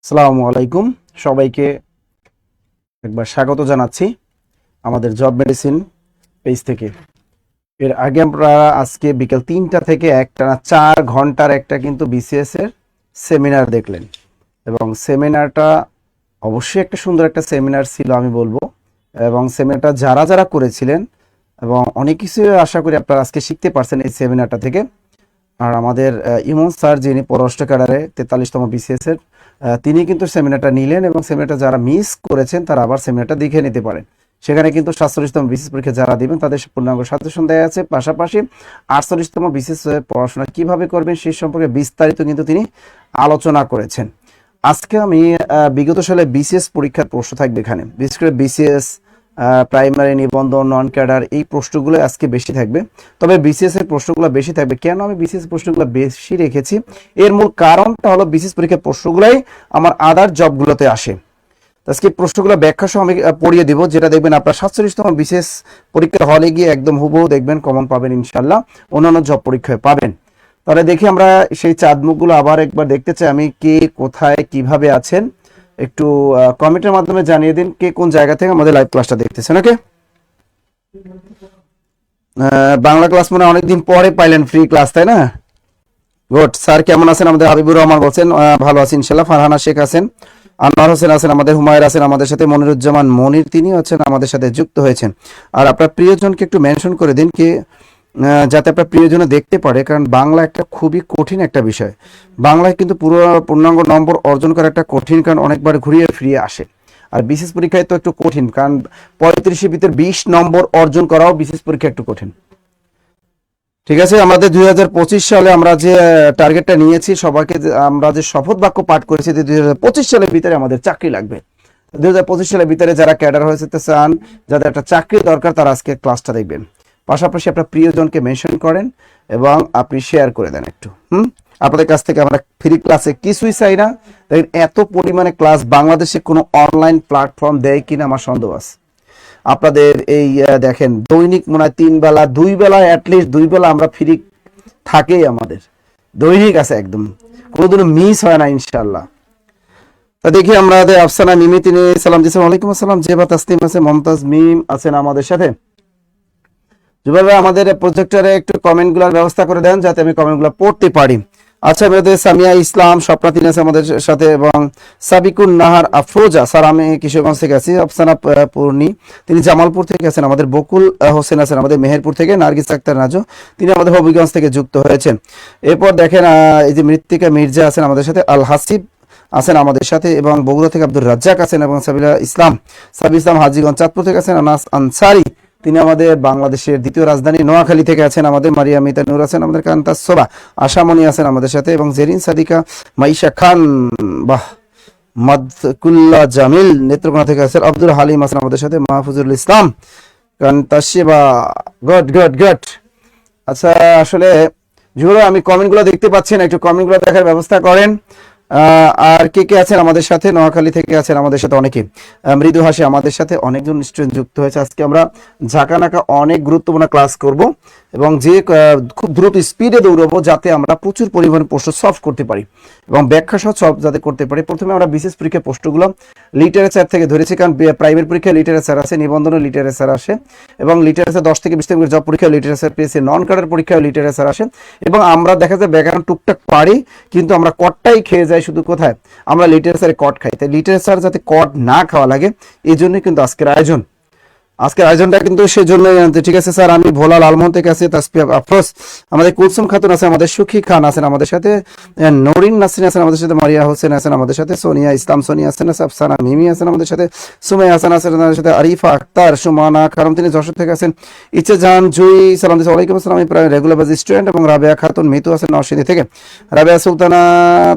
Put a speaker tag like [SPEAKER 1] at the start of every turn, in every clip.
[SPEAKER 1] আসসালামু আলাইকুম, সবাইকে একবার স্বাগত জানাচ্ছি আমাদের জব মেডিসিন পেজ থেকে। এর আগে আমরা আজকে বিকেল 3টা থেকে একটানা 4 ঘন্টার একটা কিন্তু বিসিএস এর সেমিনার দেখলেন, এবং সেমিনারটা অবশ্যই একটা সুন্দর একটা সেমিনার ছিল আমি বলবো। এবং সেমিনারটা যারা যারা করেছিলেন এবং অনেক কিছু আশা করি আপনারা আজকে শিখতে পারছেন এই সেমিনারটা থেকে। আর আমাদের ইমন স্যার, যিনি পররাষ্ট্র ক্যাডারে 43তম বিসিএস এর, তিনি কিন্তু সেমিনারটা নিলেন, এবং সেমিনারটা যারা মিস করেছেন তারা আবার সেমিনারটা দেখে নিতে পারেন। সেখানে কিন্তু 47তম বিসিএস পরীক্ষা যারা দিবেন তাদের পূর্ণাঙ্গ সাজেশন দেওয়া আছে, পাশাপাশি 48তম বিসিএস পড়াশোনা কিভাবে করবেন সেই সম্পর্কে বিস্তারিত কিন্তু তিনি আলোচনা করেছেন। আজকে আমি বিগত সালে বিসিএস পরীক্ষার প্রশ্ন থাকবে এখানে, বিশেষ করে বিসিএস প্রাইমারি, নিবন্ধন, নন ক্যাডার, এই প্রশ্নগুলো আজকে বেশি থাকবে। তবে বিসিএস এর প্রশ্নগুলো বেশি থাকবে কেন আমি বিসিএস প্রশ্নগুলো বেশি রেখেছি, এর মূল কারণটা হলো বিসিএস পরীক্ষার প্রশ্নগুলাই আমার আদার জবগুলোতে আসে। আজকে প্রশ্নগুলো ব্যাখ্যা সহ আমি পড়িয়ে দিব, যেটা দেখবেন আপনার 47তম বিসিএস পরীক্ষার হলে গিয়ে একদম হুবহু দেখবেন, কমন পাবেন ইনশাল্লাহ, অন্যান্য জব পরীক্ষায় পাবেন। তাহলে দেখি আমরা সেই চাঁদমুখগুলো আবার একবার দেখতে চাই, আমি কে কোথায় কিভাবে আছেন একটু কমেন্টের মাধ্যমে জানিয়ে দিন কে কোন জায়গা থেকে আমাদের লাইভ ক্লাসটা দেখতেছেন। ওকে, বাংলা ক্লাস মানে অনেকদিন পরে পাইলেন ফ্রি ক্লাস, তাই না? গুড। স্যার কেমন আছেন? আমাদের হাবিবুর রহমান বলছেন ভালো আছি ইনশাল্লাহ। ফারহানা শেখ আছেন, আনোয়ার হোসেন আছেন, আমাদের হুমায়ুর আছেন আমাদের সাথে, মনিরুজ্জামান মনির তিনি আছেন আমাদের সাথে যুক্ত হয়েছেন। আর আপনার প্রিয়জনকে একটু মেনশন করে দিন কে, যাতে আপনার প্রিয়জনে দেখতে পারে, কারণ বাংলা একটা খুবই কঠিন একটা বিষয়। বাংলায় কিন্তু পুরো পূর্ণাঙ্গ নম্বর অর্জন করা একটা কঠিন, কারণ অনেকবার ঘুরিয়ে ফিরিয়ে আসে। আর বিসিএস পরীক্ষায় তো একটু কঠিন, কারণ 35-এর ভিতর 20 নম্বর অর্জন করাও বিসিএস পরীক্ষা একটু কঠিন। ঠিক আছে, আমাদের 2025 সালে আমরা যে টার্গেটটা নিয়েছি, সবাইকে আমরা যে শপথ বাক্য পাঠ করেছি যে 2025 সালের ভিতরে আমাদের চাকরি লাগবে। 2025 সালের ভিতরে যারা ক্যাডার হয়েছে চান, যাদের একটা চাকরি দরকার, তারা আজকে ক্লাসটা দেখবেন। পাশাপাশি আপনার প্রিয়জনকে মেনশন করেন এবং আপনি শেয়ার করে দেন একটু। আপনাদের কাছ থেকে আমরা ফ্রি ক্লাসে কিছুই চাই না। দেখেন এত পরিমাণে ক্লাস বাংলাদেশে কোনো অনলাইন প্ল্যাটফর্ম দেয় কিনা আমার সন্দেহ আছে। আপনাদের এই দেখেন দৈনিক মনে হয় 3 বেলা 2 বেলা অ্যাটলিস্ট 2 বেলা আমরা ফ্রি থাকেই, আমাদের দৈনিক আছে, একদম কোনোদিনও মিস হয় না ইনশাল্লাহ। তা দেখি আমাদের আফসানা মিমি, তিনি সালাম দিয়েছেন, ওয়ালাইকুম আসসালাম। জেবা তাসলিম আছে, মমতাজ মিম আছেন আমাদের সাথে। যেভাবে আমাদের প্রজেক্টরে একটু কমেন্টগুলোর ব্যবস্থা করে দেন যাতে আমি কমেন্টগুলো পড়তে পারি। আচ্ছা, আমাদের সামিয়া ইসলাম, স্বপ্না তিনি আছে আমাদের সাথে, এবং সাবিকুন নাহার আফরোজা। স্যার আমি কিশোরগঞ্জ থেকে আছি। আফসানা পূর্ণি তিনি জামালপুর থেকে আছেন আমাদের। বকুল হোসেন আছেন আমাদের মেহেরপুর থেকে। নার্গিস আক্তার নাজো তিনি আমাদের হবিগঞ্জ থেকে যুক্ত হয়েছেন। এরপর দেখেন এই যে মৃত্তিকা মির্জা আছেন আমাদের সাথে, আল হাসিব আছেন আমাদের সাথে, এবং বগুড়া থেকে আব্দুর রাজ্জাক আছেন, এবং সাবিলা ইসলাম, সাবি ইসলাম হাজীগঞ্জ চাঁদপুর থেকে আছেন। আনাস আনসারি তিনি আমাদের বাংলাদেশের দ্বিতীয় রাজধানী নোয়াখালী থেকে আছেন আমাদের। মারিয়া মিতা নূর আছেন আমাদের। কান্তাস সোবা আশামণি আছেন আমাদের সাথে, এবং জেরিন সাদিকা, মাইশা খান, বাহ, মাদকুল্লাহ জামিল নেত্রকোনা থেকে আছেন। আব্দুল হালিম আছেন আমাদের সাথে। মাহফুজুল ইসলাম, কান্তাসিবা, গুড গুড গুড। আচ্ছা, আসলে যেগুলো আমি কমেন্টগুলো দেখতে পাচ্ছি না, একটু কমেন্টগুলো দেখার ব্যবস্থা করেন। আর কে কে আছেন আমাদের সাথে? নোয়াখালী থেকে আছেন আমাদের সাথে অনেকে। মৃদু হাসি আমাদের সাথে, অনেকজন স্টুডেন্ট যুক্ত হয়েছে। আজকে আমরা ঝাঁকানাকা অনেক গুরুত্বপূর্ণ ক্লাস করব, এবং যে খুব দ্রুত স্পিডে দৌড়াবো যাতে আমরা প্রচুর পরিমাণে প্রশ্ন সলভ করতে পারি এবং ব্যাখ্যা সহ সলভ যাতে করতে পারি। প্রথমে আমরা বিশেষ পরীক্ষার প্রশ্নগুলো লিটারেচার থেকে ধরেছি, কারণ প্রাইমারি পরীক্ষায় লিটারেচার আছে, নিবন্ধনে লিটারেচার আসে, এবং লিটারেচার 10 থেকে 20 জব পরীক্ষায় লিটারেচার পেয়েছে, নন কার্ডের পরীক্ষায় লিটারেচার আসে। এবং আমরা দেখা যায় ব্যাকরণ টুকটাক পারি, কিন্তু আমরা কটটাই খেয়ে যাই। শুধু কোথায় আমরা লিটারেচারে কট খাই, তাই লিটারেচার যাতে কট না খাওয়া লাগে এই জন্যই কিন্তু আজকের আয়োজনটা কিন্তু সেজন্যই আনতে। ঠিক আছে স্যার, আমি ভোলা লালমোহন থেকে আছি। তাসপিয়া আফরোজ, আমাদের কুলসুম খাতুন আছে আমাদের, সুখী খান আছেন আমাদের সাথে, নরিন নাসরিন আছেন আমাদের সাথে, মারিয়া হোসেন আছেন আমাদের সাথে, সোনিয়া ইসলাম সোনিয়া আছেন, আফসানা মিমি আছেন আমাদের সাথে, সুমাইয়া হাসান আছেন আমাদের সাথে, আরিফা আক্তার, সুমানা কারণ তিনি যশোর থেকে আছেন, ইচ্ছে জান জুই সালাম দিয়েছে, ওয়ালাইকুম আসসালাম। আমি প্রায় রেগুলার বাজি স্টুডেন্ট, এবং রাবেয়া খাতুন মিতু আছেন নরসিংদী থেকে, রাবেয়া সুলতানা,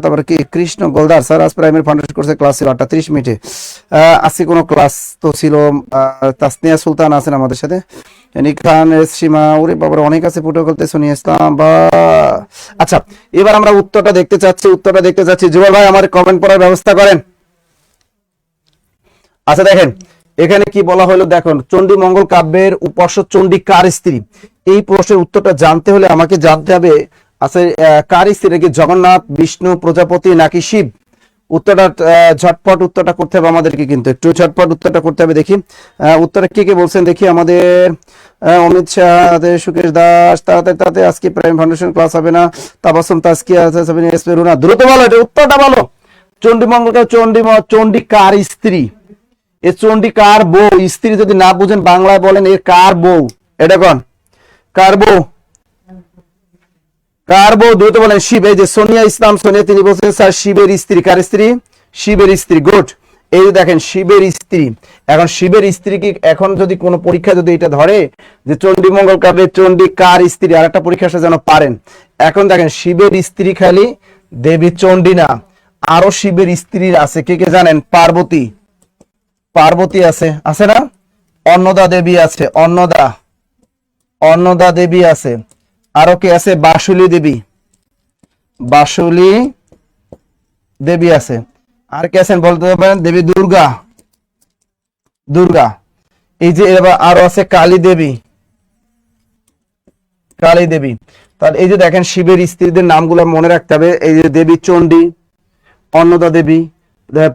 [SPEAKER 1] তারপর কি কৃষ্ণ গোলদার। স্যার আজ প্রাইমারি ফাউন্ডেশন কোর্সে ক্লাস ছিল 8টা 30 মিনিটে। আজকে কোনো ক্লাস তো ছিল। তাসনিয়া সুলতান আছেন আমাদের সাথে, খান, সীমা, ওরে বাবার অনেক আছে, প্রোটোকলতে সোনিয়া ইসলাম বা। আচ্ছা, এবার আমরা উত্তরটা দেখতে চাচ্ছি। জুবাল ভাই আমার কমেন্ট পড়ার ব্যবস্থা করেন। আচ্ছা দেখেন এখানে কি বলা হলো, দেখুন চণ্ডী মঙ্গল কাব্যের উপাস্য চণ্ডী কার স্ত্রী? এই প্রশ্নের উত্তরটা জানতে হলে আমাকে জানতে হবে আচ্ছা কার স্ত্রী, কি জগন্নাথ, বিষ্ণু, প্রজাপতি নাকি শিব? উত্তরটা ঝটপট উত্তরটা করতে হবে আমাদেরকে, কিন্তু একটু ঝটপট উত্তরটা করতে হবে। দেখি উত্তরটা কে কে বলছেন দেখি। আমাদের অমিত শাহ, সুকেশ দাস, তাতে আজকে প্রাইম ফাউন্ডেশন ক্লাস হবে না। তাবাসসুম, তাসকিয়া, সাবিনা, রুনা, দ্রুত বলো এটা উত্তরটা বলো। চণ্ডীমঙ্গলকে চণ্ডী কার স্ত্রী? এ চণ্ডী কার বউ? স্ত্রী যদি না বুঝেন বাংলায় বলেন এ কার বউ? এটা কোন কার বউ? কার বউ? দ্রুত বলেন। শিব। এই যে সোনিয়া ইসলাম সোনিয়া, তিনি বলছেন স্যার শিবের স্ত্রী। কার স্ত্রী? শিবের স্ত্রী। গুড। এই যে দেখেন শিবের স্ত্রী। এখন শিবের স্ত্রী কি, এখন যদি কোনো পরীক্ষা যদি এটা ধরে যে চণ্ডীমঙ্গল কাব্যে চণ্ডী কার স্ত্রী, আর একটা পরীক্ষা আসে যেন পারেন। এখন দেখেন শিবের স্ত্রী খালি দেবী চণ্ডী না, আরো শিবের স্ত্রী আছে। কে কে জানেন? পার্বতী, পার্বতী আছে, আছে না? অন্নদা দেবী আছে, অন্নদা দেবী আছে। আরো কে আছে? বাসুলি দেবী, বাসুলি দেবী আছে। আর কে আছেন বলতে পারেন? দেবী দুর্গা, দুর্গা। এই যে এবার আরো আছে কালী দেবী, কালী দেবী। তাহলে এই যে দেখেন শিবের স্ত্রীদের নামগুলো মনে রাখতে হবে। এই যে দেবী চণ্ডী, অন্নদা দেবী,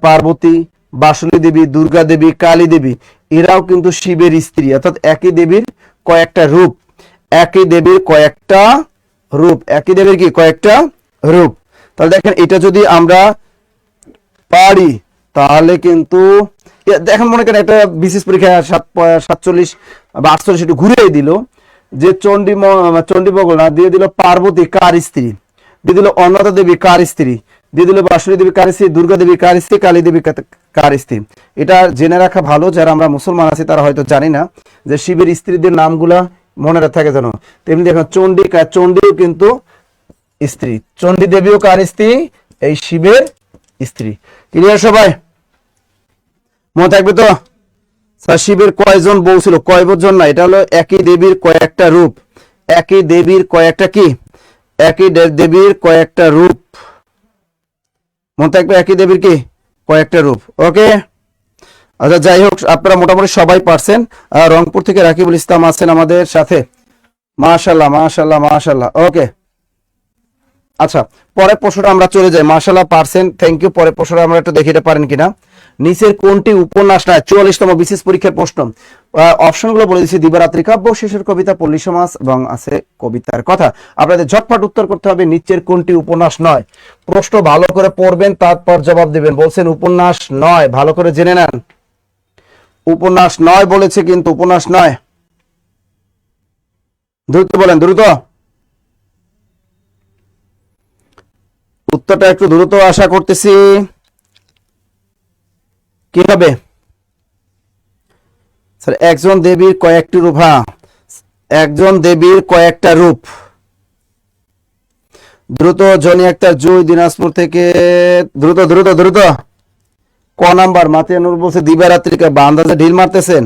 [SPEAKER 1] পার্বতী, বাসুলি দেবী, দুর্গা দেবী, কালী দেবী, এরাও কিন্তু শিবের স্ত্রী। অর্থাৎ একই দেবীর কয়েকটা রূপ, একই দেবীর কয়েকটা রূপ, একই দেবীর কি কয়েকটা রূপ। তাহলে দেখেন এটা যদি আমরা পারি তাহলে কিন্তু দেখেন, মনে করেন একটা বিশেষ পরীক্ষায় 47 বা 48 একটু ঘুরিয়ে দিল যে চণ্ডীমঙ্গল না দিয়ে দিল পার্বতী কার স্ত্রী, দিয়ে দিল অন্নদা দেবী কার স্ত্রী, দিয়ে দিল বাসুরি দেবী কার স্ত্রী, দুর্গা দেবী কার স্ত্রী, কালী দেবী কার স্ত্রী। এটা জেনে রাখা ভালো, যারা আমরা মুসলমান আছি তারা হয়তো জানি না যে শিবের স্ত্রীদের নামগুলা মনে থাকে যেন। তেমনি দেখেন চণ্ডীও কিন্তু স্ত্রী, চণ্ডী দেবীও কার স্ত্রী? এই শিবের স্ত্রী। ক্লিয়ার সবাই? মনে থাকবে তো? শিবের কয়জন বউ ছিল? কয় জন না, এটা হলো একই দেবীর কয়েকটা রূপ, একই দেবীর কয়েকটা কি, একই দেবীর কয়েকটা রূপ। মনে থাকবে একই দেবীর কি কয়েকটা রূপ। ওকে, আচ্ছা যাই হোক, আপনারা মোটামুটি সবাই পারছেন। রংপুর থেকে রাকিবুল ইসলাম আছেন আমাদের সাথে, মাশাআল্লাহ মাশাআল্লাহ মাশাআল্লাহ। ওকে, আচ্ছা পরের প্রশ্নটা আমরা চলে যাই। মাশাআল্লাহ পারছেন, থ্যাংক ইউ। পরের প্রশ্নটা আমরা একটু দেখে পারেন কিনা। নিচের কোনটি উপন্যাস নয়? 44তম বিশেষ পরীক্ষার প্রশ্ন। অপশনগুলো বলে দিচ্ছি। দিবারাত্রি কাব্য, শেষের কবিতা, পল্লী সমাজ এবং আছে কবিতার কথা। আপনাদের ঝটপট উত্তর করতে হবে নিচের কোনটি উপন্যাস নয়। প্রশ্ন ভালো করে পড়বেন, তারপর জবাব দেবেন। বলছেন উপন্যাস নয়, ভালো করে জেনে নেন। উপন্যাস নয় বলেছে, কিন্তু উপন্যাস নয়। দ্রুত বলেন, দ্রুত উত্তরটা একটু দ্রুত আশা করতেছি। কি হবে স্যার? একজন দেবীর কয়েকটি রূপ। হ্যাঁ, একজন দেবীর কয়েকটা রূপ। দ্রুত। জনি আক্তার জুই, দিনাজপুর থেকে। দ্রুত দ্রুত দ্রুত। ক নাম্বার? মাতিয়া নূর বলছে দিবারাত্রিকা, বা আন্দাজে ঢিল মারতেছেন।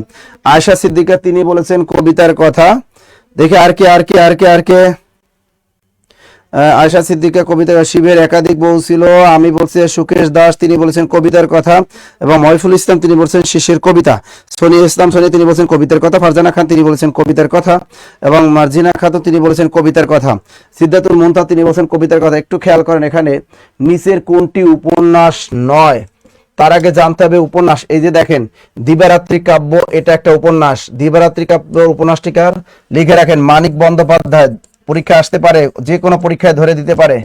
[SPEAKER 1] আয়েশা সিদ্দিকা, তিনি বলেছেন কবিতার কথা। দেখে আর কে আর কে আর কে আর কে? আয়েশা সিদ্দিকা কবিতা। শিবের একাধিক বউ ছিল, আমি বলছি সুকেশ দাস, তিনি বলেছেন কবিতার কথা। এবং মহিফুল ইসলাম, তিনি বলছেন শিশের কবিতা। সোনিয়া ইসলাম সোনিয়া, তিনি বলছেন কবিতার কথা। ফারজানা খান, তিনি বলেছেন কবিতার কথা। এবং মার্জিনা খাতুন, তিনি বলেছেন কবিতার কথা। সিদ্ধাতুল মুনতাহ, তিনি বলেছেন কবিতার কথা। একটু খেয়াল করেন এখানে নিচের কোনটি উপন্যাস নয়। তার আগে জানতে হবে উপন্যাস। এই যে দেখেন দিবারাত্রি কাব্য, এটা একটা উপন্যাস। দিবারাত্রি কাব্য উপন্যাসটিকার লিখে রাখেন মানিক বন্দ্যোপাধ্যায়। পরীক্ষা আসতে পারে, যে কোনো পরীক্ষায় ধরে দিতে পারে।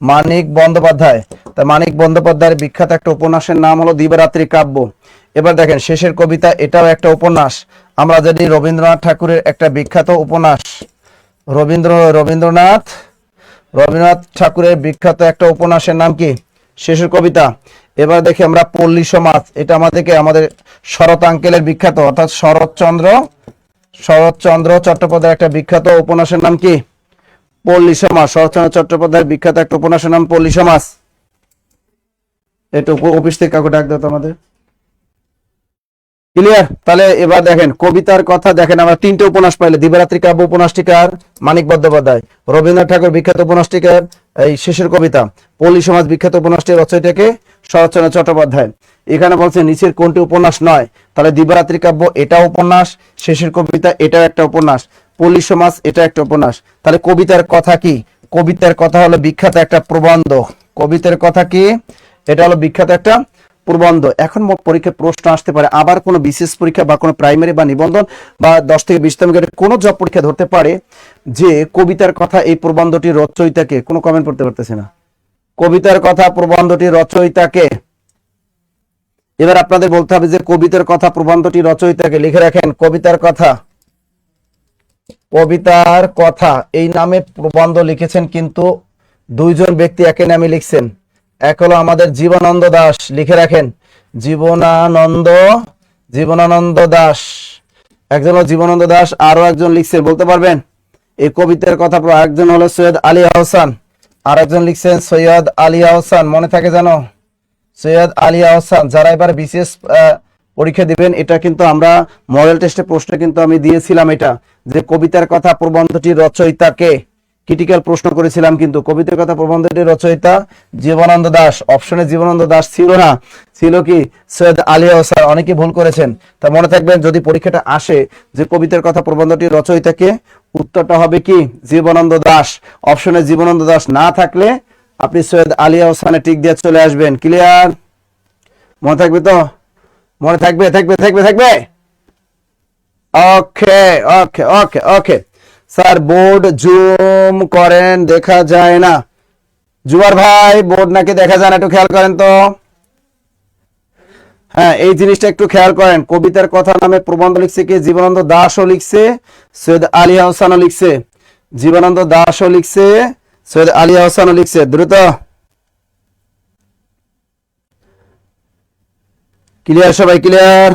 [SPEAKER 1] মানিক বন্দ্যোপাধ্যায়। তা মানিক বন্দ্যোপাধ্যায়ের বিখ্যাত একটা উপন্যাসের নাম হলো দিবারাত্রি কাব্য। এবার দেখেন শেষের কবিতা, এটাও একটা উপন্যাস। আমরা জানি রবীন্দ্রনাথ ঠাকুরের একটা বিখ্যাত উপন্যাস, রবীন্দ্রনাথ ঠাকুরের বিখ্যাত একটা উপন্যাসের নাম কি? শেষের কবিতা। এবার দেখি আমরা পল্লী সমাজ, এটা আমাদের শরৎ আঙ্কেলের বিখ্যাত, অর্থাৎ শরৎচন্দ্র চট্টোপাধ্যায়ের একটা বিখ্যাত উপন্যাসের নাম কি? পল্লী সমাজ। শরৎচন্দ্র চট্টোপাধ্যায়ের বিখ্যাত একটা উপন্যাসের নাম পল্লী সমাজ। একটু অফিস থেকে কাউকে ডাক দাও তো আমাদের। ক্লিয়ার? তাহলে এবার দেখেন কবিতার কথা। দেখেন আমরা তিনটে উপন্যাস পাইলে। দিবারাত্রি কাব্য উপন্যাসটিকার মানিক বন্দ্যোপাধ্যায়, রবীন্দ্রনাথ ঠাকুর বিখ্যাত উপন্যাসটিকার এই শেষের কবিতা, পল্লী সমাজ বিখ্যাত উপন্যাসটির রচয়িতাকে শরৎচন্দ্র চট্টোপাধ্যায়। এখানে বলছে নিচের কোনটি উপন্যাস নয়। তাহলে দিবারাত্রি কাব্য এটা উপন্যাস, শেষের কবিতা এটাও একটা উপন্যাস, পল্লী সমাজ এটা একটা উপন্যাস। তাহলে কবিতার কথা কি? কবিতার কথা হলো বিখ্যাত একটা প্রবন্ধ। কবিতার কথা কি? এটা হলো বিখ্যাত একটা প্রবন্ধ। এখন পরীক্ষায় প্রশ্ন আসতে পারে, আবার কোনো বিশেষ পরীক্ষা বা কোনো প্রাইমারি বা নিবন্ধন বা 10 থেকে 20তম গ্রেডের কোনো জব পরীক্ষা ধরতে পারে যে কবিতার কথা এই প্রবন্ধটির রচয়িতাকে, কোনো কমেন্ট করতে পারতেছে না, কবিতার কথা প্রবন্ধটির রচয়িতাকে। এবার আপনাদের বলতে হবে যে কবিতার কথা প্রবন্ধটি রচয়িতাকে, লিখে রাখেন কবিতার কথা, কবিতার কথা এই নামে প্রবন্ধ লিখেছেন কিন্তু দুইজন ব্যক্তি একই নামে লিখছেন। এক হলো আমাদের জীবনানন্দ দাশ, লিখে রাখেন জীবনানন্দ দাস, একজন হলো জীবনানন্দ দাস, আরো একজন লিখছেন বলতে পারবেন এই কবিতার কথা, একজন হলো সৈয়দ আলী আহসান, আর একজন লিখছেন সৈয়দ আলী আহসান, মনে থাকে জানো সৈয়দ আলী আহসান। যারা এবার বিশেষ পরীক্ষা দিবেন, এটা কিন্তু আমরা মডেল টেস্টে প্রশ্ন কিন্তু আমি দিয়েছিলাম, এটা যে কবিতার কথা প্রবন্ধটির রচয়িতাকে, ক্রিটিক্যাল প্রশ্ন করেছিলাম কিন্তু কবিতার কথা প্রবন্ধটির রচয়িতা জীবনানন্দ দাস। অপশনে জীবনানন্দ দাস ছিল না, ছিল কি সৈয়দ আলী আহসান। অনেকে ভুল করেছেন, তা মনে থাকবেন যদি পরীক্ষাটা আসে যে কবিতার কথা প্রবন্ধটির রচয়িতাকে, উত্তরটা হবে কি জীবনানন্দ দাস। অপশনে জীবনানন্দ দাস না থাকলে আপনি সৈয়দ আলী আহসানে টিক দিয়ে চলে আসবেন। ক্লিয়ার? মনে থাকবে তো? মনে থাকবে থাকবে থাকবে থাকবে ওকে ওকে ওকে ওকে। স্যার বোর্ড জুম করেন, দেখা যায় না। জুয়ার ভাই বোর্ড নাকি দেখা যায় না, একটু খেয়াল করেন তো। হ্যাঁ, এই জিনিসটা একটু খেয়াল করেন। কবিতার কথা নামে প্রবন্ধ লিখছে কি জীবনানন্দ দাসও লিখছে, সৈয়দ আলী আহসানও লিখছে। জীবনানন্দ দাসও লিখছে, সৈয়দ আলী আহসানও লিখছে। দ্রুত ক্লিয়ার? সবাই ক্লিয়ার?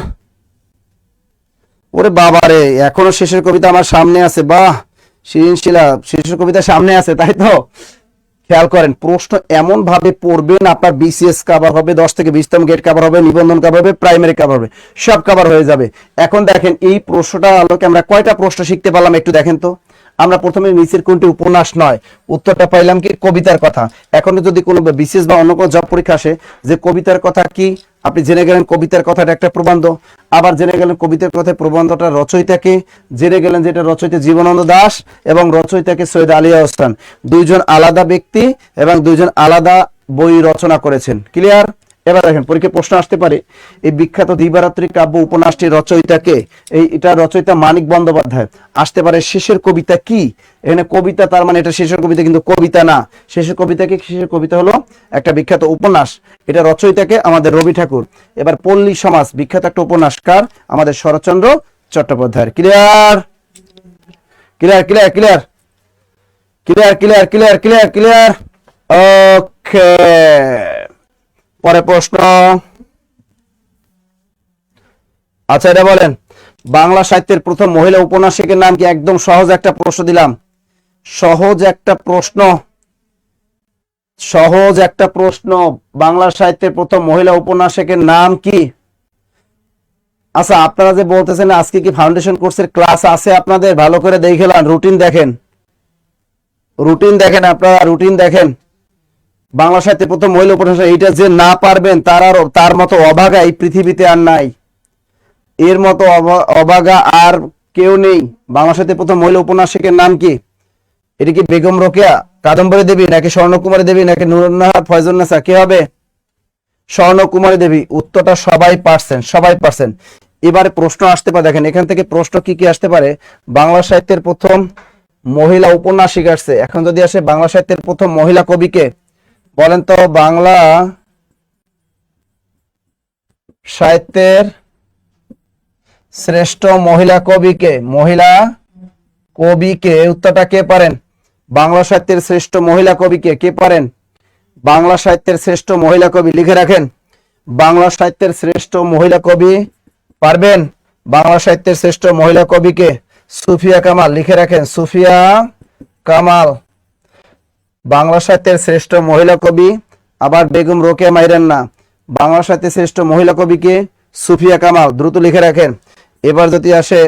[SPEAKER 1] ওরে বাবা রে, এখনো শেষের কবিতা আমার সামনে আছে। বাহ, সৃজনশীলা শেষের কবিতা সামনে আছে, তাই তো? খেয়াল করেন, প্রশ্ন এমন ভাবে পড়বেন আপনার বিসিএস কভার হবে, 10 থেকে 20তম গ্রেড কভার হবে, নিবন্ধন কভার হবে, প্রাইমারি কভার হবে, সব কভার হয়ে যাবে। এখন দেখেন এই প্রশ্নটা আলোকে আমরা কয়টা প্রশ্ন শিখতে পারলাম একটু দেখেন তো। আমরা প্রথমে নিচের কোনটি উপন্যাস নয়, উত্তরটা পাইলাম কি কবিতার কথা। এখন যদি কোনো বিশেষ বা অন্য কোনো জব পরীক্ষা আসে যে কবিতার কথা কি, আপনি জেনে গেলেন কবিতার কথাটা একটা প্রবন্ধ, আবার জেনে গেলেন কবিতার কথায় প্রবন্ধটা রচয়িতাকে, জেনে গেলেন যে এটা রচয়িতা জীবনানন্দ দাস এবং রচয়িতাকে সৈয়দ আলী আহসান, দুইজন আলাদা ব্যক্তি এবং দুইজন আলাদা বই রচনা করেছেন। ক্লিয়ার? এবার দেখেন পরীক্ষায় প্রশ্ন আসতে পারে এই বিখ্যাত দিবারাত্রি কাব্য উপন্যাসটির রচয়িতাকে, এটা রচয়িতা মানিক বন্দ্যোপাধ্যায়। আসতে পারে শেষের কবিতা কি, এখানে কবিতা তার মানে এটা শেষের কবিতা কিন্তু কবিতা না। শেষের কবিতা কি? শেষের কবিতা হলো একটা বিখ্যাত উপন্যাস, এটা রচয়িতাকে আমাদের রবি ঠাকুর। এবার পল্লী সমাজ বিখ্যাত একটা উপন্যাসকার আমাদের Saratchandra Chattopadhyay. Clear? Clear clear clear clear clear clear clear clear okay. পরে প্রশ্ন, আচ্ছা এটা বলেন বাংলা সাহিত্যের প্রথম মহিলা উপন্যাসিকের নাম কি? একদম সহজ একটা প্রশ্ন দিলাম, সহজ একটা প্রশ্ন, সহজ একটা প্রশ্ন। বাংলা সাহিত্যের প্রথম মহিলা উপন্যাসিকের নাম কি? আচ্ছা আপনারা যে বলতেছেন আজকে কি ফাউন্ডেশন কোর্সের ক্লাস আছে আপনাদের, ভালো করে দেখেন, রুটিন দেখেন, রুটিন দেখেন, আপনারা রুটিন দেখেন। বাংলা সাহিত্যে প্রথম মহিলা উপন্যাসিক, এইটা যে না পারবেন তার মতো অভাগা এই পৃথিবীতে আর নাই, এর মতো অভাগা আর কেউ নেই। বাংলা সাহিত্যে প্রথম মহিলা উপন্যাসিকের নাম কি? এটা কি বেগম রোকেয়া কাদম্বরী দেবী, নাকি স্বর্ণকুমারী দেবী, নাকি নুরুন্নাহার ফয়জুন্নেসা? কে হবে? স্বর্ণকুমারী দেবী। উত্তরটা সবাই পারছেন, সবাই পারছেন। এবারে প্রশ্ন আসতে পারে, দেখেন এখান থেকে প্রশ্ন কি কি আসতে পারে। বাংলা সাহিত্যের প্রথম মহিলা উপন্যাসিক আসছে, এখন যদি আসে বাংলা সাহিত্যের প্রথম মহিলা কবিকে বলেন তো। বাংলা সাহিত্যের শ্রেষ্ঠ মহিলা কবিকে, মহিলা কবিকে, উত্তরটা কে পারেন? বাংলা সাহিত্যের শ্রেষ্ঠ মহিলা কবিকে কে পারেন? বাংলা সাহিত্যের শ্রেষ্ঠ মহিলা কবি লিখে রাখেন, বাংলা সাহিত্যের শ্রেষ্ঠ মহিলা কবি পারবেন? বাংলা সাহিত্যের শ্রেষ্ঠ মহিলা কবিকে সুফিয়া কামাল, লিখে রাখেন সুফিয়া কামাল। বাংলা সাহিত্যের শ্রেষ্ঠ মহিলা কবি, আবার বেগম রোকেয়া মাইরেন না, বাংলা সাহিত্যের শ্রেষ্ঠ মহিলা কবিকে সুফিয়া কামাল, দ্রুত লিখে রাখেন। এবার যদি আসে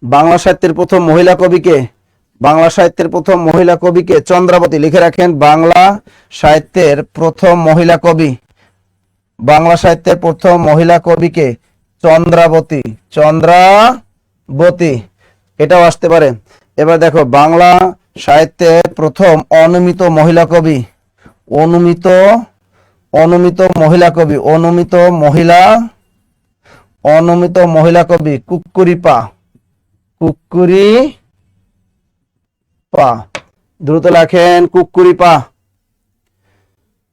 [SPEAKER 1] বাংলা সাহিত্যের প্রথম মহিলা কবিকে, বাংলা সাহিত্যের প্রথম মহিলা কবিকে চন্দ্রাবতী, লিখে রাখেন বাংলা সাহিত্যের প্রথম মহিলা কবি, বাংলা সাহিত্যের প্রথম মহিলা কবিকে চন্দ্রাবতী, চন্দ্রাবতী, এটাও আসতে পারে। এবার দেখো বাংলা সাহিত্যের প্রথম অনিয়মিত মহিলা কবি, অনুমিত অনুমিত মহিলা কবি, অনুমিত মহিলা কবি কুক্কুরিপা, দ্রুত লেখেন কুক্কুরিপা,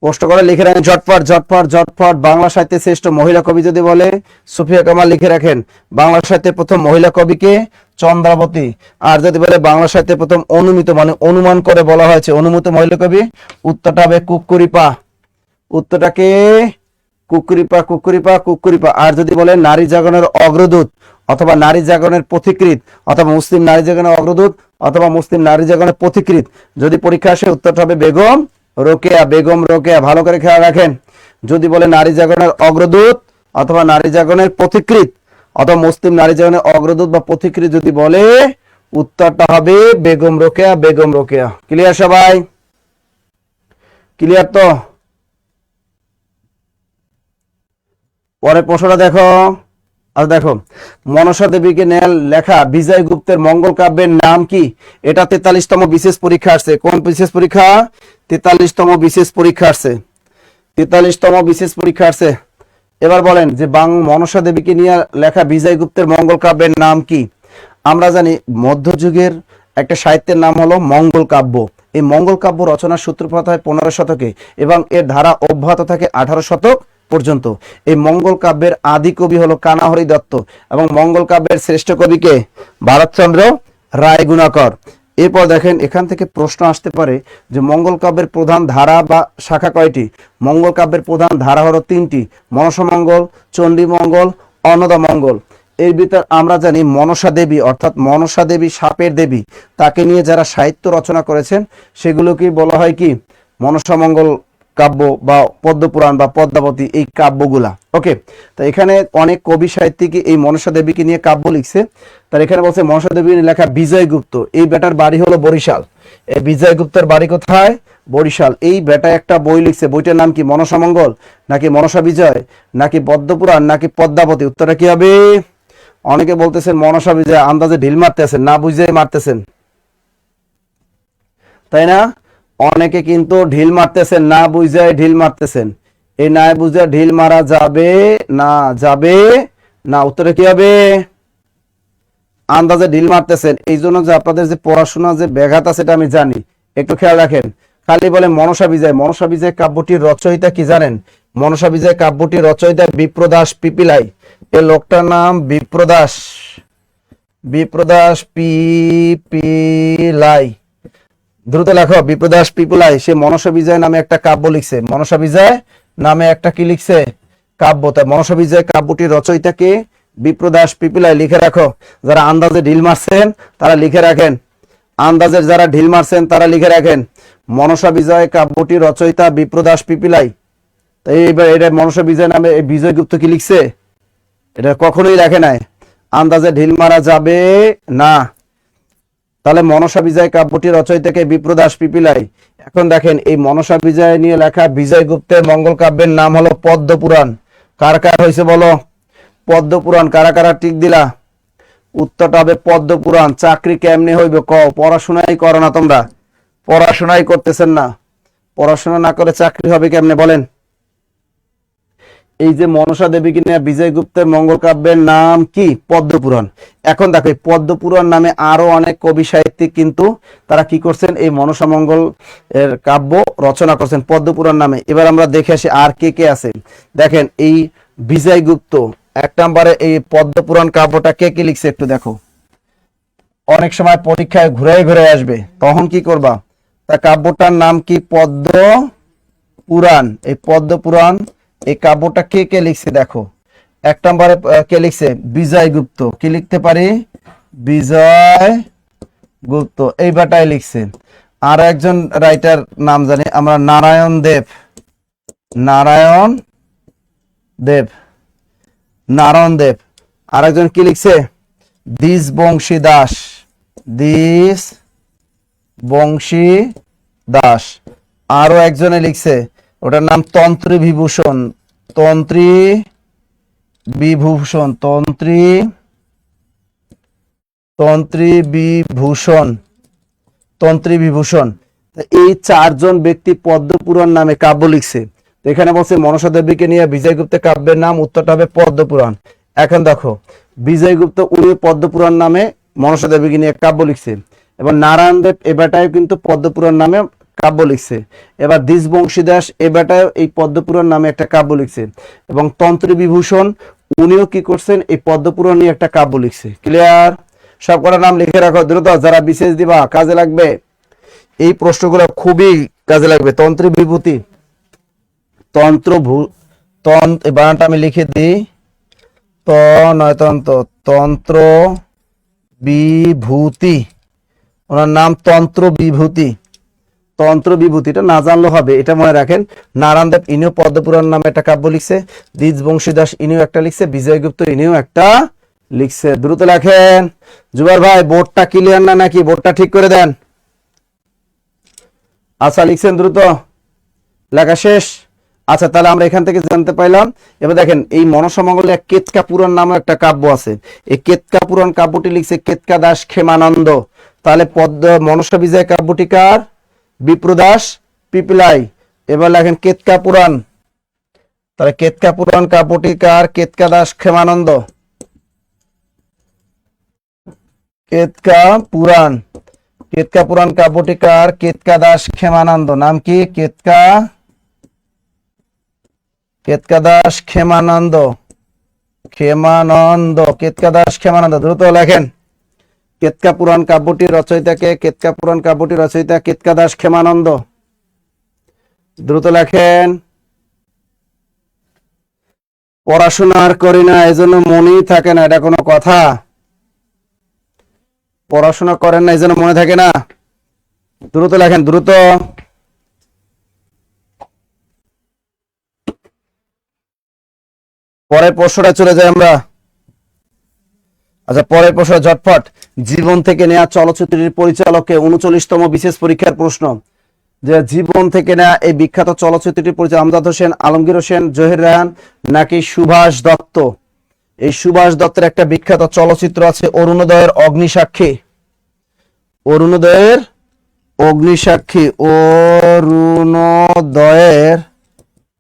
[SPEAKER 1] কষ্ট করে লিখে রাখেন ঝটপট ঝটপট ঝটপট। বাংলা সাহিত্যের শ্রেষ্ঠ মহিলা কবি যদি বলে সুফিয়া কামাল লিখে রাখেন। বাংলা সাহিত্যের প্রথম মহিলা কবিকে চন্দ্রাবতী। আর যদি বলে বাংলা সাহিত্যের প্রথম অনুমিত মানে অনুমান করে বলা হয়েছে অনুমিত মহিলা কবি, উত্তরটা হবে কুক্কুরিপা, উত্তরটাকে কুক্কুরিপা। আর যদি বলে নারী জাগরণের অগ্রদূত অথবা নারী জাগরণের পথিকৃৎ অথবা মুসলিম নারী জাগরণের অগ্রদূত অথবা মুসলিম নারী জাগরণের পথিকৃৎ, যদি পরীক্ষা আসে উত্তরটা হবে বেগম রোকেয়া। ভালো করে খেয়াল রাখেন। যদি বলে নারী জাগরণের অগ্রদূত অথবা নারী জাগরণের পথিকৃৎ অথবা মুসলিম নারী জাগরণের অগ্রদূত বা পথিকৃৎ যদি বলে উত্তরটা হবে বেগম রোকেয়া। ক্লিয়ার সবাই? ক্লিয়ার তো? পরের প্রশ্নটা দেখো। আর দেখো, মনসা দেবীকে নিয়ে লেখা বিজয় গুপ্তের মঙ্গল কাব্যের নাম কি? এটা 43তম বিশেষ পরীক্ষা আসছে। কোন বিশেষ পরীক্ষা? 43তম বিশেষ পরীক্ষা আসছে। 43তম বিশেষ পরীক্ষা আসছে। এবার বলেন যে মনসা দেবীকে নিয়ে লেখা বিজয় গুপ্তের মঙ্গল কাব্যের নাম কি? আমরা জানি মধ্যযুগের একটা সাহিত্যের নাম হলো মঙ্গল কাব্য। এই মঙ্গল কাব্য রচনার সূত্রপাত হয় 15 শতকে এবং এর ধারা অব্যাহত থাকে 18 শতক পর্যন্ত। এই মঙ্গল কাব্যের আদি কবি হলো কানাহরি দত্ত এবং মঙ্গল কাব্যের শ্রেষ্ঠ কবিকে ভারতচন্দ্র রায় গুণাকর। এরপর দেখেন, এখান থেকে প্রশ্ন আসতে পারে যে মঙ্গল কাব্যের প্রধান ধারা বা শাখা কয়টি? মঙ্গল কাব্যের প্রধান ধারা হলো 3টি, মনসামঙ্গল, চণ্ডীমঙ্গল, অন্নদামঙ্গল। এর ভিতর আমরা জানি মনসা দেবী অর্থাৎ মনসা দেবী সাপের দেবী, তাকে নিয়ে যারা সাহিত্য রচনা করেছেন সেগুলোকে বলা হয় কি? মনসামঙ্গল কাব্য বা পদ্মপুরাণ বা পদ্মাবতী, এই কাব্যগুলা। ওকে, তো এখানে অনেক কবি সাহিত্যিক এই মনসা দেবীকে নিয়ে কাব্য লিখছে। তার এখানে বলছে মনসা দেবীর লেখা বিজয় গুপ্ত, এই বেটার বাড়ি হলো বরিশাল। এই বিজয় গুপ্তের বাড়ি কোথায়? বরিশাল। এই বেটা একটা বই লিখছে, বইটার নাম কি? মনসামঙ্গল নাকি মনসা বিজয় নাকি পদ্মপুরাণ নাকি পদ্মাবতী? উত্তরটা কি হবে? অনেকে বলতেছেন মনসা বিজয়, আন্দাজে ঢিল মারতেছেন, না বুঝে মারতেছেন, তাই না? অনেকে কিন্তু ঢিল মারতেছেন, না বুঝে ঢিল মারতেছেন। এই না বুঝে ঢিল মারা যাবে না। উত্তরে কি হবে? আন্দাজে ঢিল মারতেছেন। এই জন্য যে আপনাদের যে পড়াশোনা যে ব্যাঘাত আছে সেটা আমি জানি, একটু খেয়াল রাখেন। খালি বলে মনসা বিজয় কাব্যটির রচয়িতা কি জানেন? মনসা বিজয় কাব্যটির রচয়িতা বিপ্রদাস পিপিলাই। এই লোকটার নাম বিপ্রদাস পিপিলাই। দ্রুত লেখো, বিপ্রদাস পিপিলাই। সে মনসা বিজয় নামে একটা কাব্য লিখছে। মনসা বিজয় নামে একটা কি লিখছে? কাব্য। তাই মনসা বিজয় কাব্যটির রচয়িতাকে বিপ্রদাস পিপিলাই। লিখে রাখো। যারা আন্দাজে ঢিল মারছেন তারা লিখে রাখেন, আন্দাজের যারা ঢিল মারছেন তারা লিখে রাখেন। মনসা বিজয় কাব্যটির রচয়িতা বিপ্রদাস পিপিলাই। তাই এইবার এটা মনসা বিজয় নামে বিজয় গুপ্ত কি লিখছে? এটা কখনোই লেখে নাই। আন্দাজে ঢিল মারা যাবে না। তাহলে মনসা বিজয় কাব্যটি রচয়িতাকে বিপ্রদাস পিপিলাই। এখন দেখেন, এই মনসা বিজয় নিয়ে লেখা বিজয় গুপ্তের মঙ্গল কাব্যের নাম হলো পদ্মপুরাণ। কার কার হয়েছে বলো? পদ্মপুরাণ। কারা কারা টিক দিলা? উত্তরটা হবে পদ্মপুরাণ। চাকরি কেমনে হইবে কও? পড়াশোনাই করো না তোমরা, পড়াশোনাই করতেছেন না। পড়াশোনা না করে চাকরি হবে কেমনে বলেন? এই যে মনসা দেবীকে নিয়ে বিজয় গুপ্তের মঙ্গল কাব্যের নাম কি? পদ্মপুরাণ। এখন দেখো, এই পদ্মপুরাণ নামে আরো অনেক কবি সাহিত্যিক কিন্তু তারা কি করছেন? এই মনসা মঙ্গল এর কাব্য রচনা করছেন পদ্মপুরাণ নামে। এবার আমরা দেখে আসি আর কে কে আছে। দেখেন, এই বিজয় গুপ্ত 1 নম্বরে এই পদ্মপুরাণ কাব্যটা কে কে লিখছে একটু দেখো। অনেক সময় পরীক্ষায় ঘুরে ঘুরে আসবে, তখন কি করবা? তা কাব্যটার নাম কি? পদ্মপুরাণ। এই পদ্মপুরাণ এই কাব্যটা কে কে লিখছে দেখো। 1 নম্বরে কে লিখছে? বিজয় গুপ্ত। কি লিখতে পারি? বিজয় গুপ্ত এই বেটাই লিখছে। আর একজন রাইটার নাম জানি আমরা, নারায়ণ দেব। আরেকজন কি লিখছে? বংশী দাস। আরো একজনে লিখছে, ওটার নাম তন্ত্রী বিভূষণ। এই চারজন ব্যক্তি পদ্মপুরাণ নামে কাব্য লিখছে। তো এখানে বলছে মনসা দেবীকে নিয়ে বিজয় গুপ্তের কাব্যের নাম, উত্তরটা হবে পদ্মপুরাণ। এখন দেখো বিজয় গুপ্ত উনি পদ্মপুরাণ নামে মনসা দেবীকে নিয়ে কাব্য লিখছে, এবং নারায়ণ দেব এ বেটায় কিন্তু পদ্মপুরাণ নামে কাব্য লিখছে। এবার দ্বিজবংশী দাস এ বেটায় এই পদ্মপুরাণ নামে একটা কাব্য লিখছে, এবং তন্ত্রী বিভূষণ উনিও কি করছেন, এই পদ্মপুরাণ নিয়ে একটা কাব্য লিখছে। ক্লিয়ার? সব কটা নাম লিখে রাখো দ্রুত, যারা বিশেষ দিবা কাজে লাগবে, এই প্রশ্নগুলো খুবই কাজে লাগবে। তন্ত্রী বিভূতি, বানানটা আমি লিখে দিই, তন্ত্র বিভূতি, ওনার নাম তন্ত্র বিভূতি। তন্ত্র বিভূতিটা না জানলেও হবে, এটা মনে রাখেন। নারায়ণ দেব ইনিও পদ্মপুরাণ নামে একটা কাব্য লিখছে, দ্বিজবংশী দাস ইনিও একটা লিখছে, বিজয়গুপ্ত ইনিও একটা লিখছে। দ্রুত লেখেন। জুবার ভাই বোর্ডটা ক্লিয়ার না নাকি? বোর্ডটা ঠিক করে দেন। আচ্ছা লিখছেন, দ্রুত লেখা শেষ। আচ্ছা তাহলে আমরা এখান থেকে জানতে পাইলাম। এবার দেখেন এই মনসামঙ্গলে কেতকা পুরাণ নামে একটা কাব্য আছে। এই কেতকা পুরাণ কাব্যটি লিখছে কেতকা দাস ক্ষেমানন্দ। তাহলে মনসা বিজয় কাব্যটি কার? বিপ্রদাস পিপলাই। এবার লেখেন কেতকা পুরাণ, তাহলে কেতকা পুরাণ কাব্যটি কার? কেতকা দাস ক্ষেমানন্দ। কেতকা পুরাণ কাব্যটি কার? কেতকা দাস ক্ষেমানন্দ। নাম কি? কেতকা দাস ক্ষেমানন্দ। কেতকা দাস ক্ষেমানন্দ। দ্রুত লেখেন। কেতকা পুরাণ কাব্যটির রচয়িতাকে? কেতকা পুরাণ কাব্যটির রচয়িতা কেতকা দাস ক্ষেমানন্দ। দ্রুত লেখেন। পড়াশোনা আর করি না এজন্য মনেই থাকে না, এটা কোনো কথা? পড়াশোনা করেন না এজন্য মনে থাকে না? দ্রুত লেখেন, দ্রুত। পরের প্রশ্নটা চলে যাই আমরা। আচ্ছা পরের প্রশ্ন ঝটফট। জীবন থেকে নেয়া চলচ্চিত্রের পরিচালককে? 39তম বিশেষ পরীক্ষার প্রশ্ন। যে জীবন থেকে নেয়া এই বিখ্যাত চলচ্চিত্রটির পরিচালক আমজাদ হোসেন, আলমগীর হোসেন, জহির রায়হান নাকি সুভাষ দত্ত? এই সুভাষ দত্তের একটা বিখ্যাত চলচ্চিত্র আছে অরুণোদয়ের অগ্নিসাক্ষী। অরুণোদয়ের অগ্নিসাক্ষী,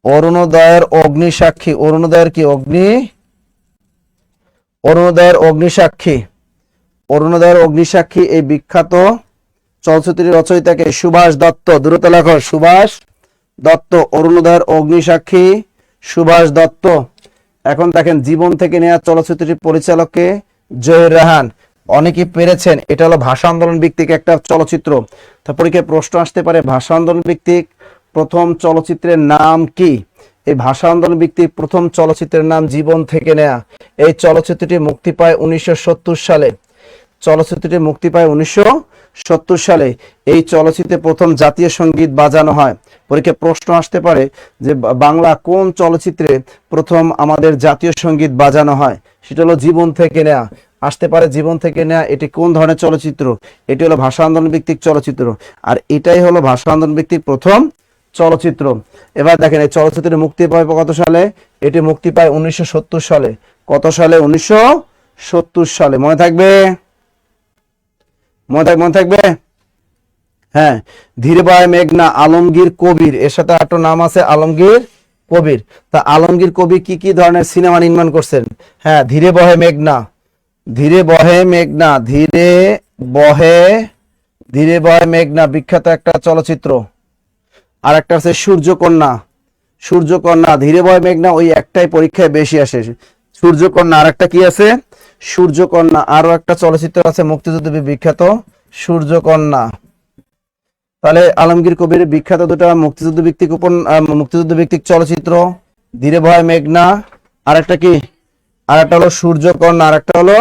[SPEAKER 1] অরুণোদয়ের অগ্নিসাক্ষী, অরুণোদয়ের কি? অরুণোদয়ের অগ্নিসাক্ষী, অরুণোদয়ের অগ্নিসাক্ষী এই বিখ্যাত চলচ্চিত্রের রচয়িতাকে? সুভাষ দত্ত। দ্রুত লেখো, সুভাষ দত্ত। অরুণোদয়ের অগ্নিসাক্ষী সুভাষ দত্ত। এখন দেখেন জীবন থেকে নেওয়া চলচ্চিত্রটির পরিচালককে? জহির রায়হান। অনেকেই পেরেছেন, এটা হলো ভাষা আন্দোলন ভিত্তিক একটা চলচ্চিত্র। তারপরে কি প্রশ্ন আসতে পারে ভাষা আন্দোলন ভিত্তিক প্রথম চলচ্চিত্রের নাম কি? এই ভাষা আন্দোলন ভিত্তিক প্রথম চলচ্চিত্রের নাম জীবন থেকে নেয়া। এই চলচ্চিত্রটি মুক্তি পায় 1970 সালে। চলচ্চিত্রটি মুক্তি পায় 1970 সালে। এই চলচ্চিত্রে প্রথম জাতীয় সঙ্গীত বাজানো হয়। পরীক্ষায় প্রশ্ন আসতে পারে যে বাংলা কোন চলচ্চিত্রে প্রথম আমাদের জাতীয় সঙ্গীত বাজানো হয়? সেটা হলো জীবন থেকে নেয়া। আসতে পারে জীবন থেকে নেয়া এটি কোন ধরনের চলচ্চিত্র? এটি হলো ভাষা আন্দোলন ভিত্তিক চলচ্চিত্র, আর এটাই হলো ভাষা আন্দোলন ভিত্তিক প্রথম চলচ্চিত্র। এবার দেখেন এই চলচ্চিত্রে মুক্তি পায় কত সালে? এটি মুক্তি পায় 1970 সালে। কত সালে? 1970 সালে। মনে থাকবে? মনে থাকবে? হ্যাঁ। ধীরে বয় মেঘনা, আলমগীর কবির, এর সাথে একটা নাম আছে আলমগীর কবির। তা আলমগীর কবির কি কি ধরনের সিনেমা নির্মাণ করছেন? হ্যাঁ, ধীরে বহে মেঘনা, ধীরে বহে মেঘনা বিখ্যাত একটা চলচ্চিত্র। আর একটা আছে সূর্যকন্যা। ধীরে বহে মেঘনা ওই একটাই পরীক্ষায় বেশি আসে, সূর্যকন্যা। আর একটা কি আছে? সূর্যকন্যা। আরো একটা চলচ্চিত্র আছে মুক্তিযুদ্ধ বিখ্যাত, সূর্যকন্যা। তাহলে আলমগীর কবির বিখ্যাত দুটো মুক্তিযুদ্ধ ভিত্তিক চলচ্চিত্র, ধীরে বহে মেঘনা, আর একটা কি? আর একটা হলো সূর্যকন্যা, আর একটা হলো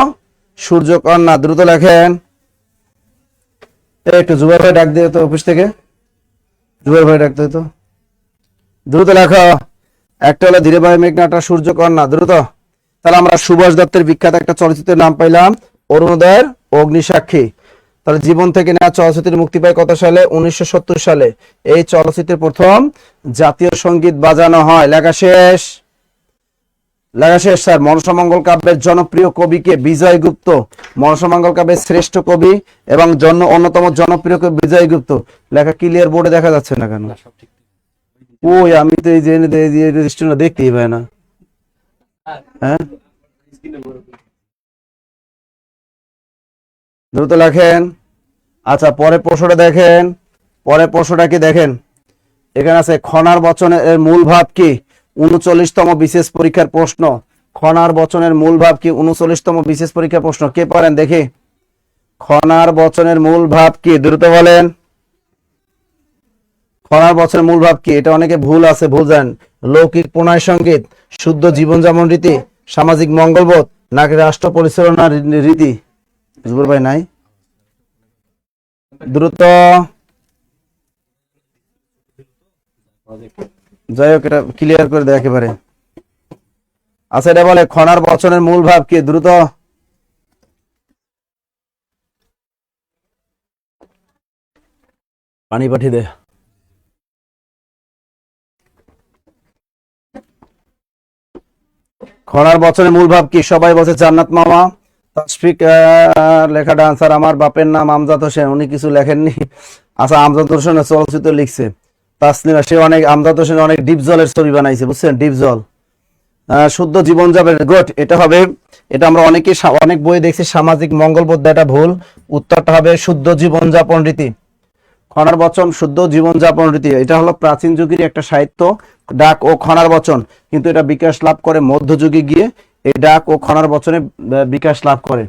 [SPEAKER 1] সূর্যকন্যা। দ্রুত লেখেন। একটু জুবাইর ভাই ডাক দিয়ে তো অফিস থেকে, জুবাইর ভাই ডাকতে হতো। দ্রুত লেখো। একটা হলো ধীরে বহে মেঘনা, একটা সূর্যকন্যা। দ্রুত। তাহলে আমরা সুভাষ দত্তের বিখ্যাত একটা চলচ্চিত্রের নাম পাইলাম অরুণোদয়ের অগ্নিসাক্ষী। তাহলে জীবন থেকে নেওয়া চলচ্চিত্রের মুক্তি পায় কত সালে? 1970 সালে। এই চলচ্চিত্রের প্রথম জাতীয় সঙ্গীত বাজানো হয়। লেখা শেষ। লেখা শেষ স্যার। মনসামঙ্গল কাব্যের জনপ্রিয় কবি কে? বিজয় গুপ্ত। মনসামঙ্গল কাব্যের শ্রেষ্ঠ কবি এবং অন্যতম জনপ্রিয় কবি বিজয় গুপ্ত। লেখা ক্লিয়ার বোর্ডে দেখা যাচ্ছে না কেন? ওই আমি তো এই যে রেজিস্ট্রেশনটা দেখতেই পাই না। হ্যাঁ, দ্রুত লেখেন। আচ্ছা, পরের প্রশ্নটা দেখেন। পরের প্রশ্নটা কি দেখেন, এখানে আছে খনার বচনের মূল ভাব কি? 39তম বিশেষ পরীক্ষার প্রশ্ন। খনার বচনের মূল ভাব কি? 39তম বিশেষ পরীক্ষার প্রশ্ন। কে পারেন দেখি? খনার বচনের মূল ভাব কি? দ্রুত বলেন। খনার বচনের মূল ভাব কি? এটা অনেকে ভুল আছে, ভুল জানেন। লৌকিক প্রণয় সঙ্গীত, শুদ্ধ জীবনযাপন রীতি, সামাজিক মঙ্গলবোধ, নাকি রাষ্ট্র পরিচালনা রীতি? জুবুর ভাই নাই? দ্রুত। যাই হোক, এটা ক্লিয়ার করে দেয় একেবারে। আচ্ছা, এটা বলে খনার বচনের মূল ভাব কি? দ্রুত। পানি পাঠিয়ে দে। খনার বচনের মূল ভাব কি? সবাই বলছে জান্নাত মামা। তাসফিক লেখাটা আনসার আমার বাপের নাম আমজাদ হোসেন, উনি কিছু লেখেননি। আচ্ছা, আমজাদ হোসেনের চলচ্চিত্র লিখছে। তাসলিমা, সে অনেক আমজাদ হোসেন অনেক ডিপ জলের ছবি বানাইছে, বুঝছেন? ডিপ জল। শুদ্ধ জীবনযাপন, গুড। এটা হবে, এটা আমরা অনেক বই দেখছি সামাজিক মঙ্গলবোধ, এটা ভুল। উত্তরটা হবে শুদ্ধ জীবনযাপন রীতি। খনার বচন শুদ্ধ জীবনযাপন রীতি, এটা হলো প্রাচীন যুগের একটা সাহিত্য, ডাক ও খনার বচন। কিন্তু এটা বিকাশ লাভ করে মধ্যযুগে গিয়ে এই ডাক ও খনার বচনে বিকাশ লাভ করে।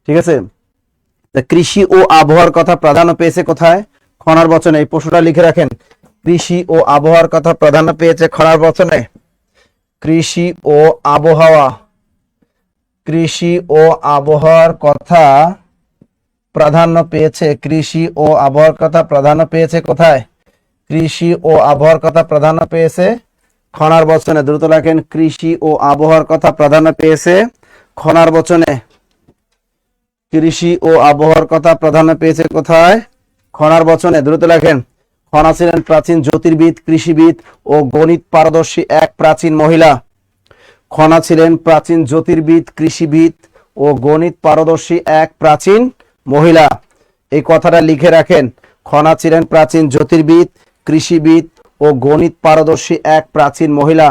[SPEAKER 1] ঠিক আছে। কৃষি ও আবহাওয়ার কথা প্রাধান্য পেয়েছে কোথায়? খনার বচনে। এই প্রশ্নটা লিখে রাখেন। কৃষি ও আবহাওয়ার কথা প্রাধান্য পেয়েছে খনার বচনে। কৃষি ও আবহাওয়া, কৃষি ও আবহাওয়ার কথা প্রাধান্য পেয়েছে। কৃষি ও আবহাওয়ার কথা প্রাধান্য পেয়েছে কোথায়? কৃষি ও আবহাওয়ার কথা প্রাধান্য পেয়েছে খনার বচনে। দ্রুত লেখেন। কৃষি ও আবহাওয়ার কথা প্রাধান্য পেয়েছে খনার বচনে। কৃষি ও আবহাওয়ার কথা প্রাধান্য পেয়েছে কোথায়? খনার বচনে। দ্রুত লেখেন। খনা ছিলেন প্রাচীন জ্যোতির্বিদ, কৃষিবিদ ও গণিত পারদর্শী এক প্রাচীন মহিলা। খনা ছিলেন প্রাচীন জ্যোতির্বিদ, কৃষিবিদ ও গণিত পারদর্শী এক প্রাচীন মহিলা। এই কথাটা লিখে রাখেন। খনা ছিলেন প্রাচীন জ্যোতির্বিদ, কৃষিবিদ ও গণিত পারদর্শী এক প্রাচীন মহিলা।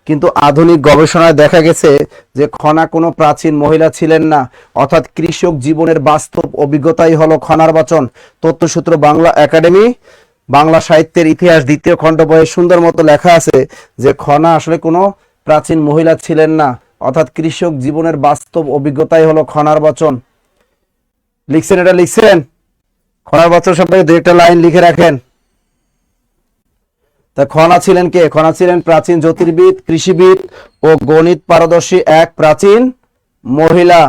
[SPEAKER 1] কিন্তু আধুনিক গবেষণায় দেখা গেছে যে খনা কোনো প্রাচীন মহিলা ছিলেন না, অর্থাৎ কৃষক জীবনের বাস্তব অভিজ্ঞতাই হলো খনার বচন। তথ্যসূত্র বাংলা একাডেমি, বাংলা সাহিত্যের ইতিহাস, 2য় খণ্ড বইয়ে সুন্দর মতো লেখা আছে যে খনা আসলে কোনো প্রাচীন মহিলা ছিলেন না, অর্থাৎ কৃষক জীবনের বাস্তব অভিজ্ঞতাই হলো খনার বচন। লিখছেন? এটা লিখছেন? খনার বচন সম্পর্কে 2-একটা লাইন লিখে রাখেন। তা খনা ছিলেন কে? খনা ছিলেন প্রাচীন জ্যোতির্বিদ, কৃষিবিদ ও গণিত পারদর্শী এক প্রাচীন মহিলা।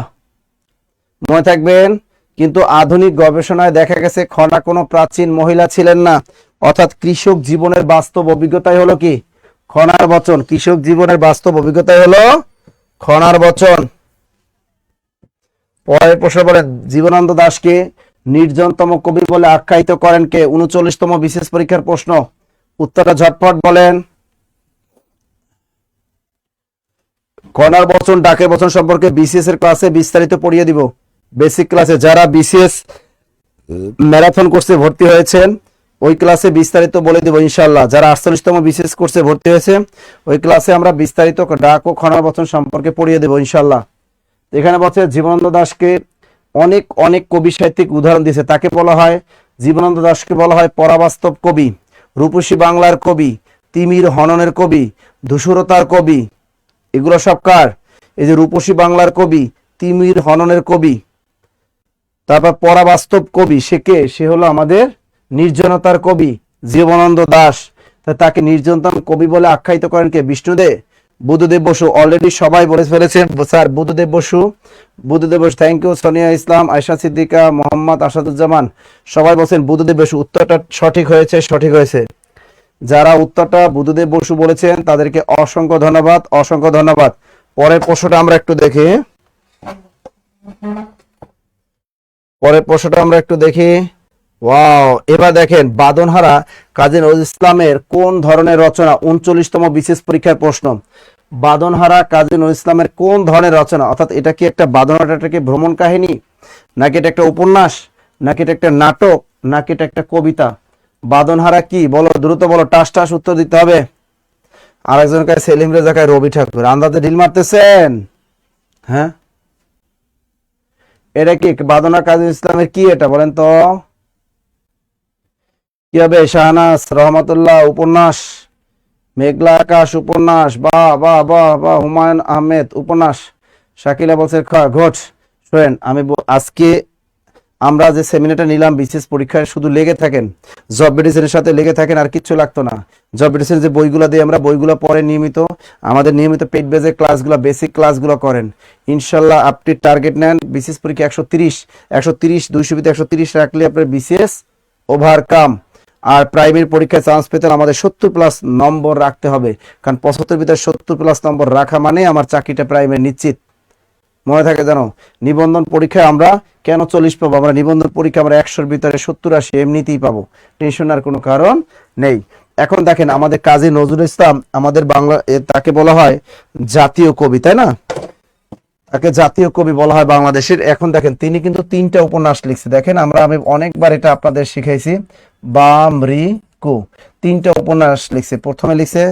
[SPEAKER 1] মনে থাকবেন। কিন্তু আধুনিক গবেষণায় দেখা গেছে খনা কোনো প্রাচীন মহিলা ছিলেন না, অর্থাৎ কৃষক জীবনের বাস্তব অভিজ্ঞতাই হলো কি? খনার বচন। কৃষক জীবনের বাস্তব অভিজ্ঞতাই হলো খনার বচন। পরের প্রশ্ন বলেন, জীবনানন্দ দাশকে নির্জনতম কবি বলে আখ্যায়িত করেন কে? 39তম বিশেষ পরীক্ষার প্রশ্ন। উত্তরটা ঝটপট বলেন। খনার বচন, ডাকের বচন সম্পর্কে বিসিএস এর ক্লাসে বিস্তারিত পড়িয়ে দিব। বেসিক ক্লাসে যারা বিসিএস ম্যারাথন কোর্সে ভর্তি হয়েছেন ওই ক্লাসে বিস্তারিত বলে দেব ইনশাআল্লাহ। যারা 48তম বিসিএস কোর্সে ভর্তি হয়েছে ওই ক্লাসে আমরা বিস্তারিত ডাক ও খনার বচন সম্পর্কে পড়িয়ে দেব ইনশাআল্লাহ। এখানে বলছে জীবনানন্দ দাশকে অনেক অনেক কবি সাহিত্যিক উদাহরণ দিয়েছে। তাকে বলা হয়, জীবনানন্দ দাশকে বলা হয় পরাবাস্তব কবি, রূপসী বাংলার কবি, তিমির হননের কবি, ধূসরতার কবি। এগুলো সব কার? এই যে রূপসী বাংলার কবি, তিমির হননের কবি, তারপর পরাবাস্তব কবি, সে কে? সে হলো আমাদের নির্জনতার কবি জীবনানন্দ দাশ। তাকে নির্জনতার কবি বলে আখ্যায়িত করেন কে? বিষ্ণুদেব বুদ্ধদেব বসু। অলরেডি সবাই বলে ফেলেছেন sir Buddhadeb Basu, Buddhadeb Basu. Thank you. Sonia Islam, Ayesha Siddika, Mohammad Asaduzzaman, সবাই বলছেন বুদ্ধদেব বসু। উত্তরটা সঠিক হয়েছে, সঠিক হয়েছে। যারা উত্তরটা বুদ্ধদেব বসু বলেছেন তাদেরকে অসংখ্য ধন্যবাদ, অসংখ্য ধন্যবাদ। পরের প্রশ্নটা আমরা একটু দেখি। ওয়াও, এবার দেখেন বাদনহারা কাজী নজরুল ইসলামের কোন ধরনের রচনা? 39তম বিশেষ পরীক্ষার প্রশ্ন। বাঁধনহারা কাজী নজরুল ইসলামের কোন ধরনের রচনা? অর্থাৎ এটা কি একটা বাঁধনহারাটা কি ভ্রমণ কাহিনী, নাকি এটা একটা উপন্যাস, নাকি এটা একটা নাটক, নাকি এটা একটা কবিতা? বাঁধনহারা কি বলো, দ্রুত বলো, টাস টাস উত্তর দিতে হবে। আরেকজন কাছে সেলিম রেজা কায় রবি ঠাকুর, আন্দাজে ঢিল মারতেছেন। হ্যাঁ, এটা কি বাঁধনহারা কাজী নজরুল ইসলামের কি এটা বলেন তো? কি হবে? শাহনাজ রহমতুল্লাহ উপন্যাস, মেঘলা আকাশ উপন্যাস, বাহ বাহ বাহ বাহ, হুমায়ুন আহমেদ উপন্যাস, শাকিলা বলছে ঘট। শোনেন, আজকে আমরা যে সেমিনারটা নিলাম বিসিএস পরীক্ষায় শুধু লেগে থাকেন, জব মেডিসিনের সাথে লেগে থাকেন, আর কিচ্ছু লাগতো না। জব মেডিসিনের যে বইগুলো দিই আমরা, বইগুলো পরে নিয়মিত আমাদের নিয়মিত পেইড বেজের ক্লাসগুলো, বেসিক ক্লাসগুলো করেন। ইনশাল্লাহ আপনি টার্গেট নেন বিসিএস পরীক্ষা 130 200 ভিতরে 130 রাখলে আপনার বিসিএস ওভারকাম। আর প্রাইমারি পরীক্ষায় চান্স পেতে আমাদের 70+ নম্বর রাখতে হবে, কারণ 75 ভিতরে 70+ নম্বর রাখা মানে আমার চাকরিটা প্রাইমারি নিশ্চিত। মনে থাকে জানো, নিবন্ধন পরীক্ষায় আমরা কেন 40 পাবো? আমরা নিবন্ধন পরীক্ষা আমরা 100-র ভিতরে 70-80 এমনিতেই পাবো, টেনশন আর কোনো কারণ নেই। এখন দেখেন আমাদের কাজী নজরুল ইসলাম আমাদের বাংলা, তাকে বলা হয় জাতীয় কবি, তাই না? তাকে জাতীয় কবি বলা হয় বাংলাদেশের। এখন দেখেন তিনি কিন্তু 3টা উপন্যাস লিখছে। দেখেন আমি অনেকবার এটা আপনাদের শিখাইছি, বামরিকু 3টা উপন্যাস লিখছে। প্রথমে লিখছে,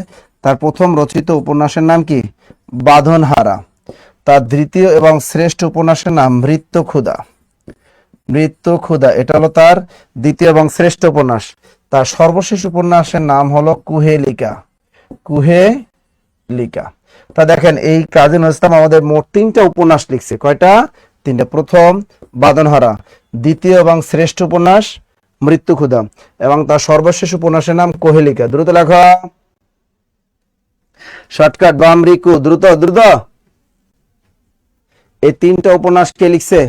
[SPEAKER 1] তার প্রথম রচিত উপন্যাসের নাম কি? বাঁধনহারা। তার দ্বিতীয় এবং শ্রেষ্ঠ উপন্যাসের নাম মৃত্যু ক্ষুধা। মৃত্যু ক্ষুধা এটা হলো তার দ্বিতীয় এবং শ্রেষ্ঠ উপন্যাস। তার সর্বশেষ উপন্যাসের নাম হলো কুহেলিকা। কুহেলিকা। তা দেখেন এই কাজী নজরুল ইসলাম আমাদের মোট 3টা উপন্যাস লিখছে। কয়টা? 3টা। প্রথম বাঁধনহারা, দ্বিতীয় এবং শ্রেষ্ঠ উপন্যাস মৃত্যু ক্ষুধা, এবং তার সর্বশেষ উপন্যাসের নাম কোহেলিকা। দ্রুত লেখা, শর্টকাট, বামরিকু, দ্রুত দ্রুত। এই 3টা উপন্যাস কে লিখছে?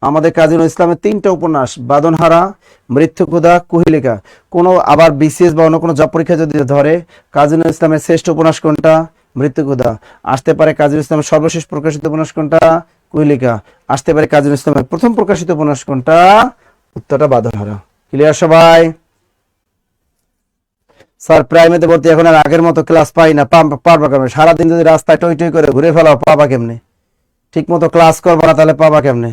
[SPEAKER 1] আমাদের কাজী নজরুল ইসলামের 3টা উপন্যাস, বাঁধনহারা, মৃত্যু ক্ষুধা, কুহেলিকা। কোনো আবার বিসিএস বা অন্য কোনো জব পরীক্ষা যদি ধরে, কাজী নজরুল ইসলামের শ্রেষ্ঠ উপন্যাস কোনটা? মৃত্যু ক্ষুধা। আসতে পারে কাজী নজরুল ইসলামের সর্বশেষ প্রকাশিত উপন্যাস কোনটা? কুহেলিকা। আসতে পারে কাজী নজরুল ইসলামের প্রথম প্রকাশিত উপন্যাস কোনটা? উত্তরটা বাঁধনহারা। ক্লিয়ার সবাই? স্যার প্রাইমারিতে ভর্তি এখন আর আগের মতো ক্লাস পাই না, পারবা কেমনে? সারাদিন যদি রাস্তায় টই টই করে ঘুরে ফেলাও, পাবা কেমনে? ঠিক মতো ক্লাস করবো না, তাহলে পাবা কেমনে?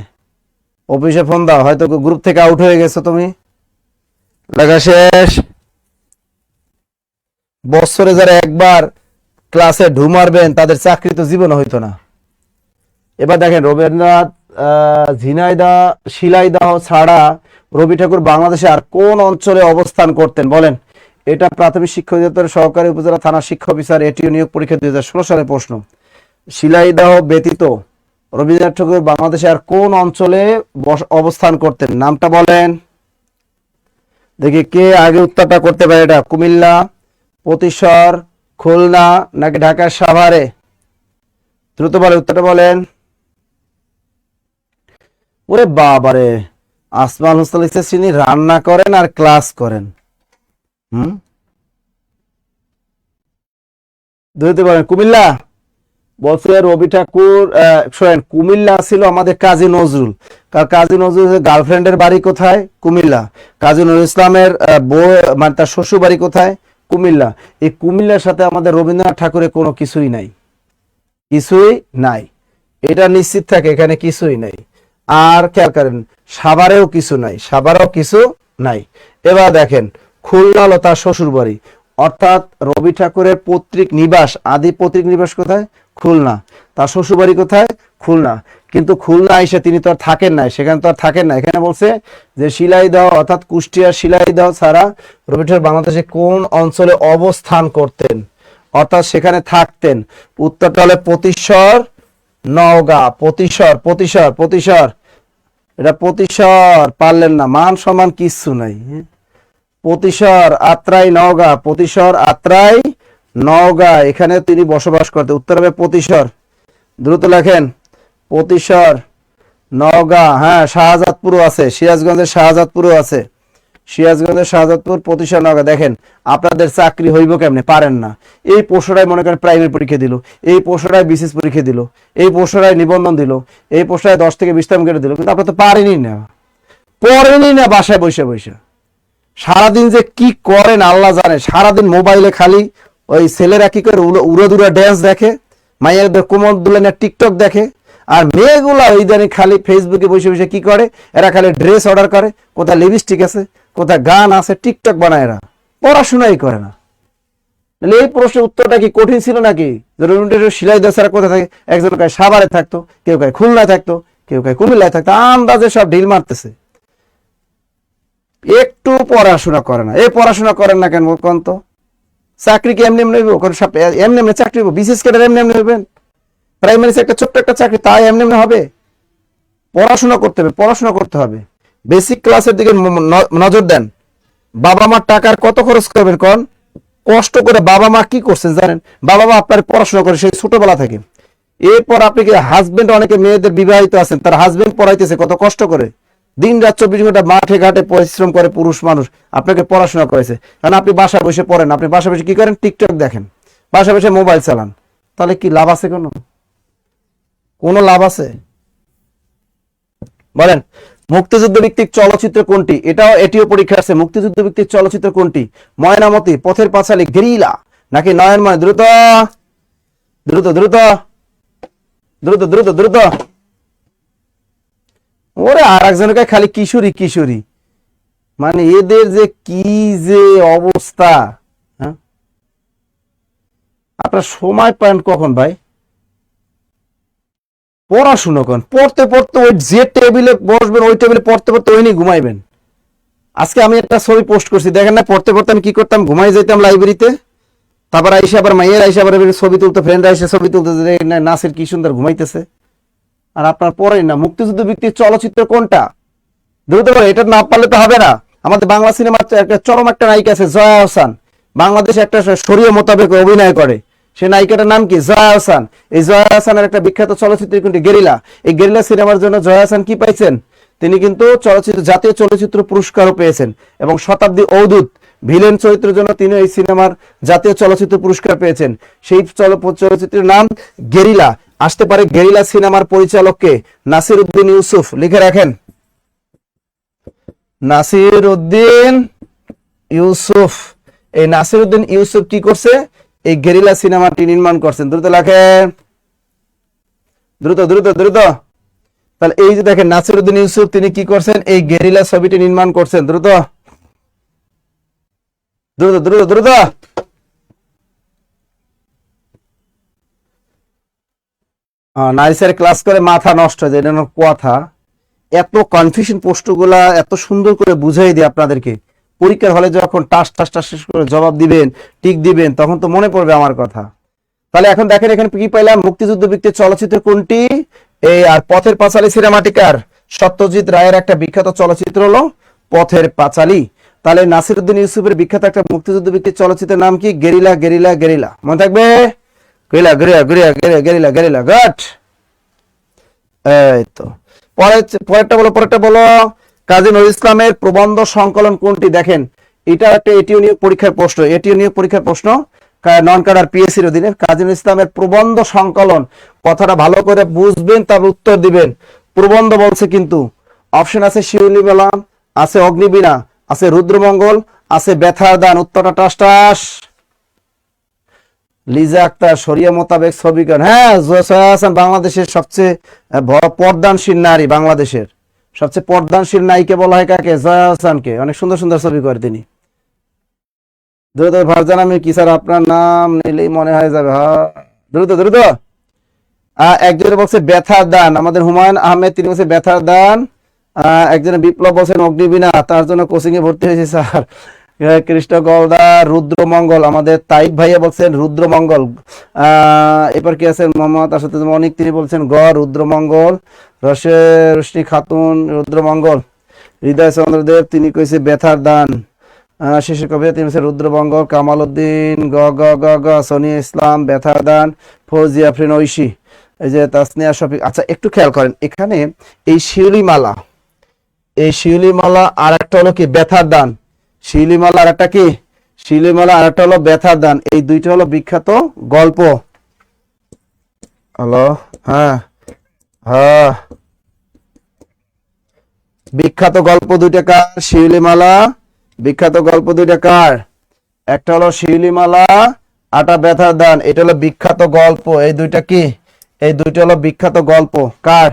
[SPEAKER 1] অফিসে ফোন দাও, হয়তো গ্রুপ থেকে আউট হয়ে গেছো তুমি। লেখা শেষ। বছরে যারা একবার ক্লাসে ঢুমারবেন তাদের চাকরি তো জীবনে হইতো না। এবার দেখেন, রবীন্দ্রনাথ, ঝিনাইদহ, শিলাইদহ ছাড়া রবি ঠাকুর বাংলাদেশে আর কোন অঞ্চলে অবস্থান করতেন বলেন? এটা প্রাথমিক শিক্ষা অধিদপ্তরের সহকারী উপজেলা থানা শিক্ষা অফিসার এটিও নিয়োগ পরীক্ষা 2016 সালের প্রশ্ন। শিলাইদহ ব্যতীত রবীন্দ্রনাথ ঠাকুর বাংলাদেশে আর কোন অঞ্চলে অবস্থান করতেন? নামটা বলেন দেখি, কে আগে উত্তরটা করতে পারে? এটা কুমিল্লা, প্রতিশর, খুলনা, নাকি ঢাকার সাভারে? দ্রুত বলে, উত্তরটা বলেন। ওরে বাবারে, আসমাল হোসেন লিখছে তিনি রান্না করেন আর ক্লাস করেন। দ্রুত বলেন। কুমিল্লা বলছে রবি ঠাকুর। শোনেন, কুমিল্লা ছিল আমাদের কাজী নজরুল, কারণ কাজী নজরুল গার্লফ্রেন্ডের বাড়ি কোথায়? কুমিল্লা। কাজী নজরুল ইসলামের বউ মানে তার শ্বশুর বাড়ি কোথায়? কুমিল্লা। এই কুমিল্লার সাথে আমাদের রবীন্দ্রনাথ ঠাকুরের কোনো কিছুই নাই, কিছুই নাই, এটা নিশ্চিত থাকে, এখানে কিছুই নাই। আর খেয়াল করেন, সাভারেও কিছু নাই, সাভারেও কিছু নাই। এবার দেখেন, খুলনা হলো তার শ্বশুর বাড়ি, অর্থাৎ রবি ঠাকুরের পৈতৃক নিবাস, আদি পৈতৃক নিবাস কোথায়? খুলনা। তার শ্বশুর বাড়ি কোথায়? খুলনা। কিন্তু খুলনা এসে তিনি তো আর থাকেন নাই, সেখানে তো আর থাকেন না। এখানে বলছে যে শিলাইদহ অর্থাৎ কুষ্টিয়ার শিলাইদহ ছাড়া রবি ঠাকুর বাংলাদেশে কোন অঞ্চলে অবস্থান করতেন, অর্থাৎ সেখানে থাকতেন? উত্তরটা হলে প্রতিশর, নওগাঁ। প্রতিশর, প্রতিশর, প্রতিশর, এটা প্রতিশর। পারলেন না, মান সম্মান কিচ্ছু নাই। প্রতিশর, আত্রাই, নওগাঁ। প্রতিশর, আত্রাই, নওগাঁ, এখানে তিনি বসবাস করতেন। উত্তর হবে প্রতিশর। দ্রুত লেখেন, প্রতিশর, নওগাঁ। হ্যাঁ, শাহজাদপুরও আছে, সিরাজগঞ্জের শাহজাদপুরও আছে, সিরাজগঞ্জের শাহজাদপুর, প্রতিশর, নওগাঁ। দেখেন আপনাদের চাকরি হইব কেমনে? পারেন না। এই পোস্টটাই মনে করেন প্রাইমারি পরীক্ষা দিল, এই পোস্টটাই বিসিএস পরীক্ষা দিল, এই পোস্টটাই নিবন্ধন দিল, এই পোস্টটাই 10 থেকে 20 কেটে দিল, কিন্তু আপনার তো পারেনি না, পড়েনি না, বাসায় বসে বসে সারাদিন যে কি করেন আল্লাহ জানে। সারাদিন মোবাইলে খালি ওই ছেলেরা কি করে উড়াদুরা ড্যান্স দেখে, মাইয়াদের কোমর দুলে না টিকটক দেখে। আর মেয়েগুলা ইদানিং খালি ফেসবুকে বসে বসে কি করে, এরা খালি ড্রেস অর্ডার করে, কোথায় লিপস্টিক আছে, কোথায় গান আছে, টিকটক বানায়, এরা পড়াশোনাই করে না। এই প্রশ্নের উত্তরটা কি কঠিন ছিল নাকি? সিলাই দেশারা কোথায় থাকে, একজন কয় সাভারে থাকতো, কেউ কয় খুলনায় থাকতো, কেউ কয় কুমিল্লায় থাকতো, আন্দাজে সব ঢিল মারতেছে, একটু পড়াশোনা করে না। এই পড়াশোনা করেন না কেন কোন তো? চাকরি কি এমনি এমনি হইব? সব এমনি এমনি চাকরি হইব? বিশেষ করে এমনি এমনি হইবেন? প্রাইমারি একটা ছোট্ট একটা চাকরি, তাই এমনি এমনি হবে? পড়াশোনা করতে হবে, পড়াশোনা করতে হবে। বেসিক ক্লাসের দিকে নজর দেন। বাবা মার টাকার কত খরচ করবেন কোন? কষ্ট করে বাবা মা কি করছেন জানেন? বাবা মা আপনার পড়াশোনা করে সেই ছোটবেলা থেকে। এরপর আপনি কি হাজবেন্ড, অনেকে মেয়েদের বিবাহিত আছেন, তার হাজবেন্ড পড়াইতেছে কত কষ্ট করে, দিন রাত 24 ঘন্টা মাঠে ঘাটে পরিশ্রম করে পুরুষ মানুষ, আপনাকে পড়াশোনা করেছে। কারণ আপনি বাসায় বসে পড়েন, আপনি বাসায় বসে কি করেন? টিকটক দেখেন, বাসায় বসে মোবাইল চালান। তাহলে কি লাভ আছে? কোনো লাভ আছে? বলেন। মুক্তিযুদ্ধ ভিত্তিক চলচ্চিত্র কোনটি? এটিও পরীক্ষা আছে। মুক্তিযুদ্ধ ভিত্তিক চলচ্চিত্র কোনটি? ময়নামতি, পথের পাঁচালী, গেরিলা নাকি নয়নময়? দ্রুত দ্রুত দ্রুত দ্রুত দ্রুত দ্রুত। ওরে আর একজনকে খালি কিশোরী কিশোরী, মানে এদের যে কি যে অবস্থা। হ্যাঁ, আপনার সময় পান কখন ভাই? পড়াশুনো করেন, পড়তে পড়তে ওই যে টেবিলে বসবেন ওই টেবিলে পড়তে পড়তে ওই নিয়ে ঘুমাইবেন। আজকে আমি একটা ছবি পোস্ট করছি, দেখেন না? পড়তে পড়তে আমি কি করতাম, ঘুমাই যেতাম লাইব্রেরিতে। তারপর আইসা আবার মাইয়ের আইসা আবার ছবি তুলতে, ফ্রেন্ডরা এসে ছবি তুলতে, নাসির কি সুন্দর ঘুমাইতেছে, আর আপনার পড়েন না। মুক্তিযুদ্ধ ভিত্তিক চলচ্চিত্র কোনটা? দ্রুত করে, এটা না পারলে তো হবে না। আমাদের বাংলা সিনেমার একটা চরম একটা নায়িকা আছে জয়া আহসান, বাংলাদেশে একটা শরীয় মোতাবেক অভিনয় করে। সে নায়িকাটার নাম কি? জয়া আহসান। এই জয়া আহসানের একটা বিখ্যাত চলচ্চিত্র কোনটি? গেরিলা। এই গেরিলা সিনেমার জন্য জয়া আহসান কি পাইছেন? তিনি কিন্তু জাতীয় চলচ্চিত্র পুরস্কারও পেয়েছেন, এবং শতাব্দী অদ্ভুত ভিলেন চরিত্রের জন্য তিনি এই সিনেমার জাতীয় চলচ্চিত্র পুরস্কার পেয়েছেন। সেই চলচ্চিত্রের নাম গেরিলা। আসতে পারে গেরিলা সিনেমার পরিচালককে? নাসির উদ্দিন ইউসুফ। লিখে রাখেন, নাসির উদ্দিন ইউসুফ। এই নাসির উদ্দিন ইউসুফ কি করছে? এই গেরিলা সিনেমাটি নির্মাণ করছেন। দ্রুত লেখেন, দ্রুত দ্রুত দ্রুত। তাহলে এই যে দেখেন নাসির উদ্দিন ইউসুফ, তিনি কি করছেন? এই গেরিলা ছবিটি নির্মাণ করছেন। দ্রুত দ্রুত দ্রুত দ্রুত। নাইসের ক্লাস করে মাথা নষ্ট হয়ে যায়, এটা কথা। এত কনফিউশন প্রশ্নগুলা এত সুন্দর করে বুঝাই দিই আপনাদেরকে। পরীক্ষার হলে যখন টাস টাস টাস করে জবাব দিবেন, টিক দিবেন, তখন তো মনে পড়বে আমার কথা। তাহলে এখন দেখেন এখানে কি পাইলাম? মুক্তিযুদ্ধ ভিত্তিক চলচ্চিত্র কোনটি? এই আর পথের পাঁচালী সিনেমাটিকার সত্যজিৎ রায়ের একটা বিখ্যাত চলচ্চিত্র হলো পথের পাঁচালী। তাহলে নাসির উদ্দিন ইউসুফের বিখ্যাত একটা মুক্তিযুদ্ধ ভিত্তিক চলচ্চিত্রের নাম কি? Guerrilla guerrilla guerrilla. মনে থাকবে? Guerrilla guerrilla guerrilla guerrilla guerrilla goat. এই তো পরেরটা বলো। কাজী নজরুল ইসলামের প্রবন্ধ সংকলন কোনটি? দেখেন, এটা একটা এটিও নিয়োগ পরীক্ষার প্রশ্ন, এটিও নিয়োগ পরীক্ষার প্রশ্ন, নন ক্যাডার পিএসসির অধীনে। কাজী নজরুল ইসলামের প্রবন্ধ সংকলন, কথাটা ভালো করে বুঝবেন, তারপর উত্তর দিবেন। প্রবন্ধ বলছে কিন্তু, অপশন আছে শিউলি মেলা, আছে অগ্নিবীণা, আছে রুদ্রমঙ্গল, আছে ব্যথার দান। উত্তরটা টাস টাস। লিজা আক্তার, শরিয়া মোতাবেক ছবিকার। হ্যাঁ, জয়া আহসান বাংলাদেশের সবচেয়ে বড় পর্দানশীল নারী, বাংলাদেশের সবচেয়ে পর্দানশীল নায়িকা বলা হয় কাকে? জয়া আহসানকে। অনেক সুন্দর সুন্দর ছবি করে তিনি। দ্রুত ভারজান, আমি কি স্যার আপনার নাম নিলেই মনে হয়ে যাবে? হ্যাঁ, দ্রুত দ্রুত। একজনে বলছে ব্যথার দান, আমাদের হুমায়ুন আহমেদ, তিনি বলছে ব্যথার দান। একজনে বিপ্লব বলছেন অগ্নিবীণা, তার জন্য কোচিং এ ভর্তি হয়েছে স্যার। কৃষ্ণ গলদার রুদ্রমঙ্গল, আমাদের তাইব ভাইয়া বলছেন রুদ্রমঙ্গল। এবার কি আছেন মোহাম্মদ আসাদুল অনিক, তিনি বলছেন গ রুদ্রমঙ্গল। রোশনি খাতুন রুদ্রমঙ্গল। হৃদয় চন্দ্রদেব, তিনি কইছে ব্যথার দান। শেষের কবিতা, তিনি বলছেন রুদ্রমঙ্গল। কামাল উদ্দিন গ গ গ গ। সোনিয়া ইসলাম ব্যথার দান। ফৌজিয়া আফরিন ঐশী। এই যে তাসনিয়া শফিক। আচ্ছা, একটু খেয়াল করেন এখানে এই শিউলিমালা, এই শিউলিমালা আর একটা হলো কি? ব্যথার দান। শিউলিমালা আর একটা কি? শিউলিমালা আর একটা হলো ব্যথার দান। এই দুইটা হলো বিখ্যাত গল্প। হ্যালো, হ্যাঁ হ্যাঁ, বিখ্যাত গল্প দুইটা কার? শিউলিমালা। বিখ্যাত গল্প দুইটা কার? একটা হলো শিউলিমালা, আটা ব্যথার দান, এটা হলো বিখ্যাত গল্প। এই দুইটা কি? এই দুইটা হলো বিখ্যাত গল্প কার?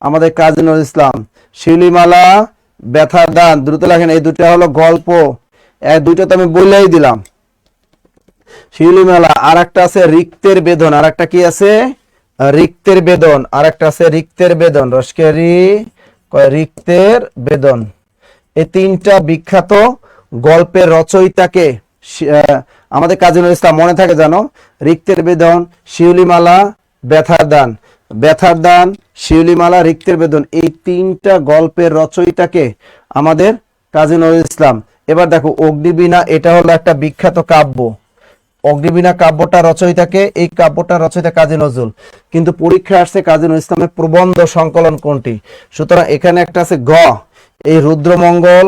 [SPEAKER 1] আমাদের কাজী নজরুল ইসলাম। শিউলিমালা, ব্যথার দান, দ্রুত লেখেন। এই দুইটা হলো গল্প, এই দুইটা তো আমি বললেই দিলাম। শিউলিমালা, আর একটা আছে রিক্তের বেদন, আর একটা কি আছে? রিক্তের বেদন, আর একটা আছে রিক্তের বেদন, রসকেরি রিক্তের বেদন। এই তিনটা বিখ্যাত গল্পের রচয়িতাকে আমাদের কাজী নজরুল ইসলাম। মনে থাকে জানো? রিক্তের বেদন, শিউলিমালা, ব্যথার দান। ব্যথার দান, শিউলিমালা, রিক্তের বেদন, এই তিনটা গল্পের রচয়িতাকে আমাদের কাজী নজরুল ইসলাম। এবার দেখো অগ্নিবীণা, এটা হলো একটা বিখ্যাত কাব্য। অগ্নিবীণা কাব্যটা রচয়িতাকে, এই কাব্যটা রচয়িতা কাজী নজরুল। কিন্তু পরীক্ষায় আসছে কাজী নজরুল ইসলামের প্রবন্ধ সংকলন কোনটি? সুতরাং এখানে একটা আছে গ, এই রুদ্রমঙ্গল,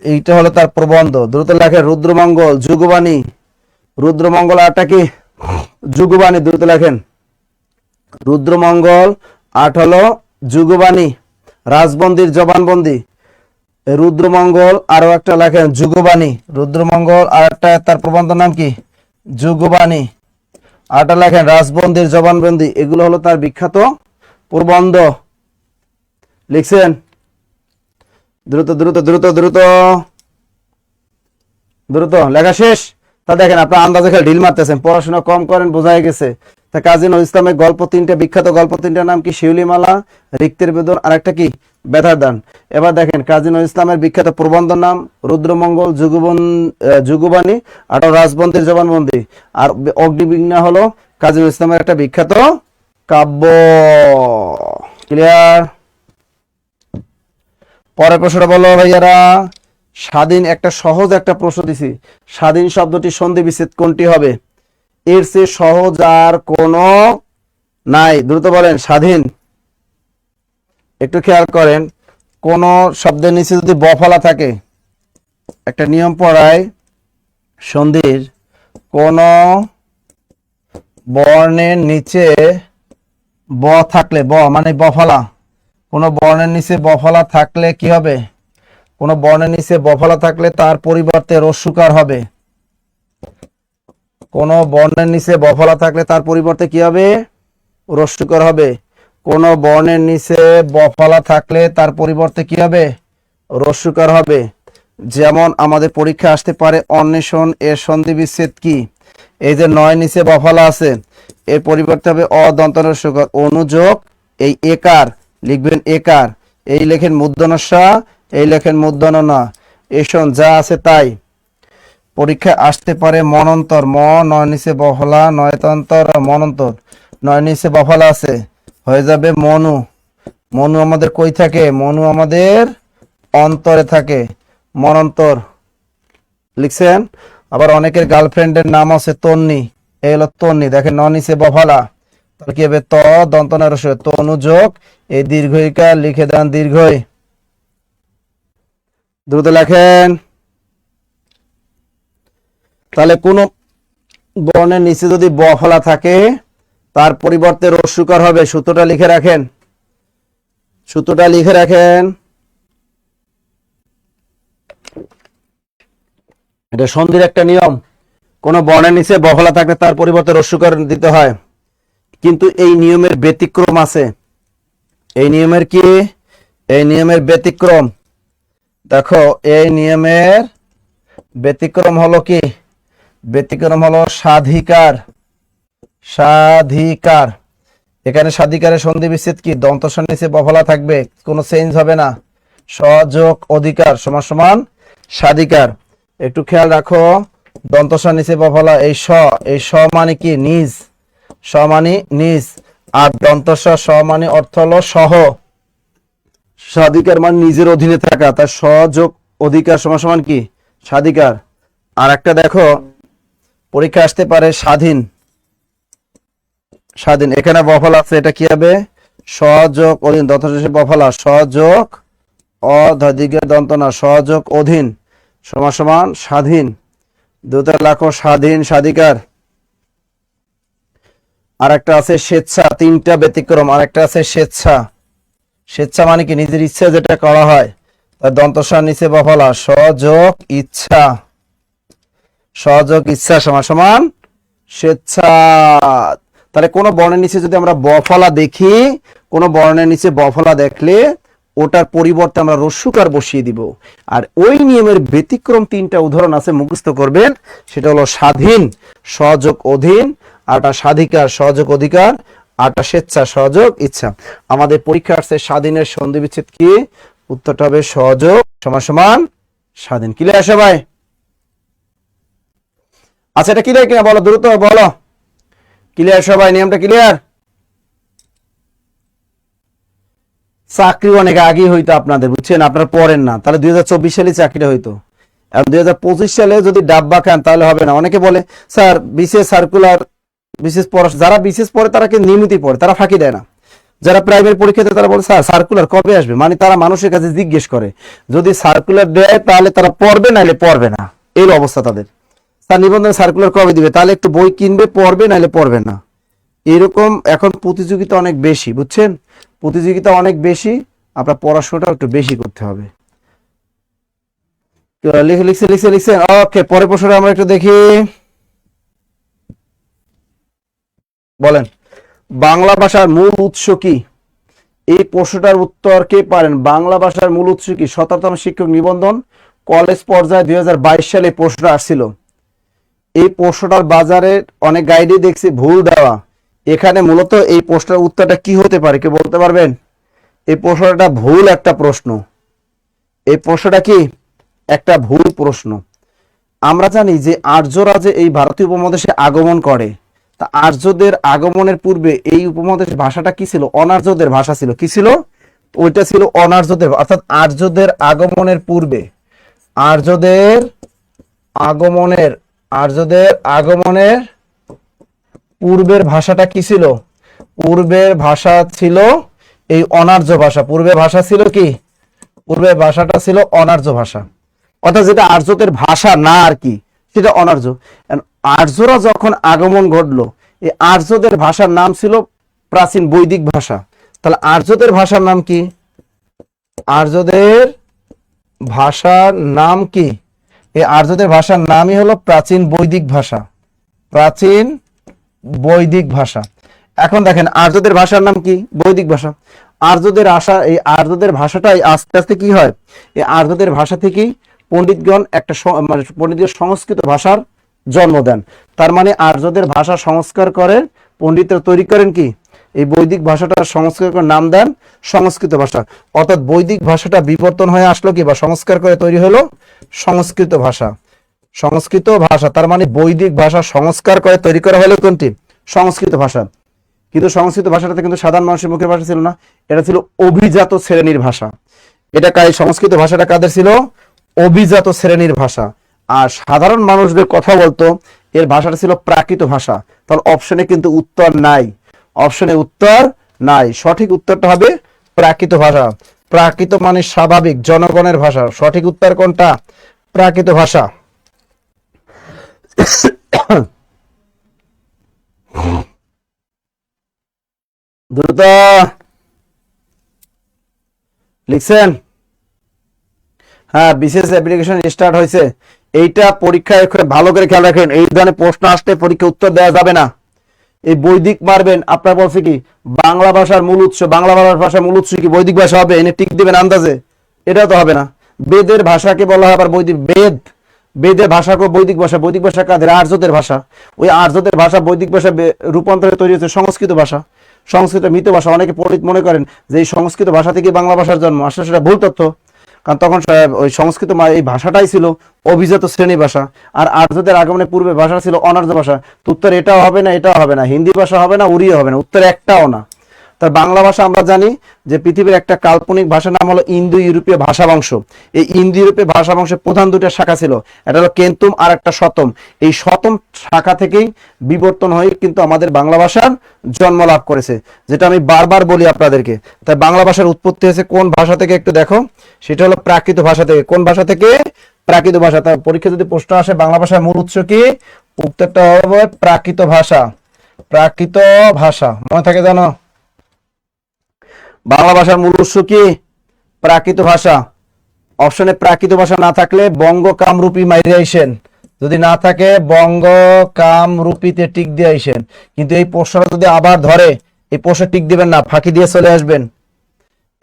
[SPEAKER 1] এইটা হলো তার প্রবন্ধ। দ্রুত লেখে রুদ্রমঙ্গল, যুগবাণী। রুদ্রমঙ্গল আরটা কি? যুগবাণী, দ্রুত লেখেন। রুদ্রমঙ্গল, আট হলো যুগবাণী। রাজবন্দির জবানবন্দি, রুদ্রমঙ্গল, আরো একটা লেখেন যুগবাণী। রুদ্রমঙ্গল আর একটা, তার প্রবন্ধ নাম কি? যুগবাণী। আরটা লেখেন রাজবন্দির জবানবন্দি। এগুলো হলো তার বিখ্যাত প্রবন্ধ। লিখছেন? দ্রুত দ্রুত দ্রুত দ্রুত দ্রুত লেখা শেষ? তা দেখেন আপনার আন্দাজে খেলে ঢিল মারতেছেন, পড়াশোনা কম করেন, বোঝাই গেছে। তা কাজী নজরুল ইসলামের গল্প তিনটা, বিখ্যাত গল্প তিনটার নাম কি? শিউলিমালা, রিক্তের বেদন, আর একটা কি? ব্যথার দান। এবার দেখেন কাজী নজরুল ইসলামের বিখ্যাত প্রবন্ধের নাম রুদ্রমঙ্গল, যুগবাণী, আর রাজবন্দির জবানবন্দি। আর অগ্নিবীণা হলো কাজী নজরুল ইসলামের একটা বিখ্যাত কাব্য। ক্লিয়ার? পরের প্রশ্নটা বলো ভাইয়ারা। স্বাধীন, একটা সহজ একটা প্রশ্ন দিছি। স্বাধীন শব্দটি সন্ধি বিচ্ছেদ কোনটি হবে? এর চেয়ে সহজ আর কোনো নাই। দ্রুত বলেন। স্বাধীন, একটু খেয়াল করেন, কোন শব্দের নিচে যদি ব ফলা থাকে, একটা নিয়ম পড়ায় সন্ধির, কোন বর্ণের নিচে ব থাকলে, ব মানে বফলা, কোন বর্ণের নিচে বফলা থাকলে কি হবে? কোন বর্ণের নিচে বফলা থাকলে তার পরিবর্তে রস্যকার হবে। কোন বর্ণের নিচে বফলা থাকলে তার পরিবর্তে কি হবে? রস্যকার হবে। কোন বর্ণের নিচে বফলা থাকলে তার পরিবর্তে কি হবে? রস্যকার হবে। যেমন আমাদের পরীক্ষা আসতে পারে অন্বেষণ, এর সন্ধি বিচ্ছেদ কি? এই যে নয় নিচে বফলা আছে, এর পরিবর্তে হবে অদন্ত রস্যকার। অনুযোগ, এই একার লিখবেন একার, এই লেখেন মূর্ধন্যস্ব, এই লেখেন মূর্ধন্য ন। এসন যা আছে তাই। পরীক্ষা আসতে পারে মনন্তর, ম নয় নিচে বফলা, নয়তন্তর মনন্তর, নয় নিচে বফলা আছে, হয়ে যাবে মনু। মনু আমাদের কই থাকে? মনু আমাদের অন্তরে থাকে, মনন্তর। লিখছেন? আবার অনেকের গার্লফ্রেন্ডের নাম আছে তন্নি, এই হলো তন্নি। দেখেন ন নিচে বফলা, তাহলে কি হবে? ত দন্ত নরস, তনুযোগ, এই দীর্ঘইকার লিখে দেন দীর্ঘই। দ্রুত লেখেন। তাহলে কোন বর্ণের নিচে যদি ব ফলা থাকে তার পরিবর্তে রস্যকার হবে। সূত্রটা লিখে রাখেন, সূত্রটা লিখে রাখেন। এটা সন্ধির একটা নিয়ম, কোন বর্ণের নিচে ব ফলা থাকলে তার পরিবর্তে রস্যকার দিতে হয়। কিন্তু এই নিয়মের ব্যতিক্রম আছে। এই নিয়মের কি? এই নিয়মের ব্যতিক্রম। দেখো এই নিয়মের ব্যতিক্রম হলো কি? ব্যতিক্রম হলো স্বাধিকার। স্বাধিকার, এখানে স্বাধিকারের সন্ধি বিচ্ছেদ কি? দন্তস্বর নিচে বফলা থাকবে, কোনো চেঞ্জ হবে না। সযোগ অধিকার সমান সমান স্বাধিকার। একটু খেয়াল রাখো, দন্তস্বর নিচে বফলা, এই স মানে কি? নিজ, স মানে নিজ। আর দন্তস্বর স মানে অর্থ হলো সহ। স্বাধিকার মানে নিজের অধীনে থাকা, তার সযোগ অধিকার সমান সমান কি? স্বাধিকার। আর একটা দেখো পরীক্ষা আসতে পারে স্বাধীন। স্বাধীন, এখানে বফলা আছে, এটা কি হবে? সযোগ অধীন, দন্ত শেষে বফলা, সযোগ অধিকের দন্ত না, সযোগ অধীন সমান সমান স্বাধীন। দুটো লাখো স্বাধীন, স্বাধিকার। আর একটা আছে স্বেচ্ছা, তিনটা ব্যতিক্রম। আর একটা আছে স্বেচ্ছা। স্বেচ্ছা মানে কি? নিজের ইচ্ছা যেটা করা হয়। তার দন্তস্বর নিচে বফলা, সযোগ ইচ্ছা। সযোগ ইচ্ছা সমান সমান স্বেচ্ছাদ। তাহলে কোন বর্ণের নিচে যদি আমরা বফলা দেখি, কোন বর্ণের নিচে বফলা দেখলে ওটার পরিবর্তে আমরা রস্যকার বসিয়ে দিব। আর ওই নিয়মের ব্যতিক্রম 3টা উদাহরণ আছে, মুখস্থ করবেন। সেটা হলো স্বাধীন সহযোগ অধীন, আরটা স্বাধিকার সহযোগ অধিকার, আরটা স্বেচ্ছা সহযোগ ইচ্ছা। আমাদের পরীক্ষা আসছে স্বাধীনের সন্ধি বিচ্ছেদ কি? উত্তরটা হবে সহযোগ সমান সমান স্বাধীন। ক্লিয়ার সবাই? আচ্ছা, এটা ক্লিয়ার কিনা বলো, দ্রুত বলো। ক্লিয়ার সবাই? নিয়মটা ক্লিয়ার? চাকরি অনেক আগে হইতো আপনাদের, বুঝছেন? আপনারা পড়েন না, তাহলে 2024 সালে চাকরিটা হইতো। আর 2025 সালে যদি ডাব্বা খান তাহলে হবে না। অনেকে বলে স্যার বিশেষ সার্কুলার, বিশেষ পড়াশোনা, যারা বিশেষ পড়ে তারা কি নিয়মিতই পড়ে, তারা ফাঁকি দেয় না। যারা প্রাইভেট পরীক্ষা দেয় তারা বলে স্যার সার্কুলার কবে আসবে, মানে তারা মানুষের কাছে জিজ্ঞেস করে। যদি সার্কুলার দেয় তাহলে তারা পড়বে, নাইলে পড়বে না। এই অবস্থা তাদের। স্যার নিবন্ধন সার্কুলার কবে দিবে, তাহলে একটু বই কিনবে, পড়বে, নাইলে পড়বে না। এরকম এখন প্রতিযোগিতা অনেক বেশি, বুঝছেন? প্রতিযোগিতা অনেক বেশি, আপনার পড়াশোনাটা একটু বেশি করতে হবে। লিখছেন? ওকে, পরের প্রশ্নটা আমরা একটু দেখি। বলেন, বাংলা ভাষার মূল উৎস কি? এই প্রশ্নটার উত্তর কে পারেন? বাংলা ভাষার মূল উৎস কি? 17তম শিক্ষক নিবন্ধন কলেজ পর্যায়ে 2022 সালে প্রশ্নটা আসছিল। এই প্রশ্নটার বাজারে অনেক গাইডে দেখছি ভুল দেওয়া। এখানে মূলত এই প্রশ্নের উত্তরটা কি হতে পারে, কে বলতে পারবেন? এই প্রশ্নটা ভুল একটা প্রশ্ন। এই প্রশ্নটা কি? একটা ভুল প্রশ্ন। আমরা জানি যে আর্যরা যে এই ভারতীয় উপমহাদেশে আগমন করে, তা আর্যদের আগমনের পূর্বে এই উপমহাদেশ ভাষাটা কি ছিল? অনার্যদের ভাষা ছিল। কি ছিল? ওইটা ছিল অনার্যদের, অর্থাৎ আর্যদের আগমনের পূর্বে, আর্যদের আগমনের পূর্বের ভাষাটা কি ছিল? পূর্বের ভাষা ছিল এই অনার্য ভাষা। পূর্বের ভাষা ছিল কি? পূর্বের ভাষাটা ছিল অনার্য ভাষা, অর্থাৎ যেটা আর্যদের ভাষা না আর কি, সেটা অনার্য। আর্যরা যখন আগমন ঘটলো, এই আর্যদের ভাষার নাম ছিল প্রাচীন বৈদিক ভাষা। তাহলে আর্যদের ভাষার নাম কি? আর্যদের ভাষার নাম কি? এই আর্যদের ভাষার নামই হলো প্রাচীন বৈদিক ভাষা। প্রাচীন বৈদিক ভাষা। এখন দেখেন আর্যদের ভাষার নাম কি? বৈদিক ভাষা। এই আর্যদের ভাষাটাই আস্তে আস্তে কি হয়, এই আর্যদের ভাষা থেকেই পণ্ডিতগণ পণ্ডিতগণ সংস্কৃত ভাষার জন্ম দেন। তার মানে আর্যদের ভাষা সংস্কার করে পণ্ডিতরা তৈরি করেন কি? এই বৈদিক ভাষাটার সংস্কার করে নাম দেন সংস্কৃত ভাষা। অর্থাৎ বৈদিক ভাষাটা বিবর্তন হয়ে আসলো কি, বা সংস্কার করে তৈরি হলো সংস্কৃত ভাষা। সংস্কৃত ভাষা, তার মানে বৈদিক ভাষা সংস্কার করে তৈরি করা হলো কোনটি? সংস্কৃত ভাষা। কিন্তু সংস্কৃত ভাষাটাতে কিন্তু সাধারণ মানুষের মুখের ভাষা ছিল না, এটা ছিল অভিজাত শ্রেণীর ভাষা। এটা সংস্কৃত ভাষাটা কাদের ছিল? অভিজাত শ্রেণীর ভাষা। আর সাধারণ মানুষদের কথা বলতো, এর ভাষাটা ছিল প্রাকৃত ভাষা। তাহলে অপশনে কিন্তু উত্তর নাই, অপশনে উত্তর নাই। সঠিক উত্তরটা হবে প্রাকৃত ভাষা। প্রাকৃত মানে স্বাভাবিক জনগণের ভাষা। সঠিক উত্তর কোনটা? প্রাকৃত ভাষা। দ্রুত লিখছেন? হ্যাঁ, বিশেষ অ্যাপ্লিকেশন স্টার্ট হয়েছে। এইটা পরীক্ষায় ভালো করে খেয়াল রাখেন, এই ধরনের প্রশ্ন আসলে পরীক্ষা উত্তর দেওয়া যাবে না। এই বৈদিক মারবেন, আপনার বলছে কি বাংলা ভাষার মূল উৎস, বাংলা ভাষার মূল উৎস কি বৈদিক ভাষা হবে, এনে টিক দিবেন আন্দাজে, এটা তো হবে না। বেদের ভাষাকে বলা হয় আবার বৈদিক, বেদের ভাষাকে বৈদিক ভাষা। বৈদিক ভাষা কাদের? আর্যদের ভাষা। ওই আর্যদের ভাষা বৈদিক ভাষা রূপান্তরে তৈরি হয়েছে সংস্কৃত ভাষা। সংস্কৃত মৃত ভাষা। অনেকে পণ্ডিত মনে করেন যে এই সংস্কৃত ভাষা থেকে বাংলা ভাষার জন্ম, আসলে সেটা ভুল তথ্য। কারণ তখন ওই সংস্কৃত এই ভাষাটাই ছিল অভিজাত শ্রেণী ভাষা, আর আর্যদের আগমনের পূর্বে ভাষা ছিল অনার্য ভাষা। তো উত্তর এটাও হবে না, এটাও হবে না, হিন্দি ভাষা হবে না, উড়িয়া হবে না, উত্তর একটাও না। তার বাংলা ভাষা আমরা জানি যে পৃথিবীর একটা কাল্পনিক ভাষার নাম হলো ইন্দো ইউরোপীয় ভাষা বংশ। এই ইন্দো ইউরোপীয় ভাষা বংশের প্রধান দুইটা শাখা ছিল, একটা হলো কেন্তুম আর একটা শতম। এই শতম শাখা থেকেই বিবর্তন হয়ে কিন্তু আমাদের বাংলা ভাষার জন্ম লাভ করেছে, যেটা আমি বারবার বলি আপনাদেরকে। তাই বাংলা ভাষার উৎপত্তি হয়েছে কোন ভাষা থেকে একটু দেখো, সেটা হলো প্রাকৃত ভাষা থেকে। কোন ভাষা থেকে? প্রাকৃত ভাষা। তার পরীক্ষা যদি প্রশ্ন আসে বাংলা ভাষার মূল উৎস কি, উত্তরটা হবে প্রাকৃত ভাষা। প্রাকৃত ভাষা, মনে থাকে জানো? বাংলা ভাষার মূল উৎস কি? প্রাকৃত ভাষা। অপশনে প্রাকৃত ভাষা না থাকলে বঙ্গ কামরূপী মাইরে আইসেন, যদি না থাকে বঙ্গ কামরূপীতে টিক দিয়ে আইসেন। কিন্তু এই প্রশ্নটা যদি আবার ধরে, এই প্রশ্নে টিক দিবেন না, ফাঁকি দিয়ে চলে আসবেন।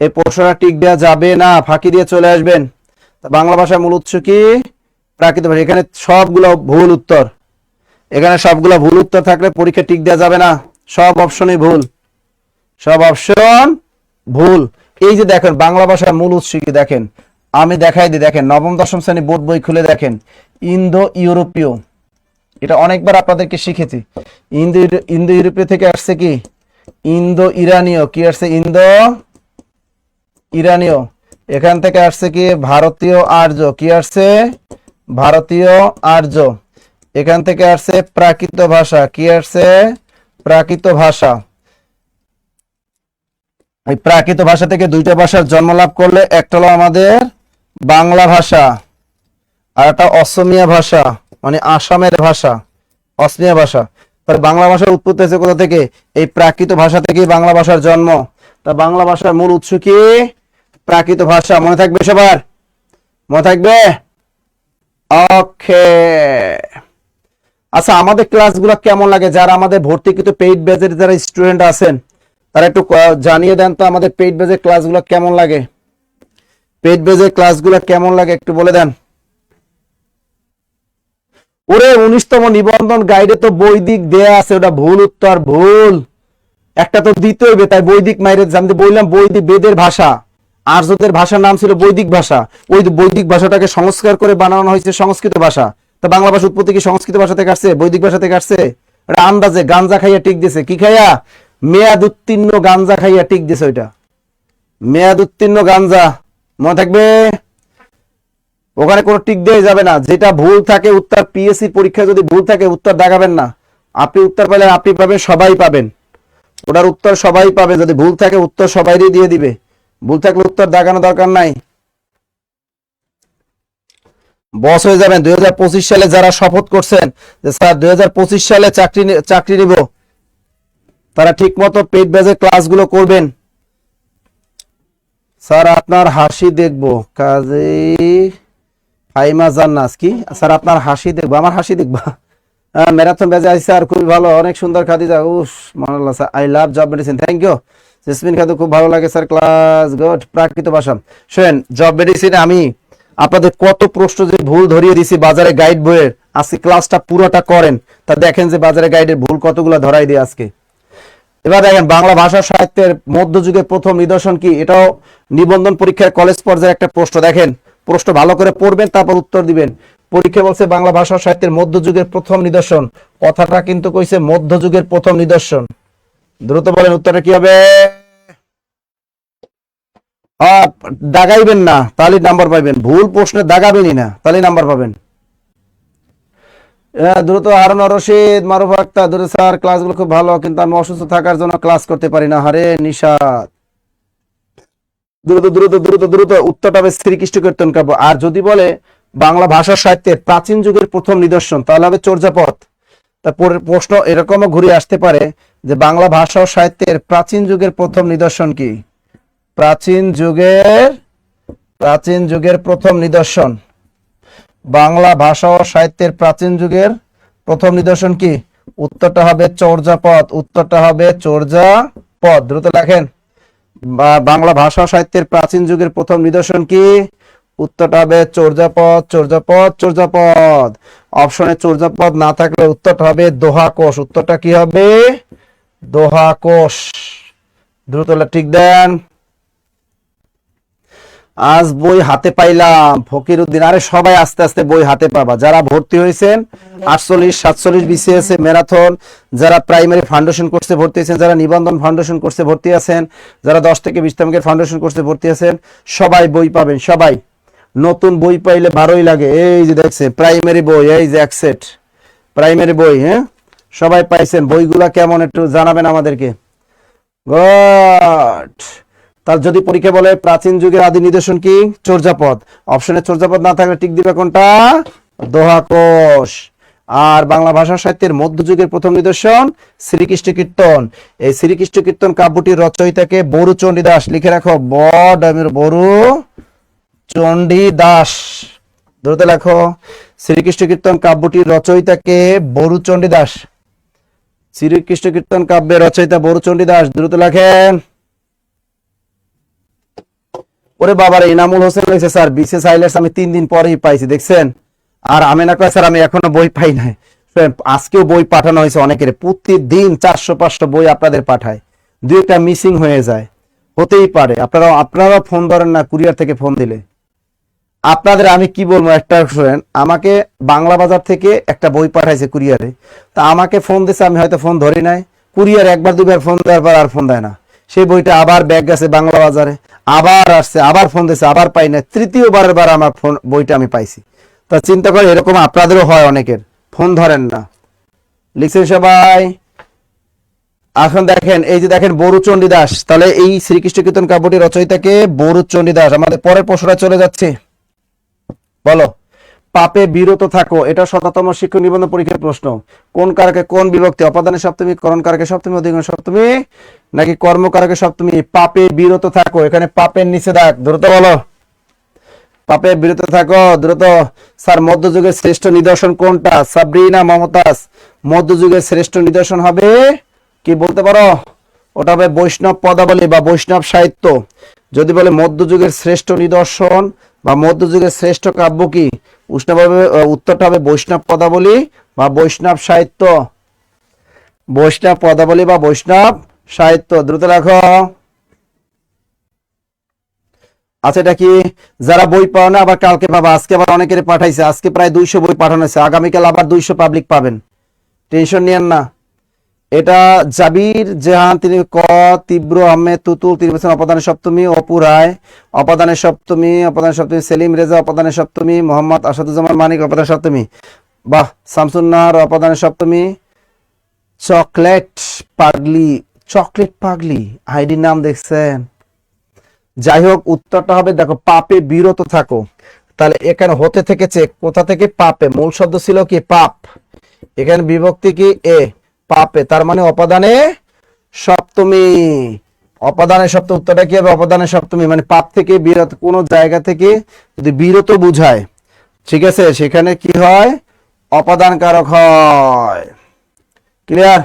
[SPEAKER 1] এই প্রশ্নটা টিক দেওয়া যাবে না, ফাঁকি দিয়ে চলে আসবেন। বাংলা ভাষার মূল উৎস কি? প্রাকৃত ভাষা। এখানে সবগুলো ভুল উত্তর, এখানে সবগুলো ভুল উত্তর থাকলে পরীক্ষা টিক দেওয়া যাবে না। সব অপশনই ভুল, সব অপশন ভুল। এই যে দেখেন বাংলা ভাষার মূল উৎস কি দেখেন, আমি দেখাই দিই। দেখেন নবম দশম শ্রেণী বোর্ড বই খুলে দেখেন, ইন্দো ইউরোপীয়। এটা অনেকবার আপনাদেরকে শিখেছি। ইন্দো ইউরোপীয় থেকে আসছে কি? ইন্দো ইরানীয়। কি আসছে? ইন্দো ইরানীয়। এখান থেকে আসছে কি? ভারতীয় আর্য। কি আসছে? ভারতীয় আর্য। এখান থেকে আসছে প্রাকৃত ভাষা। কি আসছে? প্রাকৃত ভাষা। এই প্রাকৃত ভাষা থেকে দুইটা ভাষার জন্ম লাভ করলে একটা হলো আমাদের বাংলা ভাষা, আর একটা অসমিয়া ভাষা, মানে আসামের ভাষা, অসমিয়া ভাষা। তাহলে বাংলা ভাষার উৎপত্তি হয়েছে কোথা থেকে? এই প্রাকৃত ভাষা থেকেই বাংলা ভাষার জন্ম। তা বাংলা ভাষার মূল উৎস কি? প্রাকৃত ভাষা। মনে থাকবে সবার? মনে থাকবে? ওকে। আচ্ছা, আমাদের ক্লাসগুলো কেমন লাগে? যারা আমাদের ভর্তিকৃত পেইড ব্যাচের যারা স্টুডেন্ট আছেন তারা একটু জানিয়ে দেন তো আমাদের পেইড ব্যাচের ক্লাসগুলো কেমন লাগে। পেইড ব্যাচের ক্লাসগুলো কেমন লাগে একটু বলে দেন। ওরে 19তম নিবন্ধন গাইডে তো বৈদিক দেয়া আছে, ওটা ভুল উত্তর, ভুল। একটা তো দিতে হইবে, তাই বৈদিক মাইরে জানতে বললাম। বৈদিক বেদের ভাষা, আর্যদের ভাষার নাম ছিল বৈদিক ভাষা। ওই বৈদিক ভাষাটাকে সংস্কার করে বানানো হয়েছে সংস্কৃত ভাষা। তা বাংলা ভাষা উৎপত্তি কি সংস্কৃত ভাষা থেকে আসছে? বৈদিক ভাষা থেকে আসছে? এটা আন্দাজে গাঞ্জা খাইয়া টিক দিছে। কি খাইয়া? মেয়াদ উত্তীর্ণ গাঞ্জা খাইয়া টিক দিছে। ওইটা মেয়াদ উত্তীর্ণ গাঞ্জা। মনে থাকবে? ওখানে কোনো টিক দিয়ে যাবে না। যেটা ভুল থাকে উত্তর, পিএসসি পরীক্ষা যদি ভুল থাকে উত্তর দাগাবেন না। আপনি উত্তর পেলে আপনি পাবেন, সবাই পাবেন। ওটার উত্তর সবাই পাবে। যদি ভুল থাকে উত্তর সবাইই দিয়ে দিবে। ভুল থাকলে উত্তর দাগানো দরকার নাই। বস হয়ে যাবেন 2025 সালে। যারা শপথ করছেন যে স্যার 2025 সালে চাকরি নিব, তারা ঠিক মতো পেইড ব্যাচের ক্লাসগুলো করবেন। স্যার আপনার হাসি দেখবো, কাজেই ফাইমা জান্নাস। কি স্যার আপনার হাসি দেখবো? আমার হাসি দেখবা? ম্যারাথন ব্যাচে আইসি স্যার, খুবই ভালো, অনেক সুন্দর। খাদিজা, উস মানাল্লাহ sir, I love job medicine, thank you. Jesmin Khadu, খুব ভালো লাগে স্যার ক্লাস, গুড। প্রাকৃত ভাষা। শোনেন, জব মেডিসিনে আমি আপনাদের কত প্রশ্ন যে ভুল ধরিয়ে দিছি বাজারে গাইড বইয়ের। আজকে ক্লাসটা পুরোটা করেন, তা দেখেন যে বাজারে গাইডের ভুল কতগুলো ধরাই দিয়ে আজকে। এবার দেখেন বাংলা ভাষা সাহিত্যের মধ্যযুগের প্রথম নিদর্শন কি? এটাও নিবন্ধন পরীক্ষায় কলেজ পর্যায়ে একটা প্রশ্ন। দেখেন প্রশ্ন ভালো করে পড়বেন, তারপর উত্তর দিবেন। পরীক্ষা বলছে বাংলা ভাষা সাহিত্যের মধ্যযুগের প্রথম নিদর্শন। কথাটা কিন্তু কইছে মধ্যযুগের প্রথম নিদর্শন। দ্রুত বলেন উত্তরটা কি হবে? দাগাইবেন না, তাহলে নাম্বার পাবেন। ভুল প্রশ্নে দাগাবেনই না, তাহলে নাম্বার পাবেন। দ্রুত। হারুন রশিদ, মারুফ আক্তার, দ্রুত স্যার ক্লাসগুলো খুব ভালো, কিন্তু আমি অসুস্থ থাকার জন্য ক্লাস করতে পারি না। হারে নিশাদ, দ্রুত দ্রুত দ্রুত দ্রুত। উত্তরটা হবে শ্রীকৃষ্ণ কীর্তন কাব্য। আর যদি বলে বাংলা ভাষা সাহিত্যের প্রাচীন যুগের প্রথম নিদর্শন, তাহলে হবে চর্যাপদ। তারপরে প্রশ্ন এরকমও ঘুরে আসতে পারে যে বাংলা ভাষা ও সাহিত্যের প্রাচীন যুগের প্রথম নিদর্শন কি? প্রাচীন যুগের প্রথম নিদর্শন। বাংলা ভাষা ও সাহিত্যের প্রাচীন যুগের প্রথম নিদর্শন কি? উত্তরটা হবে চর্যাপদ। উত্তরটা হবে চর্যাপদ। দ্রুত লেখেন, বাংলা ভাষা সাহিত্যের প্রাচীন যুগের প্রথম নিদর্শন কি? উত্তরটা হবে চর্যাপদ, চর্যাপদ, চর্যাপদ। অপশনে চর্যাপদ না থাকলে উত্তরটা হবে দোহা কোষ। উত্তরটা কি হবে? দোহা কোষ। দ্রুত ঠিক দেন। আজ বই হাতে পাইলাম, ফকির উদ্দিন। আরে সবাই আস্তে আস্তে বই হাতে পাবা। যারা ভর্তি হয়েছেন 48, 47 বিসিএস ম্যারাথন, যারা প্রাইমারি ফাউন্ডেশন কোর্সে ভর্তি হয়েছেন, যারা নিবন্ধন ফাউন্ডেশন কোর্সে ভর্তি আছেন, যারা 10 থেকে 20 তমের ফাউন্ডেশন কোর্সে ভর্তি আছেন, সবাই বই পাবেন। সবাই নতুন বই পাইলে ভালোই লাগে। এই যে দেখছে প্রাইমারি বই, এই যে এক সেট প্রাইমারি বই। হ্যাঁ, সবাই পাইছেন। বইগুলা কেমন একটু জানাবেন আমাদেরকে। গুড। তার যদি পরীক্ষা বলে প্রাচীন যুগের আদি নিদর্শন কি? চর্যাপদ। অপশনে চর্যাপদ না থাকলে টিক দিবে কোনটা? দোহা কোষ। আর বাংলা ভাষা সাহিত্যের মধ্যযুগের প্রথম নিদর্শন শ্রীকৃষ্ণ কীর্তন। এই শ্রীকৃষ্ণ কীর্তন কাব্যটির রচয়িতাকে বরু চণ্ডীদাস। লিখে রাখো, বড় বরু চণ্ডীদাস। দ্রুত লেখো। শ্রীকৃষ্ণ কীর্তন কাব্যটির রচয়িতাকে? বরুচণ্ডী দাস। শ্রীকৃষ্ণ কীর্তন কাব্যের রচয়িতা বরুচণ্ডী দাস, দ্রুত লেখেন। ওরে বাবার, ইনামুল হোসেন হয়েছে স্যার বিসিএস আইলেটস আমি 3 দিন পরেই পাইছি, দেখছেন। আর আমেনা কয় স্যার আমি এখনো বই পাই নাই। আজকেও বই পাঠানো হয়েছে অনেকের, প্রতিদিন 400-500 বই আপনাদের পাঠায়, 2-1টা মিসিং হয়ে যায়, হতেই পারে। আপনারা ফোন ধরেন না, কুরিয়ার থেকে ফোন দিলে আপনাদের আমি কি বলবো। একটা শুনেন, আমাকে বাংলা বাজার থেকে একটা বই পাঠাইছে কুরিয়ারে, তা আমাকে ফোন দিছে, আমি হয়তো ফোন ধরি নাই, কুরিয়ার 1-2বার ফোন দেওয়ার পর আর ফোন দেয় না। সেই বইটা আবার ব্যাগ গেছে বাংলা বাজারে, আবার আসছে, আবার ফোন দিছে, আবার পাই না, তৃতীয়বারের বার আমার ফোন বইটা আমি পাইছি। তা চিন্তা করে এরকম আপনাদেরও হয়, অনেকের ফোন ধরেন না। লিখছেন সবাই? এখন দেখেন, এই যে দেখেন বরুচণ্ডী দাস, তাহলে এই শ্রীকৃষ্ণ কীর্তন কাব্যটি রচয়িতাকে? বরুচণ্ডী দাস। আমাদের পরের প্রশ্নটা চলে যাচ্ছে, বলো। পাপে বিরত থাকো, এটা 7তম শিক্ষক নিবন্ধন পরীক্ষার প্রশ্ন। কোন কারকে কোন বিভক্তি? অপাদানের সপ্তমী, করণ কারকে সপ্তমী, অধিকরণ সপ্তমী, নাকি কর্মকারকে সপ্তমী? পাপে বিরত থাকো, এখানে পাপের নিচে দাগ, দ্রুত বলো। পাপে বিরত থাকো, দ্রুত। স্যার মধ্যযুগের শ্রেষ্ঠ নিদর্শন কোনটা? সাবরিনা মমতাজ। মধ্যযুগের শ্রেষ্ঠ নিদর্শন হবে কি বলতে পারো? ওটা হবে বৈষ্ণব পদাবলী বা বৈষ্ণব সাহিত্য। যদি বলে মধ্যযুগের শ্রেষ্ঠ নিদর্শন বা মধ্যযুগের শ্রেষ্ঠ কাব্য কি, উষ্ণভাবে উত্তরটা হবে বৈষ্ণব পদাবলী বা বৈষ্ণব সাহিত্য। বৈষ্ণব পদাবলী বা বৈষ্ণব সাহিত্য, দ্রুত লেখো। আচ্ছা, এটা কি যারা বই পাও না আবার কালকে পাবা, আজকে আবার অনেকের পাঠাইছে, আজকে প্রায় 200 বই পাঠানো হয়েছে, আগামীকাল আবার 200 পাবলিক পাবেন, টেনশন নিয়েন না। এটা জাবির জাহান, তিনি ক। তীব্র আহমেদ তুতুল, তিনি বলছেন অপদানের সপ্তমী। অপু রায় অপদানের সপ্তমী, অপদানের সপ্তমী। সেলিম রেজা অপদানের সপ্তমী। মোহাম্মদ আসাদুজ্জামান মানিক অপদানের সপ্তমী। বাহ, শামসুন্নাহার অপদানের সপ্তমী। চকলেট পাগলি, চকলেট পাগলি আইডির নাম দেখছেন। যাই হোক, উত্তরটা হবে দেখো, পাপে বিরত থাকো। তাহলে এখানে হতে থেকেছে কোথা থেকে? পাপে। মূল শব্দ ছিল কি? পাপ। এখানে বিভক্তি কি? এ। পাপে, তার মানে অপদানে সপ্তমী। অপদানের সপ্তমী, উত্তরটা কি হবে? অপদানের সপ্তমী, মানে পাপ থেকে বিরত, কোন জায়গা থেকে যদি বিরত বুঝায়, ঠিক আছে, সেখানে কি হয়? অপদান কারক হয়। ক্লিয়ার?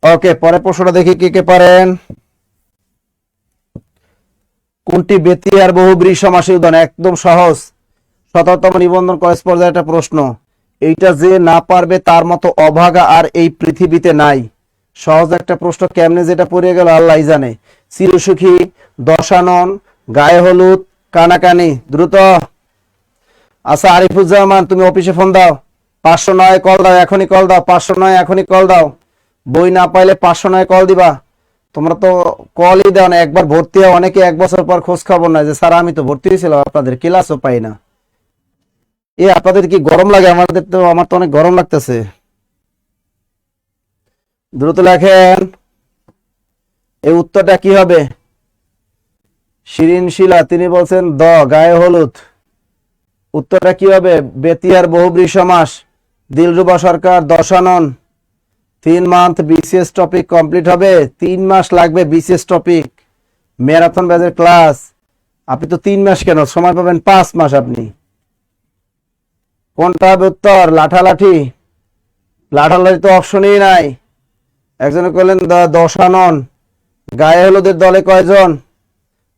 [SPEAKER 1] ওকে, পরের প্রশ্নটা দেখি কে কে পারেন। কোনটি ব্যতি আর বহুব্রী সমাসের উদাহরণ? একদম সহজ, 17তম নিবন্ধন কলেজ পর্যায়ে একটা প্রশ্ন। এইটা যে না পারবে তার মতো অভাগা আর এই পৃথিবীতে নাই। সহজ একটা প্রশ্ন, কেমনে যেটা পড়ে গেল আল্লাহ জানে। চিরসুখী, দশানন, গায়ে হলুদ, কানাকানি, দ্রুত। আচ্ছা আরিফুজ্জামান, তুমি অফিসে ফোন দাও, 509 কল দাও, এখনই কল দাও, 509 এখনই কল দাও। বই না পাইলে 509 কল দিবা। তোমরা তো কলই দাও না, একবার ভর্তি হও, অনেকে 1 বছর পর খোঁজ খবর নাই যে স্যার আমি তো ভর্তি হয়েছিলাম, আপনাদের ক্লাসও পাই না। আপনাদের কি গরম লাগে? আমার তো অনেক গরম লাগতেছে। দ্রুত লেখেন, এই উত্তরটা কি হবে? শিরিন শিলা, তিনি বলছেন দ, গায়ে হলুদ। উত্তরটা কি হবে? ব্যতি আর বহুব্রী সমাস। দিলরুবা সরকার, দশানন। 3 মান্থ বিসিএস টপিক কমপ্লিট হবে, 3 মাস লাগবে বিসিএস টপিক, ম্যারাথন ব্যাচের ক্লাস। আপনি তো 3 মাস কেন, সময় পাবেন 5 মাস আপনি। কোনটা হবে উত্তর? লাঠালাঠি। লাঠালাঠি তো অপশনই নাই। একজনে কইলেন দশানন। গায়ে হলুদের দলে কয়জন?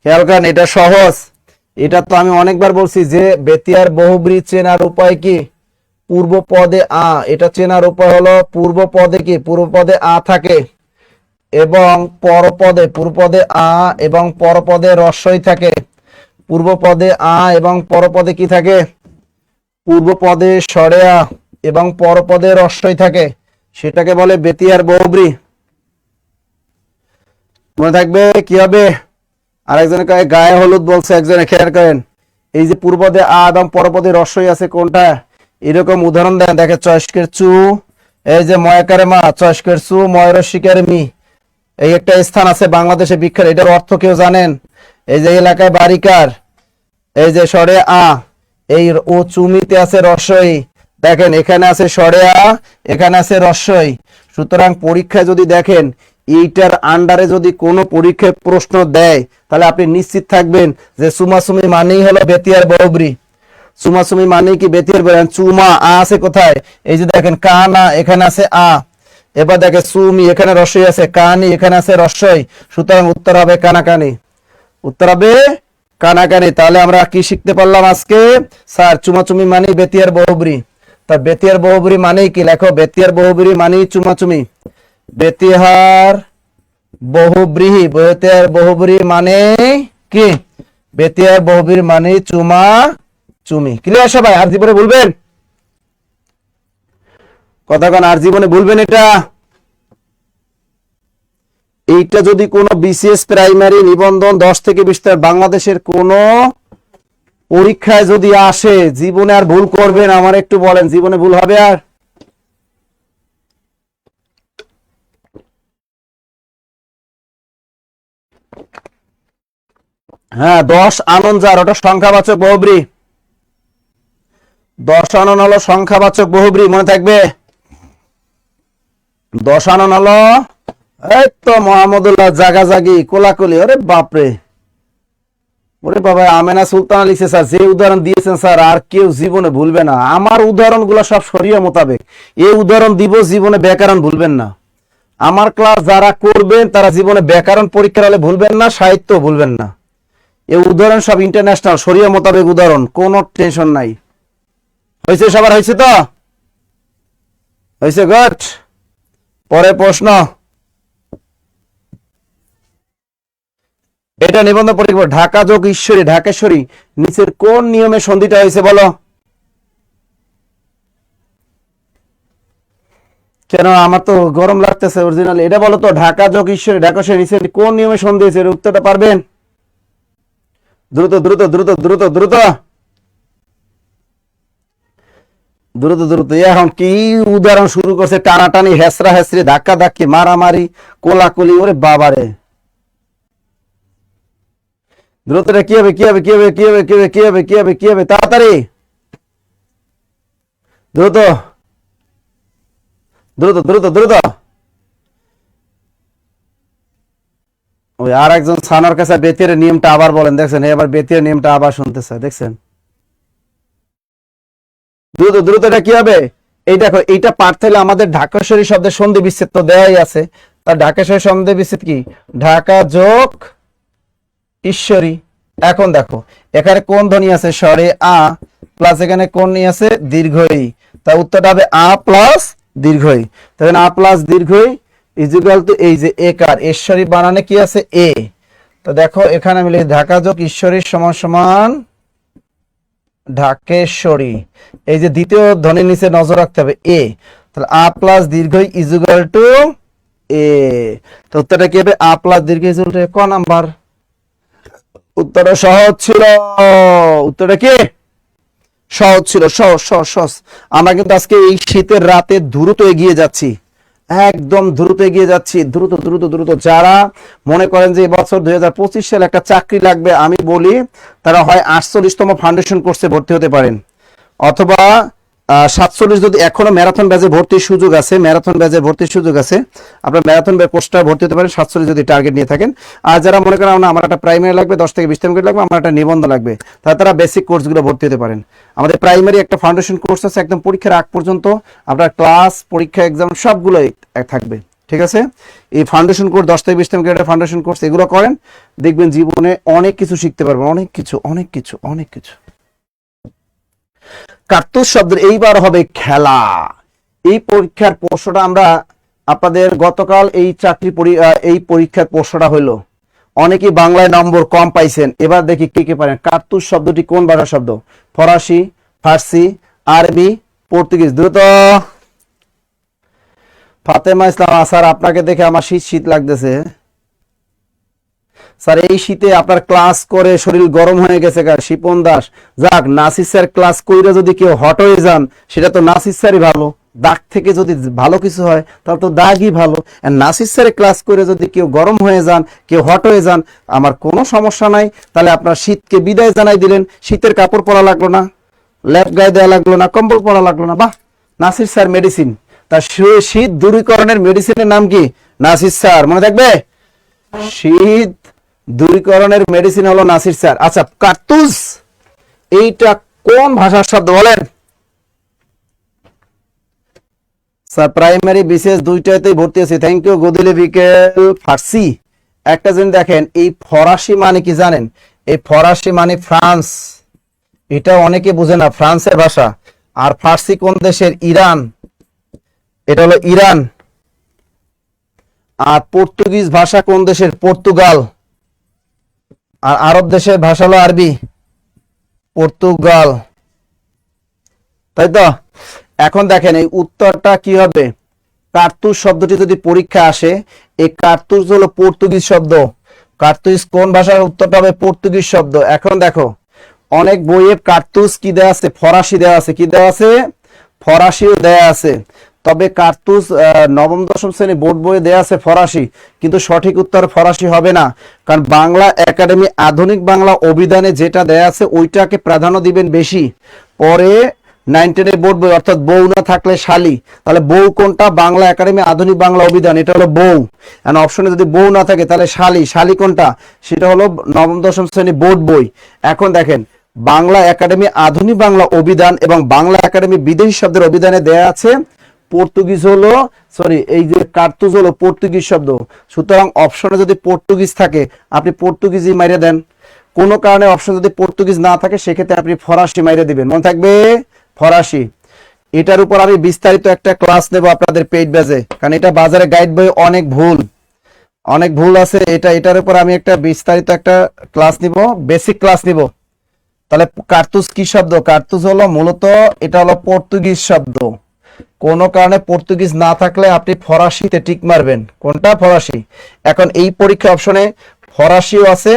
[SPEAKER 1] খেয়াল করেন, এটা সহজ। এটা তো আমি অনেকবার বলছি যে বেতিয়ার বহুব্রী চেনার উপায় কি? পূর্ব পদে আ। এটা চেনার উপায় হলো পূর্ব পদে কি? পূর্ব পদে আ থাকে এবং পরপদে, পূর্বপদে আ এবং পরপদে রস্বই থাকে। পূর্ব পদে আ এবং পরপদে কি থাকে? পূর্ব পদে স্বরে আ এবং পরপদে রস্বই থাকে, সেটাকে বলে বেতিয়ার বহুব্রী। মনে থাকবে কি হবে? আরেকজনে গায়ে হলুদ বলছে, একজনে খেয়াল করেন, এই যে পূর্বপদে আ এবং পরপদে রস্বই আছে কোনটা? এরকম উদাহরণ দেন, দেখে চয়স্কের চু, এই যে ময়কারে মা, চয়স্কের চু, ময়রশিকারে মি, এই একটা স্থান আছে বাংলাদেশে বিখ্যাত, এটার অর্থ কেউ জানেন? এই যে এলাকায় বাড়িকার, এই যে স্বরে আ, এই ও চুমিতে আছে রস্বই, দেখেন এখানে আছে স্বরে আ, এখানে আছে রস্বই। সুতরাং পরীক্ষায় যদি দেখেন এইটার আন্ডারে যদি কোনো পরীক্ষায় প্রশ্ন দেয়, তাহলে আপনি নিশ্চিত থাকবেন যে সুমাসুমি মানেই হলো বেতিয়ার বহুব্রী। চুমাচুমি মানে কি বেতিয়ার বয়ান? চুমা আ আছে কোথায়? এই যে দেখেন কানা, এখানে আছে আ। এবার দেখে সুমি, এখানে রসই আছে, কানি এখানে আছে রসই, সুতরাং উত্তর হবে কানাকানি। উত্তর হবে কানাকানি। তাহলে আমরা কি শিখতে পারলাম আজকে? স্যার চুমাচুমি মানে বেতিয়ার বহুব্রী। তা বেতিয়ার বহুব্রী মানে কি? লেখো বেতিয়ার বহুব্রী মানে চুমাচুমি। বেতিয়ার বহুব্রীহি, বেতিয়ার বহুব্রী মানে কি? বেতিয়ার বহুব্রী মানে চুমা চুমি। ক্লিয়ার সবাই? আর জীবনে বলবেন কথাক্ষণ? আর জীবনে বলবেন এটা? এইটা যদি কোনো বিসিএস প্রাইমারি নিবন্ধন 10 থেকে 20 বাংলাদেশের কোন পরীক্ষায় যদি আসে, জীবনে আর ভুল করবেন? আমার একটু বলেন, জীবনে ভুল হবে আর? হ্যাঁ, 10 আনন যার, ওটা সংখ্যাবাচক বহুব্রী। 10 আনন হলো সংখ্যাবাচক বহুব্রী, মনে থাকবে। 10 আনন হলো, এই তো মোহাম্মদুল্লাহ জাগাজাগি কোলাকুলি। ওরে বাপরে, ওরে বাবা, আমেনা সুলতানা লিখছে স্যার, যে উদাহরণ দিয়েছেন স্যার আর কেউ জীবনে ভুলবে না। আমার উদাহরণগুলো সব শরীয়ত মোতাবেক। এই উদাহরণ দিব, জীবনে ব্যাকরণ ভুলবেন না। আমার ক্লাস যারা করবেন তারা জীবনে ব্যাকরণ পরীক্ষার হলে ভুলবেন না, সাহিত্য ভুলবেন না। এই উদাহরণ সব ইন্টারন্যাশনাল শরীয়ত মোতাবেক উদাহরণ, কোনো টেনশন নাই। হয়েছে সবার? হয়েছে তো? হয়েছে, গুড। পরে প্রশ্ন, এটা নিবন্ধ পরীক্ষা। ঢাকা যোগ ঈশ্বরী, ঢাকেশ্বরী নিচের কোন নিয়মে সন্ধিটা হয়েছে বলো? কেন আমার তো গরম লাগতেছে অরিজিনাল। এটা বলো তো, ঢাকা যোগ ঈশ্বরী, ঢাকেশ্বরী নিচের কোন নিয়মে সন্ধি হয়েছে? এর উত্তরটা পারবেন? দ্রুত দ্রুত দ্রুত দ্রুত দ্রুত দ্রুত দ্রুত। এখন কি উদাহরণ শুরু করছে? টানাটানি, হেসরা হেসরি, ধাক্কা ধাক্কি, মারামারি, কোলাকুলি। ওরে বাবারে, দ্রুত। কি হবে কি হবে কি হবে কি হবে কি হবে কি হবে কি হবে কি হবে? তাড়াতাড়ি, দ্রুত দ্রুত দ্রুত দ্রুত। ওই আর একজন সানার কাছে বেতের নিয়মটা আবার বলেন। দেখছেন, এবার বেতের নিয়মটা আবার শুনতেছে, দেখছেন? দ্রুত দ্রুত। এটা কি হবে? এই দেখো, এইটা পারতে হলে আমাদের ঢাকেশ্বরী শব্দের সন্ধি বিচ্ছেদ তো দেওয়াই আছে। তার ঢাকেশ্বরী সন্ধি বিচ্ছেদ কি? ঢাকা যোগ ঈশ্বরী। এখন দেখো, এখানে কোন ধ্বনি আছে? স্বরে আ, প্লাস এখানে কোন ই আছে? দীর্ঘই। তা উত্তরটা হবে আ প্লাস দীর্ঘই। তখন আ প্লাস দীর্ঘই ইজিক্যাল টু, এই যে একার ঈশ্বরী বানানে কি আছে? এ। তো দেখো এখানে আমি লিখি ঢাকা যোগ ঈশ্বরী সমান সমান ঢাকেশ্বরী। এই যে দ্বিতীয় ধ্বনির নিচে নজর রাখতে হবে এ। তাহলে আ প্লাস দীর্ঘই ইজিক্যাল টু এ। তো উত্তরটা কি হবে? আ প্লাস দীর্ঘ ইজিক্যাল টু। ক নাম্বার? উত্তরটা সহজ ছিল। উত্তরটা কি সহজ ছিল? সহজ সহজ সহজ। আমরা কিন্তু আজকে এই শীতের রাতে দ্রুত এগিয়ে যাচ্ছি, একদম দ্রুত এগিয়ে যাচ্ছি, দ্রুত দ্রুত দ্রুত। যারা মনে করেন যে এবছর 2025 সালে একটা চাকরি লাগবে, আমি বলি তারা হয় 48তম ফাউন্ডেশন কোর্সে ভর্তি হতে পারেন, অথবা 47 যদি এখনো ম্যারাথন ব্যাচে ভর্তির সুযোগ আছে, ম্যারাথন ব্যাচে ভর্তির সুযোগ আছে, আপনার ম্যারাথন কোর্সটা ভর্তি হতে পারেন 47 যদি টার্গেট নিয়ে থাকেন। আর যারা মনে করেন আমার একটা প্রাইমারি লাগবে 10 থেকে 20 মিনিট লাগবে, আমার একটা নিবন্ধ লাগবে, তারা বেসিক কোর্সগুলো ভর্তি হতে পারেন। আমাদের প্রাইমারি একটা ফাউন্ডেশন কোর্স আছে, একদম পরীক্ষার আগ পর্যন্ত আপনার ক্লাস, পরীক্ষা, এক্সাম সবগুলোই থাকবে, ঠিক আছে? এই ফাউন্ডেশন কোর্স 10 থেকে 20 মিনিটের ফাউন্ডেশন কোর্স, এগুলো করেন, দেখবেন জীবনে অনেক কিছু শিখতে পারবেন, অনেক কিছু অনেক কিছু অনেক কিছু। কার্তুস শব্দের এইবার হবে খেলা। এই পরীক্ষার প্রশ্নটা আমরা আপনাদের গতকাল এই পরীক্ষার প্রশ্নটা হইলো, অনেকেই বাংলায় নম্বর কম পাইছেন। এবার দেখি কে কে পারেন। কার্তুস শব্দটি কোন ভাষার শব্দ? ফরাসি, ফার্সি, আরবি, পর্তুগিজ। দ্রুত। ফাতেমা ইসলাম, স্যার আপনাকে দেখে আমার শীত শীত লাগতেছে। স্যার এই শীতে আপনার ক্লাস করে শরীর গরম হয়ে গেছে। শিপন দাস, যাক নাসির স্যার ক্লাস কইরা যদি কেউ হট হয়ে যান সেটা তো নাসির স্যারই ভালো। দাগ থেকে যদি ভালো কিছু হয় তাহলে তো দাগই ভালো। নাসির স্যারের ক্লাস করে যদি কেউ গরম হয়ে যান, কেউ হট হয়ে যান, আমার কোনো সমস্যা নাই। তাহলে আপনার শীতকে বিদায় জানাই দিলেন, শীতের কাপড় পরা লাগলো না, ল্যাপ গায়ে দেওয়া লাগলো না, কম্বল পরা লাগলো না। বাহ, নাসির স্যার মেডিসিন। তার শীত দূরীকরণের মেডিসিনের নাম কি? নাসির স্যার, মনে থাকবে। শীত দূরীকরণের মেডিসিন হলো নাসির স্যার। আচ্ছা, কার্তুজ এইটা কোন ভাষার শব্দ বলেন? স্যার প্রাইমারি বিশেষ দুইটাতেই ভর্তি আছি, থ্যাংক ইউ। গদিলে বিকেল ফার্সি। একটা জিনিস দেখেন, এই ফরাসি মানে কি জানেন? এই ফরাসি মানে ফ্রান্স, এটা অনেকে বুঝে না, ফ্রান্সের ভাষা। আর ফার্সি কোন দেশের? ইরান, এটা হলো ইরান। আর পর্তুগিজ ভাষা কোন দেশের? পর্তুগাল। আর আরব দেশের ভাষা হলো আরবি, পর্তুগাল, তাই তো? এখন দেখেন এই উত্তরটা কি হবে। কার্তুজ শব্দটি যদি পরীক্ষা আসে, এই কার্তুজ হলো পর্তুগিজ শব্দ। কার্তুজ কোন ভাষার? উত্তরটা হবে পর্তুগিজ শব্দ। এখন দেখো অনেক বইয়ে কার্তুজ কি দেওয়া আছে? ফরাসি দেওয়া আছে। কি দেওয়া আছে? ফরাসিও দেওয়া আছে। তবে কার্তুজ নবম দশম শ্রেণী বোর্ড বইয়ে দেওয়া আছে ফরাসি, কিন্তু সঠিক উত্তর ফরাসি হবে না। কারণ বাংলা একাডেমি আধুনিক বাংলা অভিধানে যেটা দেওয়া আছে ওইটাকে প্রাধান্য দিবেন বেশি। পরে 9 10 বোর্ড বই, অর্থাৎ বউ না থাকলে শালি, তাহলে বউ কোনটা? বাংলা একাডেমি আধুনিক বাংলা অভিধান, এটা হলো বউ। এন্ড অপশনে যদি বউ না থাকে তাহলে শালি, শালি কোনটা? সেটা হলো নবম দশম শ্রেণী বোর্ড বই। এখন দেখেন বাংলা একাডেমি আধুনিক বাংলা অভিধান এবং বাংলা একাডেমি বিদেশি শব্দের অভিধানে দেয়া আছে পর্তুগিজ হলো, সরি, এই যে কার্তুজ হলো পর্তুগিজ শব্দ। সুতরাং অপশনে যদি পর্তুগিজ থাকে আপনি পর্তুগিজই মাইরে দেন। কোনো কারণে অপশন যদি পর্তুগিজ না থাকে সেক্ষেত্রে আপনি ফরাসি মাইরে দিবেন, মনে থাকবে ফরাসি। এটার উপর আমি বিস্তারিত একটা ক্লাস নেব আপনাদের পেইড ব্যাচে, কারণ এটা বাজারে গাইড বই অনেক ভুল, অনেক ভুল আছে। এটার উপর আমি একটা বিস্তারিত একটা ক্লাস নিব, বেসিক ক্লাস নিব। তাহলে কার্তুজ কি শব্দ? কার্তুজ হলো মূলত এটা হলো পর্তুগিজ শব্দ। কোনো কারণে পর্তুগিজ না থাকলে আপনি ফরাসিতে টিক মারবেন। কোনটা? ফরাসি। এখন এই পরীক্ষা অপশনে ফরাসিও আছে,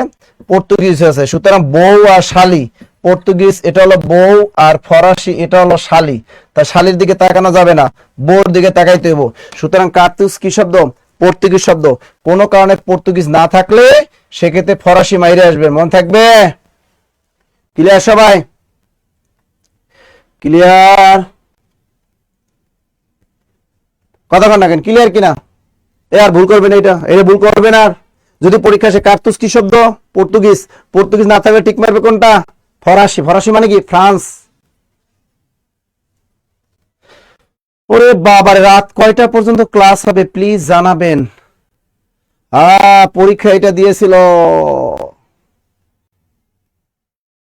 [SPEAKER 1] পর্তুগিজ আছে। সুতরাং বউ আর শালি, পর্তুগিজ এটা হলো বউ আর ফরাসি এটা হলো শালি। তা শালির দিকে তাকানো যাবে না, বউর দিকে তাকাইতে হইব। সুতরাং কার্তুজ কি শব্দ? পর্তুগিজ শব্দ। কোনো কারণে পর্তুগিজ না থাকলে সেক্ষেত্রে ফরাসি মাইরে আসবে, মনে থাকবে? ক্লিয়ার সবাই? ক্লিয়ার? কথা কন না কেন? ক্লিয়ার কিনা? এ আর ভুল করবেন, এটা ভুল করবেন। আর যদি পরীক্ষা আসে কার্তুজ কি শব্দ? পর্তুগিজ। পর্তুগিজ না থাকলে টিক মারবে কোনটা? ফরাসি। ফরাসি মানে কি? ফ্রান্স। ওরে বাবারে, রাত কয়টা পর্যন্ত ক্লাস হবে প্লিজ জানাবেন। পরীক্ষা এটা দিয়েছিল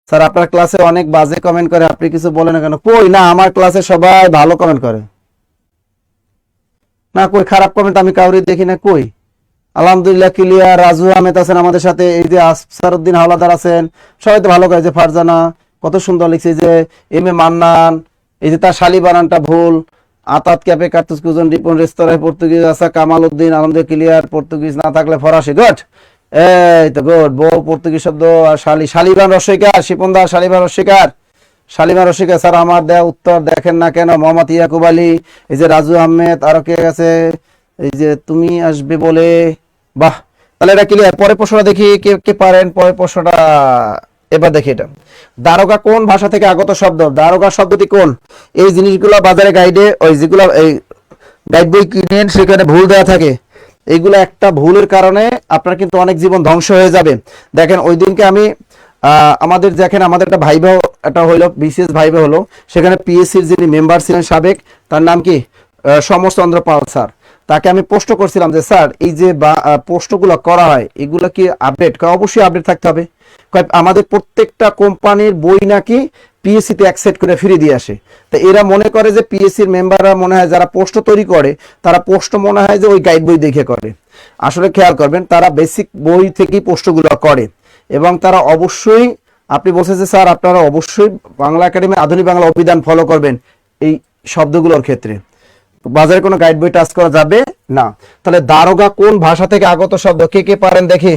[SPEAKER 1] স্যার। আপনার ক্লাসে অনেক বাজে কমেন্ট করে, আপনি কিছু বলেন না কেন? কই না, আমার ক্লাসে সবাই ভালো কমেন্ট করে না, কই খারাপ কমেন্ট আমি কাউরি দেখি না। কই? আলহামদুলিল্লাহ ক্লিয়ার। রাজু আহমেদ আছেন আমাদের সাথে, এই যে আফসারউদ্দিন হাওলাদার আছেন, সবাই তো ভালো করে। যে ফারজানা কত সুন্দর লিখছে, যে এম এ মান্নান, এই যে তার শালি বানানটা ভুল। আতাত ক্যাপে কার্তুজ কুজন রিপন রেস্তোরাঁয় পর্তুগিজ আছে। কামাল উদ্দিন আলমদের ক্লিয়ার, পর্তুগিজ না থাকলে ফরাসি। গুড, এই তো গুড। বউ পর্তুগিজ শব্দ। আর শালি, শালিবান রসিকার, শিপনদা শালিবান রসিকার, শালিমা রসিকা। স্যার আমার দেয়া উত্তর দেখেন না কেন? মোহাম্মদ ইয়াকুব আলী, এই যে রাজু আহমেদ, আরো কে আছে, এই যে তুমি আসবে বলে। বাহ, তাহলে এটা ক্লিয়ার। পরের প্রশ্নটা দেখি কে কে পারেন। পরের প্রশ্নটা এবার দেখি, এটা দারোগা কোন ভাষা থেকে আগত শব্দ? দারোগা শব্দটি কোন? এই জিনিসগুলো বাজারে গাইডে, ওই যেগুলো এই গাইড বই কিনেন সেখানে ভুল দেওয়া থাকে। এইগুলো একটা ভুলের কারণে আপনার কিন্তু অনেক জীবন ধ্বংস হয়ে যাবে। দেখেন ওই দিনকে আমি আমাদের দেখেন আমাদের একটা ভাইবা, এটা হইলো বিসিএস ভাইবা হলো, সেখানে পিএসসির যিনি মেম্বার ছিলেন সাবেক, তার নাম কি? সমরচন্দ্র পাল স্যার। তাকে আমি প্রশ্ন করছিলাম যে স্যার এই যে প্রশ্নগুলো করা হয় এগুলো কি আপডেট? অবশ্যই আপডেট থাকতে হবে। আমাদের প্রত্যেকটা কোম্পানির বই নাকি পিএসসি তে অ্যাকসেপ্ট করে ফিরে দিয়ে আসে। তো এরা মনে করে যে পিএসসির মেম্বাররা মনে হয় যারা প্রশ্ন তৈরি করে তারা প্রশ্ন মনে হয় যে ওই গাইড বই দেখে করে। আসলে খেয়াল করবেন তারা বেসিক বই থেকেই প্রশ্নগুলো করে। এবং তারা অবশ্যই, আপনি বলছেন যে স্যার আপনারা অবশ্যই বাংলা একাডেমি আধুনিক বাংলা অভিধান ফলো করবেন এই শব্দগুলোর ক্ষেত্রে। বাজারে কোনো গাইড বই টাচ করা যাবে না। তাহলে দারোগা কোন ভাষা থেকে আগত শব্দ? কে কে পারেন দেখি?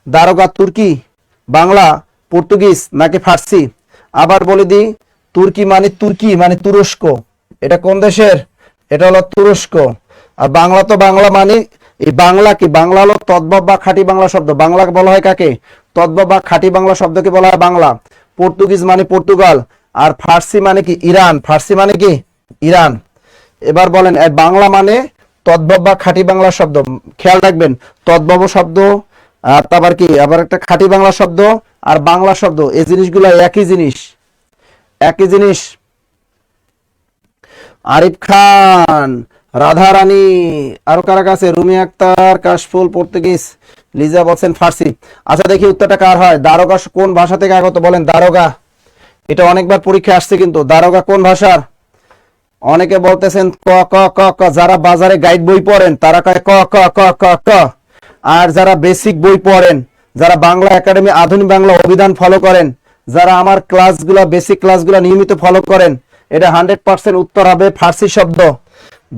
[SPEAKER 1] দারোগা তুর্কি, বাংলা, পর্তুগিজ নাকি ফার্সি? আবার বলে দিই, তুর্কি মানে তুরস্ক। এটা কোন দেশের? এটা হলো তুরস্ক। আর বাংলা তো বাংলা মানে, এই বাংলা কি? বাংলা হলো তদ্ভব বা খাঁটি বাংলা শব্দ। বাংলা বলা হয় কাকে? তদ্ভব বা খাঁটি বাংলা শব্দকে বলা হয় বাংলা। পর্তুগিজ মানে পর্তুগাল। আর ফার্সি মানে কি? ইরান। ফার্সি মানে কি? ইরান। এবার বলেন বাংলা মানে তদ্ভব বা খাঁটি বাংলা শব্দ। খেয়াল রাখবেন তদ্ভব শব্দ, তারপর কি আবার একটা খাঁটি বাংলা শব্দ আর বাংলা শব্দ, এই জিনিসগুলো একই জিনিস। একই জিনিস। আরিফ খান, রাধা রানী, আরো কারা কাছে, রুমি আক্তার, কাশফুল, পর্তুগিজ, লিজা বলছেন ফার্সি। আচ্ছা দেখি উত্তরটা কার হয়। দারোগা কোন ভাষা থেকে আগত বলেন? দারোগা, এটা অনেকবার পরীক্ষা আসছে কিন্তু। দারোগা কোন ভাষার? অনেকে বলতেছেন ক ক ক ক, যারা বাজারে গাইড বই পড়েন তারা কয় ক ক ক ক ক, আর যারা বেসিক বই পড়েন, যারা বাংলা একাডেমি আধুনিক বাংলা অভিধান ফলো করেন, যারা আমার ক্লাসগুলা বেসিক ক্লাসগুলা নিয়মিত ফলো করেন, এটা 100% উত্তর হবে ফার্সি শব্দ।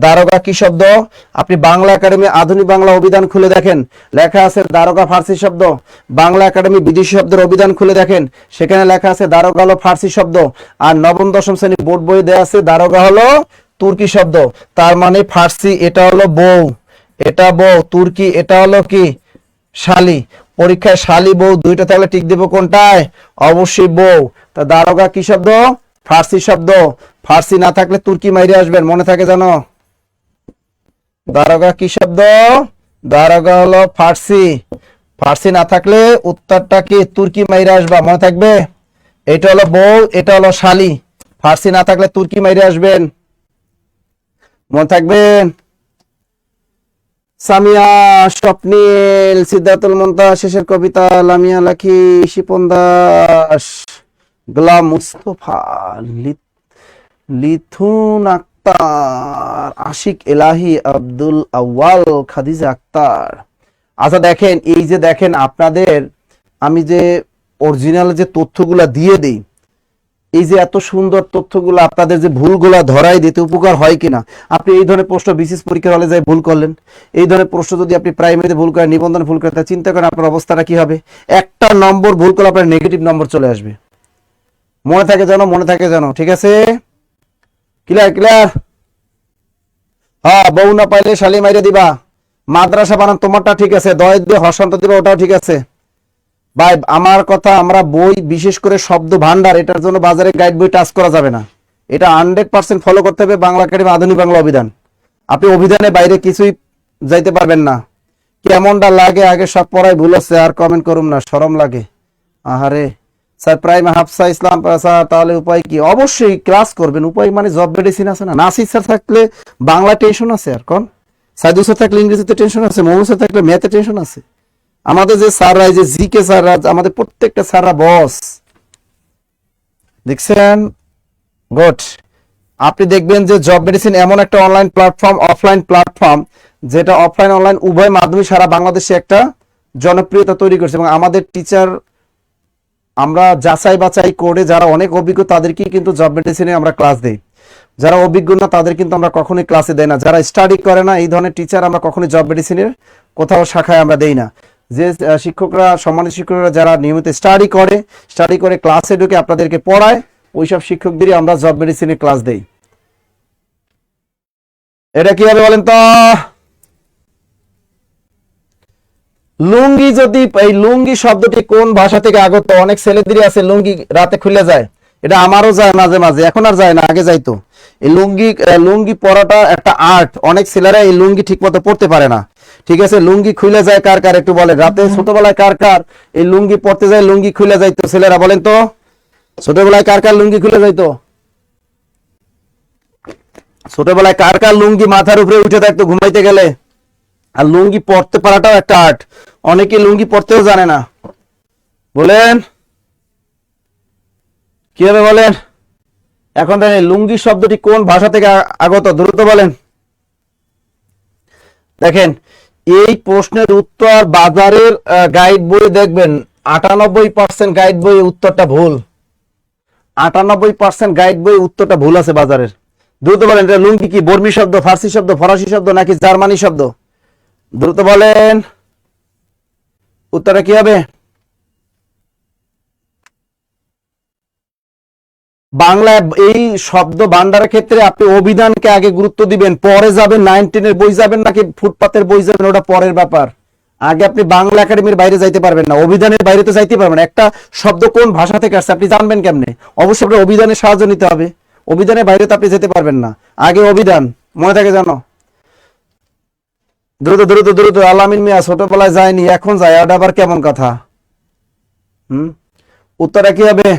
[SPEAKER 1] দারোগা কি শব্দ? আপনি বাংলা একাডেমি আধুনিক বাংলা অভিধান খুলে দেখেন, লেখা আছে দারোগা ফার্সি শব্দ। বাংলা একাডেমি বিদেশি শব্দের অভিধান খুলে দেখেন, সেখানে লেখা আছে দারোগা হলো ফার্সি শব্দ। আর নবম দশম শ্রেণী বোর্ড বই দেওয়া আছে দারোগা হলো তুর্কি শব্দ। তার মানে ফার্সি এটা হলো বউ, এটা বউ, তুর্কি এটা হলো কি শালি। পরীক্ষায় শালি বউ দুইটা থাকলে টিক দেবো কোনটায়? অবশ্যই বউ। তা দারোগা কি শব্দ? ফার্সি শব্দ। ফার্সি না থাকলে তুর্কি মাইরে আসবেন, মনে থাকে জানো? দারোগা কি শব্দ? দারোগা হলো ফার্সি। ফার্সি না থাকলে উত্তরটা কি? তুর্কি মাইরে আসবা, মনে থাকবে? এটা হলো বউ, এটা হলো শালি। ফার্সি না থাকলে তুর্কি মাইরে আসবেন, মনে থাকবেন। সামিয়া, স্বপ্নিল, সিদ্ধার্থুল মুমতাজ, শেষের কবিতা, লামিয়া লাখি, শিপন দাস, গোলাম মুস্তফা, লিথুন আক্তার, আশিক এলাহি, আব্দুল আউয়াল, খাদিজা আক্তার। আচ্ছা দেখেন, এই যে দেখেন আপনাদের আমি যে অরিজিনাল যে তথ্যগুলা দিয়ে দিই, এই যে এত সুন্দর তথ্যগুলো আপনাদের যে ভুলগুলা ধরাই দিতে উপকার হয় কিনা। আপনি এই ধরনের প্রশ্ন বিসিএস পরীক্ষার হলে যাই ভুল করলেন, এই ধরনের প্রশ্ন যদি আপনি প্রাইমারিতে ভুল করেন, নিবন্ধন ভুল করেন, তা চিন্তা করেন আপনার অবস্থাটা কি হবে। একটা নম্বর ভুল করলে আপনার নেগেটিভ নম্বর চলে আসবে, মনে থাকে জানো, মনে থাকে জানো, ঠিক আছে? Clear clear? হ্যাঁ, বউ না পাইলে শালি মাইরে দিবা। মাদ্রাসা বানান তোমারটা ঠিক আছে, দয় দিয়ে হসান্ত দিবা, ওটাও ঠিক আছে ভাই। আমার কথা, আমরা বই বিশেষ করে শব্দ ভান্ডার, এটার জন্য বাজারে গাইড বই টাচ করা যাবে না। এটা 100% ফলো করতে হবে বাংলা একাডেমি আধুনিক বাংলা অভিধান। আপনি অভিধানের বাইরে কিছুই যাইতে পারবেন না। কেমনটা লাগে আগে সব পড়াই ভুল আছে, আর কমেন্ট করুম না, শরম লাগে। আহারে স্যার প্রাইমে হাফসা ইসলাম স্যার, তাহলে উপায় কি? অবশ্যই ক্লাস করবেন। উপায় মানে জব মেডিসিন আছে না। নাসির স্যার থাকলে বাংলা টেনশন আছে, আর কোন সাইদুল স্যার থাকলে ইংরেজিতে টেনশন আছে, মোহাম্মদ স্যার থাকলে ম্যাথে টেনশন আছে। আমাদের যে স্যাররা, যে জিকে স্যাররা, আমাদের প্রত্যেকটা স্যাররা বস, দেখছেন? গুড। আপনি দেখবেন যে জব মেডিসিন এমন একটা অনলাইন প্ল্যাটফর্ম, অফলাইন প্ল্যাটফর্ম, যেটা অফলাইন অনলাইন উভয় মাধ্যমে সারা বাংলাদেশে একটা জনপ্রিয়তা তৈরি করছে। এবং আমাদের টিচার আমরা যাচাই বাছাই করে যারা অনেক অভিজ্ঞ তাদেরকেই কিন্তু জব মেডিসিনে আমরা ক্লাস দেই। যারা অভিজ্ঞ না তাদের কিন্তু আমরা কখনোই ক্লাসে দেই না। যারা স্টাডি করে না, এই ধরনের টিচার আমরা কখনোই জব মেডিসিনের কোথাও শাখায় আমরা দেই না। যে শিক্ষকরা, সম্মানিত শিক্ষকরা যারা নিয়মিত স্টাডি করে ক্লাসে ঢুকে আপনাদেরকে পড়ায়, ওইসব শিক্ষকদেরই আমরা জব মেডিসিনের ক্লাস দেই। এটা কি হবে বলেন তো? লুঙ্গি, যদি এই লুঙ্গি শব্দটি কোন ভাষা থেকে আগত? অনেক ছেলেদেরই আছে লুঙ্গি রাতে খুলে যায়, এটা আমারও যায় মাঝে মাঝে, এখন আর যায় না, আগে যাইতো। এই লুঙ্গি পরাটা একটা আর্ট। অনেক ছেলেরা এই লুঙ্গি ঠিক মতো পড়তে পারে না, ঠিক আছে? লুঙ্গি খুলে যায় কার কার একটু বলেন। রাতে ছোটবেলায় কার কার এই লুঙ্গি পড়তে যায়, লুঙ্গি খুলে যাইতো? ছেলেরা বলেন তো, ছোটবেলায় কার কার লুঙ্গি খুলে যাইতো? ছোটবেলায় কার কার লুঙ্গি মাথার উপরে উঠে থাকতো ঘুমাইতে গেলে? আর লুঙ্গি পড়তে পারাটাও একটা আর্ট। অনেকে লুঙ্গি পড়তেও জানে না, বলেন কি হবে বলেন? এখন দেখেন লুঙ্গি শব্দটি কোন ভাষা থেকে আগত, দ্রুত বলেন। দেখেন এই প্রশ্নের উত্তর বাজারের গাইড বই দেখবেন 98% গাইড বই উত্তরটা ভুল। 98% গাইড বই উত্তরটা ভুল আছে বাজারের। দ্রুত বলেন, এটা লুঙ্গি কি বর্মী শব্দ, ফার্সি শব্দ, ফরাসি শব্দ, নাকি জার্মানি শব্দ? দ্রুত বলেন, উত্তরটা কি হবে? বাংলা এই শব্দ ভান্ডারের ক্ষেত্রে আপনি অভিধানকে আগে গুরুত্ব দিবেন, পরে যাবেন 9-10 বই যাবেন নাকি ফুটপাতের বই যাবেন, ওটা পরের ব্যাপার। আগে আপনি বাংলা একাডেমির বাইরে যাইতে পারবেন না, অভিধানের বাইরে তো যাইতে পারবেন। একটা শব্দ কোন ভাষা থেকে আসছে আপনি জানবেন কেমনে? অবশ্যই আপনার অভিধানের সাহায্য নিতে হবে, অভিধানের বাইরে তো আপনি যেতে পারবেন না। আগে অভিধান, মনে থাকে জানো? দ্রুত দ্রুত দ্রুত। আলামিন মিয়া ছোটবেলায় যায়নি, এখন যায়, ওটা আবার কেমন কথা? উত্তরটা কি হবে?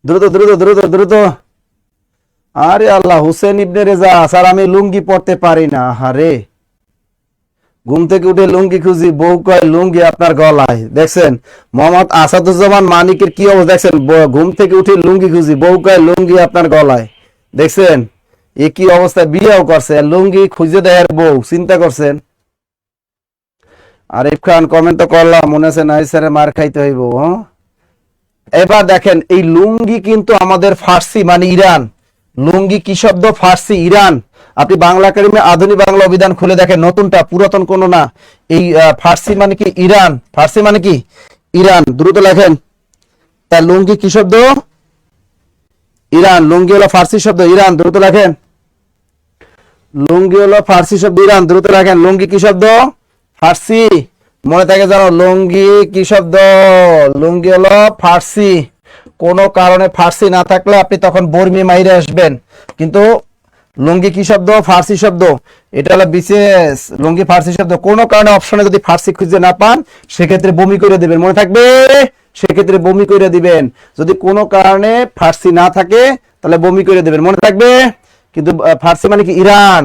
[SPEAKER 1] দ্রুত দ্রুত দ্রুত দ্রুত। আরে আল্লাহ, হুসেন ইবনে রেজা স্যার, আমি লুঙ্গি পরতে পারি না। আরে ঘুম থেকে উঠে লুঙ্গি খুঁজি, বউ কয় লুঙ্গি আপনার গলায়। দেখছেন মোহাম্মদ আসাদুজ্জামান মানিকের কি অবস্থা দেখছেন, ঘুম থেকে উঠে লুঙ্গি খুঁজি, বউ কয় লুঙ্গি আপনার গলায়। দেখছেন এ কি অবস্থা, বিয়েও করছে লুঙ্গি খুঁজে দেয় বউ, চিন্তা করছেন। আরিফ খান কমেন্ট তো করলাম, মনে আছে নাই স্যারে মার খাইতে হইব। এবার দেখেন এই লুঙ্গি কিন্তু আমাদের ফার্সি মানে ইরান। লুঙ্গি কি শব্দ? ফার্সি, ইরান। আপনি বাংলা একাডেমি আধুনিক বাংলা অভিধান খুলে দেখেন, নতুনটা, পুরাতন কোনো না। এই ফার্সি মানে কি ইরান, ফার্সি মানে কি ইরান। দ্রুত লেখেন। তা লুঙ্গি কি শব্দ? ইরান। লুঙ্গি হলো ফার্সি শব্দ, ইরান। দ্রুত লেখেন। লুঙ্গি হলো ফার্সি শব্দ, ইরান। দ্রুত লেখেন। লুঙ্গি কি শব্দ? ফার্সি। মনে থাকে জানো, লুঙ্গি কি শব্দ? লুঙ্গি হলো ফার্সি। কোনো কারণে ফার্সি না থাকলে আপনি তখন বর্মি মাইরে আসবেন, কিন্তু লুঙ্গি কি শব্দ? ফার্সি শব্দ। এটা হলো বিশেষ, লুঙ্গি ফার্সি শব্দ। কোনো কারণে অপশনে যদি ফার্সি খুঁজে না পান, সেক্ষেত্রে বমি করে দিবেন, মনে থাকবে, সেক্ষেত্রে বমি করে দিবেন। যদি কোনো কারণে ফার্সি না থাকে তাহলে বমি করে দিবেন, মনে থাকবে। কিন্তু ফার্সি মানে কি ইরান।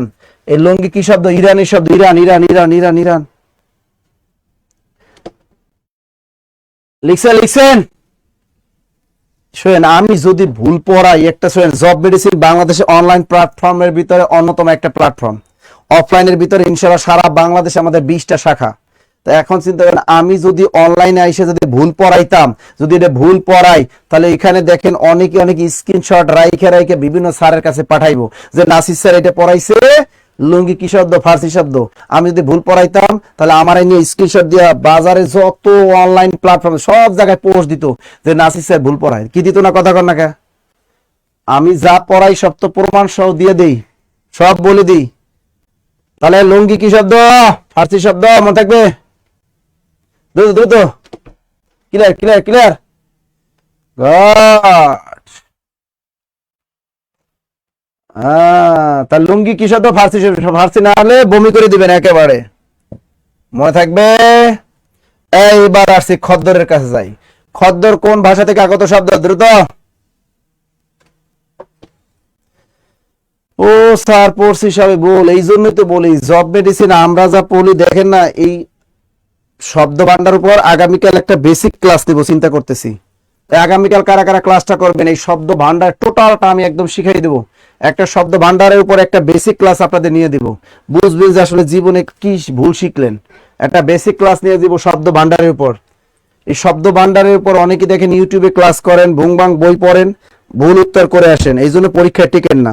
[SPEAKER 1] এই লুঙ্গি কি শব্দ? ইরানি শব্দ, Iran Iran Iran Iran Iran. লিখছেন লিখছেন। শোনেন, আমি যদি ভুল পড়াই একটা, শোনেন, জব মেডিসিন বাংলাদেশে অনলাইন প্ল্যাটফর্মের ভিতরে অন্যতম একটা প্ল্যাটফর্ম। অফলাইনের ভিতরে ইনশাআল্লাহ সারা বাংলাদেশে আমাদের 20টা শাখা। তো এখন চিন্তা করেন, আমি যদি অনলাইনে এসে যদি ভুল পড়াইতাম, যদি এটা ভুল পড়াই, তাহলে এখানে দেখেন অনেকে অনেক স্ক্রিনশট রাইখে রাইখে বিভিন্ন স্যারের কাছে পাঠাইবো যে নাসির স্যার এটা পড়াইছে, লুঙ্গি কি শব্দ? ফার্সি শব্দ। আমি যদি ভুল পড়াইতাম তাহলে আমার নিয়ে স্ক্রিনশট দিয়া বাজারে যত অনলাইন প্ল্যাটফর্ম সব জায়গায় পোস্ট দিত যে নাসির স্যার ভুল পড়ায়। কি দিত না? কথা কর না কে? আমি যা পড়াই সব তো প্রমাণ সহ দিয়ে দেই, সব বলে দিই। তাহলে লুঙ্গি কি শব্দ? ফার্সি শব্দ, মনে থাকবে। দ্রুত দ্রুত, ক্লিয়ার ক্লিয়ার ক্লিয়ার। গড। তার লুঙ্গি কি শব্দ? ফার্সি শব্দ। ফার্সি না হলে বমি করে দিবেন একেবারে, মনে থাকবে। এইবার আসছি খদ্দরের কাছে যাই। খদ্দর কোন ভাষা থেকে আগত শব্দ? দ্রুত। ও স্যার পড়ছি সবাই বল, এই জন্যই তো বলি জব মেডিসিন আমরা যা পড়ি, দেখেন না, এই শব্দ ভান্ডার উপর আগামীকাল একটা বেসিক ক্লাস দেবো, চিন্তা করতেছি। আগামীকাল কারা কারা ক্লাসটা করবেন, এই শব্দ ভান্ডার টোটালটা আমি একদম শিখাই দেবো। একটা শব্দ ভান্ডারের উপর একটা বেসিক ক্লাস আপনাদের নিয়ে দিব, বুঝবেন যে আসলে জীবনে কি ভুল শিখলেন। একটা বেসিক ক্লাস নিয়ে দিব শব্দ ভান্ডারের উপর। এই শব্দ ভান্ডারের উপর অনেকে দেখেন ইউটিউবে ক্লাস করেন, ভুংবাং বই পড়েন, ভুল উত্তর করে আসেন, এই জন্য পরীক্ষায় টিকেন না।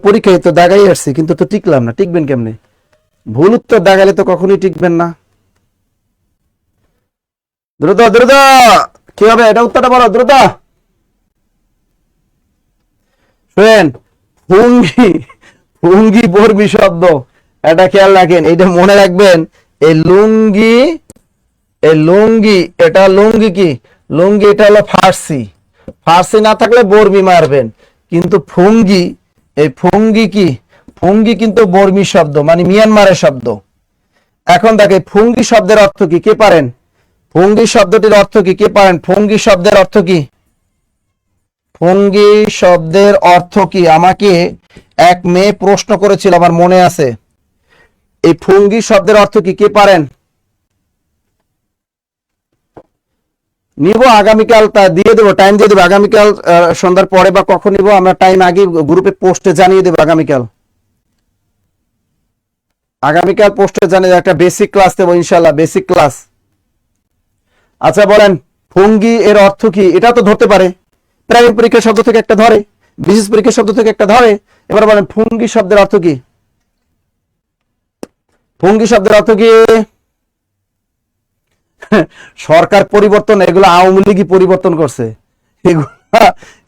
[SPEAKER 1] পরীক্ষায় তো দাগাই আসছি কিন্তু তো টিকলাম না, টিকবেন কেমনে? ভুল উত্তর দাগালে তো কখনোই টিকবেন না। দ্রুত দ্রুত, কি হবে এটা? উত্তরটা বলো দ্রুত। শুনেন, ফুঙ্গি, ফুঙ্গি বর্মি শব্দ, এটা খেয়াল রাখেন, এটা মনে রাখবেন। এই লুঙ্গি, এই লুঙ্গি, এটা লুঙ্গি কি? লুঙ্গি এটা হলো ফার্সি। ফার্সি না থাকলে বর্মি মারবেন। কিন্তু ফুঙ্গি, এই ফুঙ্গি কি? ফুঙ্গি কিন্তু বর্মি শব্দ, মানে মিয়ানমারের শব্দ। এখন দেখে ফুঙ্গি শব্দের অর্থ কি, কে পারেন? ফুঙ্গি শব্দটির অর্থ কি, কে পারেন? ফুঙ্গি শব্দের অর্থ কি? ফুঙ্গি শব্দের অর্থ কি? আমাকে এক মেয়ে প্রশ্ন করেছিল, আমার মনে আছে। এই ফুঙ্গি শব্দের অর্থ কি, কে পারেন? নিব আগামীকাল, তা দিয়ে দেবো, টাইম দিয়ে দেবো আগামীকাল সন্ধ্যার পরে বা কখন নিব আমরা টাইম আগে গ্রুপে পোস্টে জানিয়ে দেবো। আগামীকাল, আগামীকাল পোস্টে জানিয়ে একটা বেসিক ক্লাস দেবো ইনশাল্লাহ, বেসিক ক্লাস। আচ্ছা বলেন, ফুঙ্গি এর অর্থ কি? এটা তো ধরতে পারে, প্রাইমারি পরীক্ষার শব্দ থেকে একটা ধরে, বিশেষ পরীক্ষার শব্দ থেকে একটা ধরে। এবার বলেন ফুঙ্গি শব্দের অর্থ কি? ফুঙ্গি শব্দের অর্থ কি? সরকার পরিবর্তন, এগুলো আওয়ামী লীগই পরিবর্তন করছে।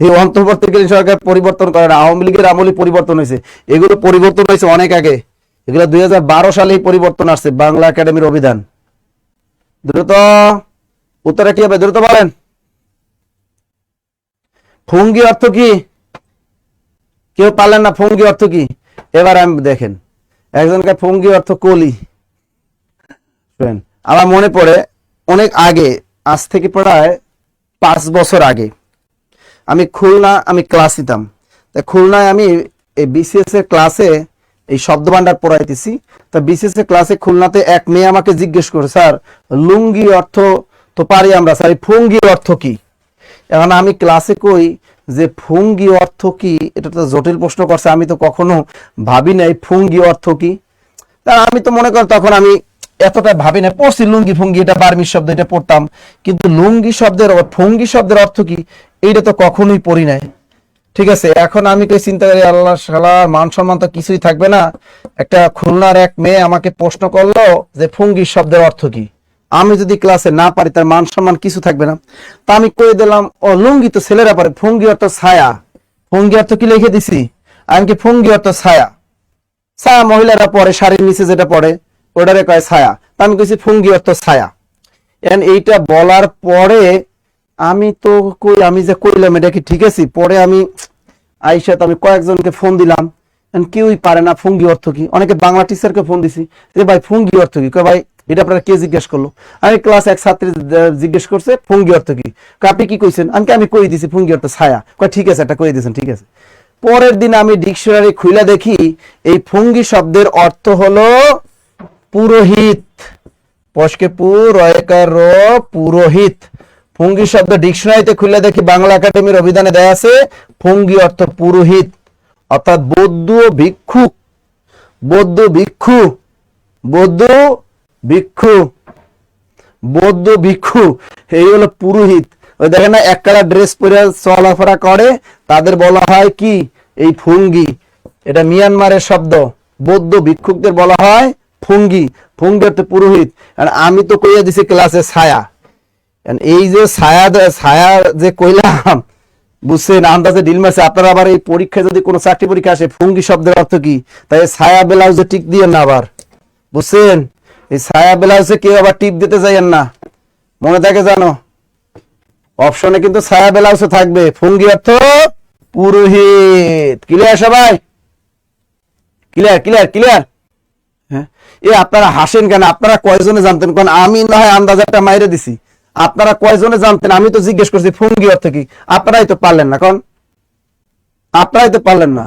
[SPEAKER 1] এই অন্তর্বর্তীকালীন সরকার পরিবর্তন করে না, আওয়ামী লীগের আমলে পরিবর্তন হয়েছে। এগুলো পরিবর্তন হয়েছে অনেক আগে, এগুলো 2012 সালেই পরিবর্তন আসছে বাংলা একাডেমির অভিধান। দ্রুত উত্তরে কি হবে? দ্রুত বলেন। ফুঙ্গি অর্থ কি? কেউ পারলেন না ফুঙ্গি অর্থ কি? এবার আমি দেখেন, একজনকে ফুঙ্গি অর্থ কলি। আমার মনে পড়ে অনেক আগে, আজ থেকে প্রায় 5 বছর আগে আমি খুলনা আমি ক্লাস নিতাম, তা খুলনায় আমি এই বিসিএস এর ক্লাসে এই শব্দ ভান্ডার পড়াইতেছি। তা বিসিএস এর ক্লাসে খুলনাতে এক মেয়ে আমাকে জিজ্ঞেস করে, স্যার লুঙ্গি অর্থ তো পারি আমরা, স্যার এই ফুঙ্গির অর্থ কি? এখন আমি ক্লাসে কই যে ফুঙ্গি অর্থ কি, এটা তো জটিল প্রশ্ন করছে, আমি তো কখনো ভাবি নাই ফুঙ্গি অর্থ কি। তা আমি তো মনে করি তখন আমি এতটা ভাবি না, পড়ছি লুঙ্গি ফুঙ্গি এটা বার্মিজ শব্দ, এটা পড়তাম, কিন্তু লুঙ্গি শব্দের ফুঙ্গি শব্দের অর্থ কি এইটা তো কখনোই পড়ি নাই। ঠিক আছে, এখন আমি কই চিন্তা করি আল্লাহ শালা মান সম্মান তো কিছুই থাকবে না, একটা খুলনার এক মেয়ে আমাকে প্রশ্ন করলো যে ফুঙ্গি শব্দের অর্থ কি, আমি যদি ক্লাসে না পারি তার মান সম্মান কিছু থাকবে না। তা আমি কই দিলাম ও লুঙ্গি তো ছেলেরা পারে, ফুঙ্গি অর্থ ছায়া। ফুঙ্গি অর্থ কি লিখে দিছি আমি, কি ফুঙ্গি অর্থ ছায়া, ছায়া মহিলারা পরে শাড়ির নিচে যেটা পড়ে ওটারে কয় ছায়া। তা আমি কইছি ফুঙ্গি অর্থ ছায়া। এন্ড এইটা বলার পরে আমি তো কই আমি যে কইলাম এটা কি ঠিক আছে, পরে আমি আইসা তো আমি কয়েকজনকে ফোন দিলাম, কেউই পারে না ফুঙ্গি অর্থ কি। অনেকে বাংলা টিচারকে ফোন দিছি যে ভাই ফুঙ্গি অর্থ কি, কয় ভাই এটা আপনারা কে জিজ্ঞেস করলো? আমি ক্লাস এক ছাত্রী জিজ্ঞেস করছে ফুঙ্গি অর্থ কি, আপনি কি কইছেন? আমি কই দিছি ফুঙ্গি অর্থ ছায়া। কয় ঠিক আছে, এটা কই দিয়েছেন, ঠিক আছে। পরের দিন আমি ডিকশনারি খুলে দেখি এই ফুঙ্গি শব্দের অর্থ হলো পুরোহিত, পশকে পুরয়কার পুরোহিত। ফুঙ্গি শব্দ ডিকশনারিতে খুলে দেখি বাংলা একাডেমির অভিধানে দেয়া আছে ফুঙ্গি অর্থ পুরোহিত, অর্থাৎ বৌদ্ধ ভিক্ষু, বৌদ্ধ ভিক্ষু, বৌদ্ধ ভিক্ষু, বৌদ্ধ ভিক্ষু, এই হলো পুরোহিত। ওই দেখেন না এক কালার ড্রেস পরে চলাফেরা করে, তাদের বলা হয় কি এই ফুঙ্গি। এটা মিয়ানমারের শব্দ, বৌদ্ধ ভিক্ষুকদের বলা হয় ফুঙ্গি। ফুঙ্গি অর্থ পুরোহিত। আর আমি তো কইয়া দিছি ক্লাসে ছায়া, এই যে ছায়া ছায়া যে কইলাম বুঝছেন, আন্দাজে ডিল মারছে। আপনারা আবার এই পরীক্ষায় যদি কোনো চাকরি পরীক্ষা আসে ফুঙ্গি শব্দের অর্থ কি, তাই ছায়া ব্লাউজে টিক দিয়ে না আবার, বুঝছেন? এই ছায়া ব্লাউজে কেউ আবার টিপ দিতে যাইয়েন না, মনে থাকে জানো, অপশনে কিন্তু ছায়া ব্লাউজে থাকবে। ফুঙ্গি অর্থ পুরোহিত। ক্লিয়ার সবাই? Clear clear clear? হ্যাঁ, এ আপনারা হাসেন কেন? আপনারা কয়জনে জানতেন কোন? আমি না হয় আন্দাজ একটা মাইরে দিছি, আপনারা কয়জনে জানতেন? আমি তো জিজ্ঞেস করছি ফুঙ্গি অর্থ কি, আপনারাই তো পারলেন না। কোন আপনারাই তো পারলেন না,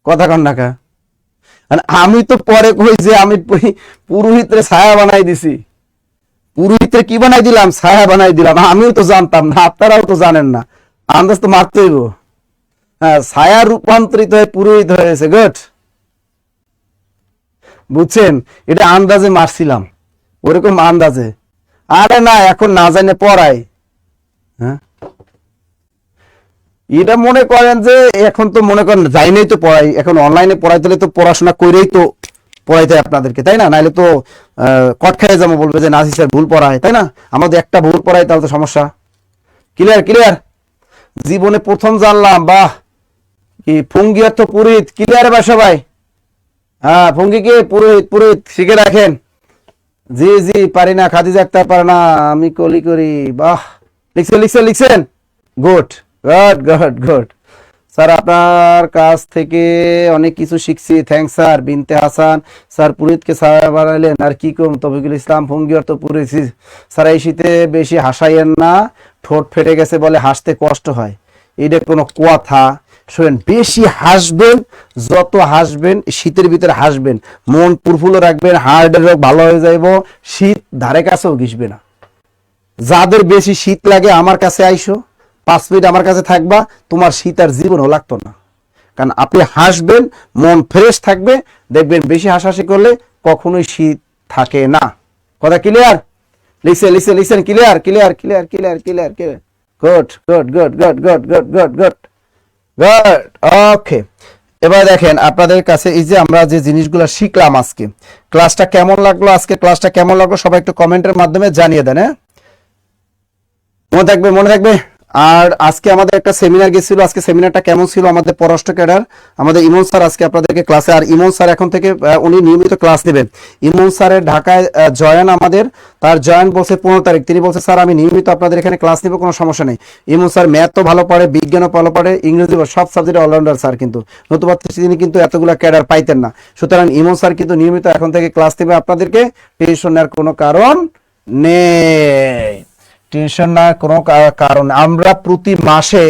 [SPEAKER 1] কথা কন না কা? আমি তো পরে কই যে আমি পুরোহিতের ছায়া বানাই দিছি। পুরোহিতের কি বানাই দিলাম? ছায়া বানাই দিলাম। আমিও তো জানতাম না, আপনারাও তো জানেন না, আন্দাজ তো মারতেই। হ্যাঁ, ছায়া রূপান্তরিত হয়ে পুরোহিত হয়েছে। গুড, বুঝছেন? এটা আন্দাজে মারছিলাম, ওরকম আন্দাজে। আরে না, এখন না জানে পড়াই। হ্যাঁ, এটা মনে করেন যে এখন তো মনে করেন যাই নাই তো পড়াই, এখন অনলাইনে পড়াইতে হলে তো পড়াশোনা করেই তো পড়াইতে আপনাদেরকে, তাই না? নাইলে তো কট খেয়ে যাবো, বলবে যে নাসি স্যার ভুল পড়ায়, তাই না? আমাদের একটা ভুল পড়াই তাহলে তো সমস্যা। Clear clear? জীবনে প্রথম জানলাম, বাহ, কি ফুঙ্গি অর্থ পুরোহিত। ক্লিয়ার বা সবাই? হ্যাঁ, ফুঙ্গি কি পুরোহিত, পুরোহিত শিখে রাখেন। জি জি, পারি না, খাদিজা আক্তার পারে না, আমি কলি করি। বাহ, লিখছেন লিখছেন লিখছেন, good good good good. Sir আপনার কাছ থেকে অনেক কিছু শিখছি, থ্যাংকস স্যার। বিনতে হাসান, স্যার পুরোহিতকে ছায়া বানাইলেন, আর কি কম। তবিকুল ইসলাম, ফুঙ্গি অর্থ পুরোহিত। স্যার এই শীতে বেশি হাসাইয়েন না, ঠোঁট ফেটে গেছে বলে হাসতে কষ্ট হয়, এটা কোনো কথা? শোনেন, বেশি হাসবেন, যত হাসবেন শীতের ভিতরে হাসবেন, মন প্রফুল্ল রাখবেন, হার্টের রোগ ভালো হয়ে যাইব, শীত ধারে কাছেও ঘিসবে না। যাদের বেশি শীত লাগে আমার কাছে আইসো, 5 মিনিট আমার কাছে থাকবা, তোমার শীত আর জীবনও লাগতো না। কারণ আপনি হাসবেন, মন ফ্রেশ থাকবে, দেখবেন বেশি হাসাহাসি করলে কখনোই শীত থাকে না। কথা clear? Listen listen listen, clear clear clear clear clear clear. Good good good good good good good good good. Okay, এবার দেখেন আপনাদের কাছে এই যে আমরা যে জিনিসগুলো শিখলাম আজকে, ক্লাসটা কেমন লাগলো, আজকে ক্লাসটা কেমন লাগলো সবাই একটু কমেন্টের মাধ্যমে জানিয়ে দেন। হ্যাঁ, মনে থাকবে, মনে থাকবে। আর আজকে আমাদের একটা সেমিনার গেছিল, আজকে সেমিনারটা কেমন ছিল? আমাদের পররাষ্ট্র ক্যাডার, আমাদের ইমন স্যার আজকে আপনাদেরকে ক্লাসে, আর ইমন স্যার এখন থেকে উনি নিয়মিত ক্লাস নেবেন। ইমন স্যারের ঢাকায় জয়েন, আমাদের তার জয়েন বলছে 15 তারিখ। তিনি বলছে স্যার আমি নিয়মিত আপনাদের এখানে ক্লাস নেব, কোনো সমস্যা নেই। ইমন স্যার ম্যাথ তো ভালো পারে, বিজ্ঞানও ভালো পারে, ইংরেজি সব সাবজেক্টে অলরাউন্ডার স্যার, কিন্তু নতুবা তিনি কিন্তু এতগুলো ক্যাডার পাইতেন না। সুতরাং ইমন স্যার কিন্তু নিয়মিত এখন থেকে ক্লাস নেবে আপনাদেরকে, টেনশন নেওয়ার কোনো কারণ নেই। টেনশন না কোনো কারণ। আমরা প্রতি মাসে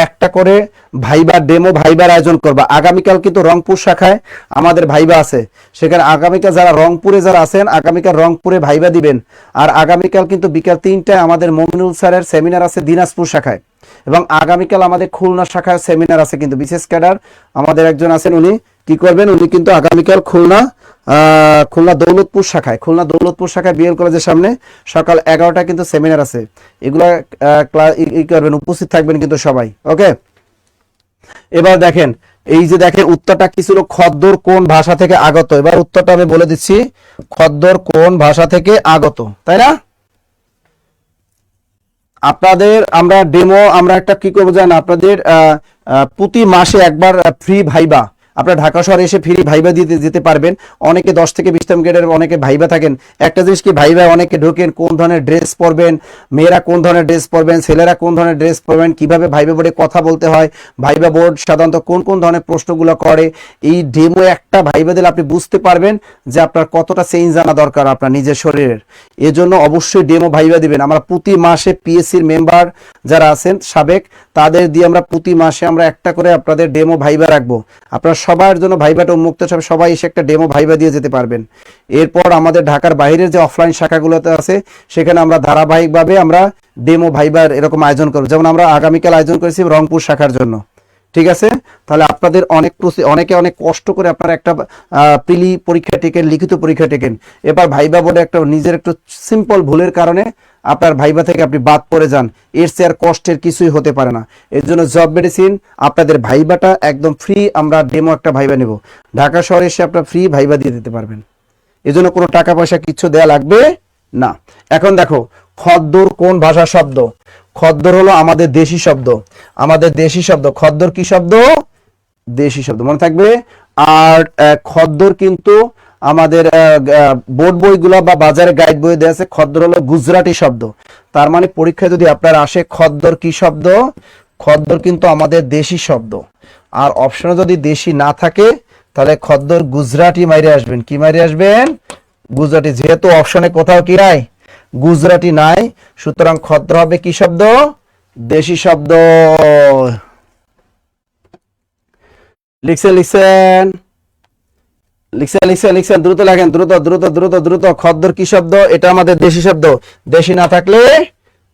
[SPEAKER 1] একটা করে ভাইবা ডেমো ভাইবার আয়োজন করব। আগামীকাল কিন্তু রংপুর শাখায় আমাদের ভাইবা আছে, সেখানে আগামীকাল যারা রংপুরে যারা আছেন আগামীকাল রংপুরে ভাইবা দিবেন। আর আগামীকাল কিন্তু বিকাল 3টায় আমাদের মমিনুল স্যারের সেমিনার আছে দিনাজপুর শাখায়, এবং আগামীকাল আমাদের খুলনা শাখায় সেমিনার আছে। কিন্তু বিশেষ ক্যাডার আমাদের একজন আছেন, উনি কি করবেন, উনি কিন্তু আগামীকাল খুলনা দৌলতপুর শাখায় বিএল কলেজের সামনে সকাল 11টায় কিন্তু সেমিনার আছে। এগুলা করবেন, উপস্থিত থাকবেন কিন্তু সবাই। ওকে, এবার দেখেন, এই যে দেখেন উত্তরটা কি ছিল, খদ্দর কোন ভাষা থেকে আগত। এবার উত্তরটা আমি বলে দিচ্ছি, খদ্দর কোন ভাষা থেকে আগত, তাই না? আপনাদের আমরা ডেমো আমরা একটা কি করবো জানেন, আপনাদের প্রতি মাসে একবার ফ্রি ভাইবা, আপনারা ঢাকা শহরে এসে ফ্রি ভাইবা দিতে যেতে পারবেন। অনেকে 10 থেকে 20তম গ্রেডের অনেকে ভাইবা থাকেন। একটা জিনিস কি, ভাইবা অনেকে ঢোকেন কোন ধরনের ড্রেস পরবেন, মেয়েরা কোন ধরনের ড্রেস পরবেন, ছেলেরা কোন ধরনের ড্রেস পরবেন, কিভাবে ভাইবা বোর্ডে কথা বলতে হয়, ভাইবা বোর্ড সাধারণত কোন কোন ধরনের প্রশ্নগুলো করে, এই ডেমো একটা ভাইবা দিলে আপনি বুঝতে পারবেন যে আপনার কতটা চেঞ্জ জানা দরকার আপনার নিজের শরীরের। এজন্য অবশ্যই ডেমো ভাইবা দিবেন। আমরা প্রতি মাসে পিএসসির মেম্বার যারা আছেন সাবেক, তাদের দিয়ে আমরা প্রতি মাসে আমরা একটা করে আপনাদের ডেমো ভাইবা রাখবো। আপনারা সবার জন্য ভাইবাটা উন্মুক্ত, সবাই এসে একটা ডেমো ভাইবা দিয়ে যেতে পারবেন। এরপর আমাদের ঢাকার বাইরের যে অফলাইন শাখাগুলোতে আছে সেখানে আমরা ধারাবাহিকভাবে আমরা ডেমো ভাইবার এরকম আয়োজন করব। যেমন আমরা আগামীকাল আয়োজন করেছি রংপুর শাখার জন্য, ঠিক আছে? তাহলে আপনাদের অনেকে অনেক কষ্ট করে আপনারা একটা প্রিলি পরীক্ষা টেকেন, লিখিত পরীক্ষা টেকেন, এবার ভাইবা বোর্ডে একটা নিজের একটু সিম্পল ভুলের কারণে আপনার ভাইবা থেকে আপনি বাদ পড়ে যান। এর চেয়ে আর কষ্টের কিছুই হতে পারে না। এর জন্য জব মেডিসিন আপনাদের ভাইবাটা একদম ফ্রি, আমরা ডেমো একটা ভাইবা নেব। ঢাকা শহরে এসে আপনারা ফ্রি ভাইবা দিয়ে দিতে পারবেন, এজন্য কোনো টাকা পয়সা কিচ্ছু দেয়া লাগবে না। এখন দেখো, খদ্দর কোন ভাষা শব্দ? খদ্দর হলো আমাদের দেশি শব্দ, খদ্দর কি শব্দ? দেশি শব্দ, মনে থাকবে। আর খদ্দর কিন্তু আমাদের বোর্ড বইগুলা বা বাজারে গাইড বই দেওয়া আছে, খদ্দর হলো গুজরাটি শব্দ। তার মানে পরীক্ষায় যদি আপনার আসে খদ্দর কি শব্দ, খদ্দর কিন্তু আমাদের দেশি শব্দ। আর অপশনে যদি দেশি না থাকে তাহলে খদ্দর গুজরাটি মাইরে আসবেন। কি মাইরে আসবেন? গুজরাটি। যেহেতু অপশনে কোথাও কি নাই, গুজরাটি নাই, সুতরাং খদ্দর হবে কি শব্দ? দেশি শব্দ। লিখছেন, দ্রুত লেখেন, দ্রুত। খদ্দর কি শব্দ? এটা আমাদের দেশি শব্দ। দেশি না থাকলে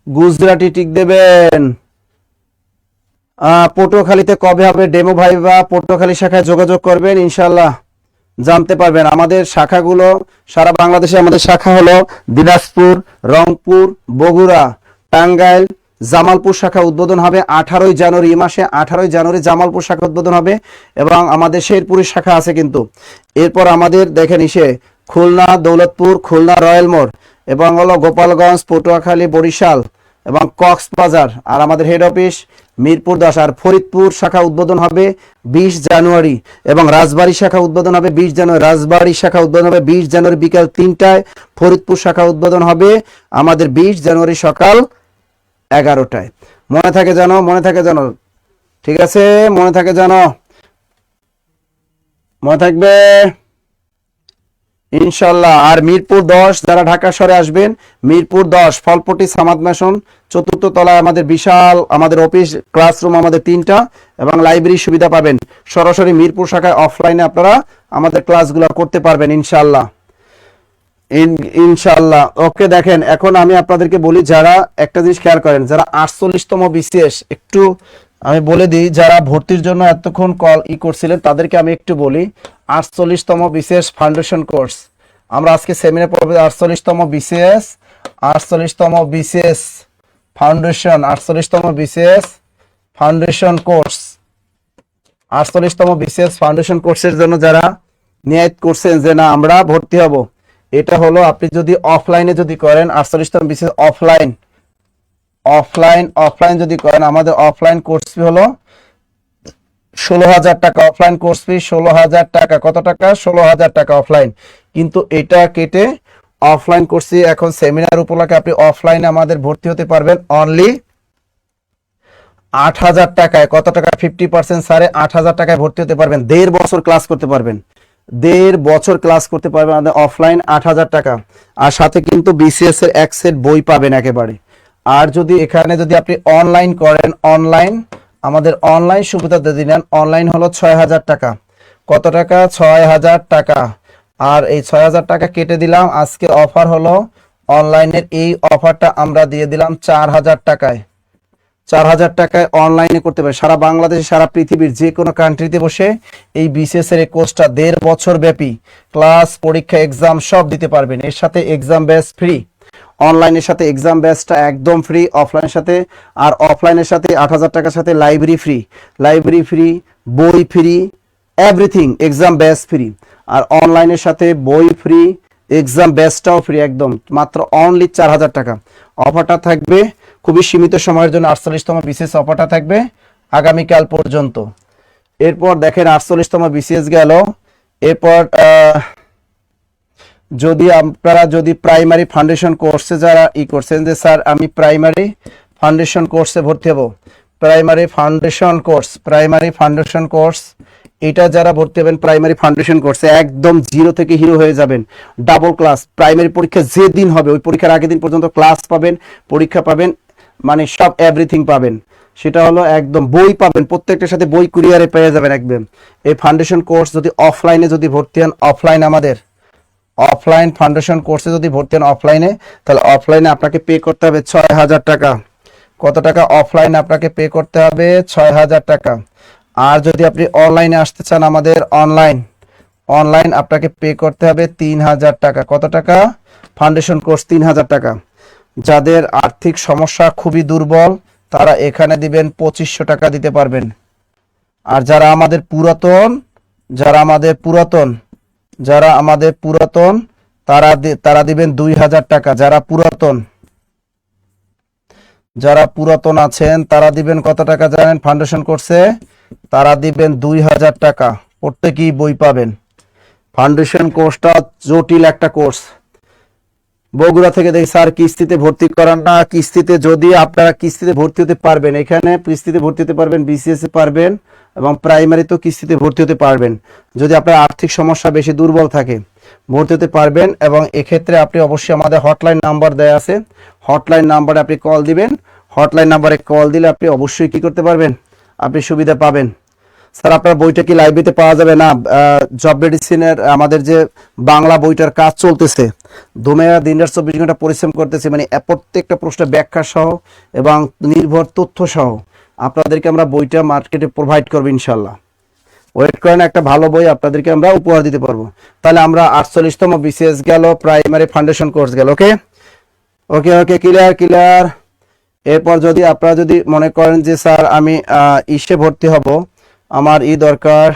[SPEAKER 1] গুজরাটি টিক দেবেন। পটুয়াখালীতে কবে হবে ডেমো ভাইবা? পটুয়াখালী শাখায় যোগাযোগ করবেন, ইনশাল্লাহ জানতে পারবেন। আমাদের শাখাগুলো সারা বাংলাদেশে, আমাদের শাখা হলো দিনাজপুর, রংপুর, বগুড়া, টাঙ্গাইল, জামালপুর শাখা উদ্বোধন হবে 18ই জানুয়ারি। এই মাসে 18ই জানুয়ারি জামালপুর শাখা উদ্বোধন হবে, এবং আমাদের শেরপুরের শাখা আছে কিন্তু। এরপর আমাদের দেখেন খুলনা দৌলতপুর, খুলনা রয়্যাল মোড়, এবং হলো গোপালগঞ্জ, পটুয়াখালী, বরিশাল এবং কক্সবাজার। আর আমাদের হেড অফিস মিরপুর 10। আর ফরিদপুর শাখা উদ্বোধন হবে 20 জানুয়ারি, এবং রাজবাড়ী শাখা উদ্বোধন হবে 20 জানুয়ারি। রাজবাড়ী শাখা উদ্বোধন হবে 20 জানুয়ারি বিকাল 3টায়। ফরিদপুর শাখা উদ্বোধন হবে আমাদের 20 জানুয়ারি সকাল 11টায়। মনে থাকে জানো, ঠিক আছে? মনে থাকবে ইনশাল্লাহ। আর মিরপুর 10 যারা ঢাকা শহরে আসবেন, মিরপুর 10 ফলপটি সামাদ মেশন 4th তলায় আমাদের বিশাল আমাদের অফিস, ক্লাসরুম আমাদের 3টা, এবং লাইব্রেরি সুবিধা পাবেন। সরাসরি মিরপুর শাখায় অফলাইনে আপনারা আমাদের ক্লাসগুলো করতে পারবেন ইনশাল্লাহ। ওকে, দেখেন এখন আমি আপনাদেরকে বলি, যারা একটা জিনিস খেয়াল করেন, যারা 48তম বিসিএস, একটু আমি বলে দিই, যারা ভর্তির জন্য এতক্ষণ কল করছিলেন তাদেরকে আমি একটু বলি। 48তম বিসিএস ফাউন্ডেশন কোর্স আমরা আজকে সেমিনার পড়ব। 48তম বিসিএস ফাউন্ডেশন কোর্স, 48তম বিসিএস ফাউন্ডেশন কোর্সের জন্য যারা নিয়ত করছেন যে না আমরা ভর্তি হব, এটা হলো আপনি যদি অফলাইনে যদি করেন, 48তম বিসিএস অফলাইন যদি করেন, আমাদের অফলাইন কোর্স ফি হলো 16,000 টাকা। অফলাইন কোর্স ফি 16,000 টাকা। কত টাকা? 16,000 টাকা অফলাইন। কিন্তু এটা কেটে অফলাইন কোর্স এখন সেমিনার উপলক্ষে আপনি অফলাইনে আমাদের ভর্তি হতে পারবেন অনলি 8,000 টাকায়। কত টাকা? 50% সারে 8,000 টাকায় ভর্তি হতে পারবেন। 1.5 বছর ক্লাস করতে পারবেন, আমাদের অফলাইন 8,000 টাকা। আর সাথে কিন্তু বিসিএস এর এক সেট বই পাবেন একেবারে। আর যদি এখানে যদি আপনি অনলাইন করেন, অনলাইন আমাদের অনলাইন সুবিধা দিয়ে নেন, অনলাইন হলো 6,000 টাকা। কত টাকা? 6,000 টাকা। আর এই 6,000 টাকা কেটে দিলাম, আজকে অফার হলো অনলাইনের এই অফারটা আমরা দিয়ে দিলাম 4,000 টাকায়। 4,000 টাকায় অনলাইনে করতে পারে সারা বাংলাদেশে, সারা পৃথিবীর যে কোনো কান্ট্রিতে বসে এই বিসিএস এর এই কোর্সটা 1.5 বছর ব্যাপী ক্লাস, পরীক্ষা, এক্সাম সব দিতে পারবেন। এর সাথে এক্সাম ব্যাচ ফ্রি, অনলাইনের সাথে এক্সাম ব্যাচটা একদম ফ্রি, অফলাইনের সাথে। আর অফলাইনের সাথে 8,000 টাকার সাথে লাইব্রেরি ফ্রি, লাইব্রেরি ফ্রি, বই free, everything, exam batch free. আর অনলাইনের সাথে বই ফ্রি, এক্সাম ব্যাচটাও ফ্রি, একদম মাত্র অনলি 4,000 টাকা। অফারটা থাকবে খুবই সীমিত সময়ের জন্য, 48তম বিসিএস অফারটা থাকবে আগামীকাল পর্যন্ত। এরপর দেখেন 48তম বিসিএস গেল। এরপর যদি আপনারা যদি প্রাইমারি ফাউন্ডেশন কোর্সে যারা করছেন যে স্যার আমি প্রাইমারি ফাউন্ডেশন কোর্সে ভর্তি হব, প্রাইমারি ফাউন্ডেশন কোর্স এটা যারা ভর্তি হবেন প্রাইমারি ফাউন্ডেশন কোর্সে একদম জিরো থেকে হিরো হয়ে যাবেন। ডাবল ক্লাস, প্রাইমারি পরীক্ষা যে দিন হবে ওই পরীক্ষার আগের দিন পর্যন্ত ক্লাস পাবেন, পরীক্ষা পাবেন, মানে সব এভরিথিং পাবেন। সেটা হলো একদম বই পাবেন, প্রত্যেকটার সাথে বই কুরিয়ারে পেয়ে যাবেন একদম। এই ফাউন্ডেশন কোর্স যদি অফলাইনে যদি ভর্তি হন, অফলাইন আমাদের অফলাইন ফাউন্ডেশন কোর্সে যদি ভর্তি হন অফলাইনে, তাহলে অফলাইনে আপনাকে পে করতে হবে 6,000 টাকা। কত টাকা? অফলাইনে আপনাকে পে করতে হবে 6,000 টাকা। আর যদি আপনি অনলাইনে আসতে চান আমাদের অনলাইন আপনাকে পে করতে হবে 3,000 টাকা। কত টাকা? ফাউন্ডেশন কোর্স 3,000 টাকা। যাদের আর্থিক সমস্যা খুবই দুর্বল তারা এখানে দিবেন 2,500 টাকা দিতে পারবেন। আর যারা আমাদের পুরাতন তারা দিবেন 2,000 টাকা। যারা পুরাতন আছেন তারা দিবেন কত টাকা জানেন? ফাউন্ডেশন কোর্সে তারা দিবেন 2,000 টাকা। প্রত্যেকেই বই পাবেন। ফাউন্ডেশন কোর্সটা জটিল একটা কোর্স। বগুড়া থেকে দেখি স্যার কিস্তিতে ভর্তি করান না। কিস্তিতে যদি আপনারা কিস্তিতে ভর্তি হতে পারবেন, এখানে কিস্তিতে ভর্তি হতে পারবেন, বিসিএস এ পারবেন এবং প্রাইমারিতেও কিস্তিতে ভর্তি হতে পারবেন। যদি আপনার আর্থিক সমস্যা বেশি দুর্বল থাকে ভর্তি হতে পারবেন। এবং এক্ষেত্রে আপনি অবশ্যই আমাদের হটলাইন নাম্বার দেয়া আছে, হটলাইন নাম্বারে আপনি কল দিবেন। হটলাইন নাম্বারে কল দিলে আপনি অবশ্যই কি করতে পারবেন? আপনি সুবিধা পাবেন। স্যার আপনার বইটা কি লাইব্রেরিতে পাওয়া যাবে? না, জব মেডিসিনের আমাদের যে বাংলা বইটার কাজ চলতেছে, দুমেয়া দিনরাত 24 ঘন্টা পরিশ্রম করতেছে, মানে প্রত্যেকটা প্রশ্নের ব্যাখ্যা সহ এবং নির্ভর তথ্য সহ আপনাদেরকে আমরা বইটা মার্কেটে প্রোভাইড করবো ইনশাল্লাহ। ওয়েট করেন, একটা ভালো বই আপনাদেরকে আমরা উপহার দিতে পারবো। তাহলে আমরা 48তম বিসিএস গেল, প্রাইমারি ফাউন্ডেশন কোর্স গেল। ওকে ওকে ওকে, ক্লিয়ার। এরপর যদি আপনারা যদি মনে করেন যে স্যার আমি ইসে ভর্তি হব, আমার দরকার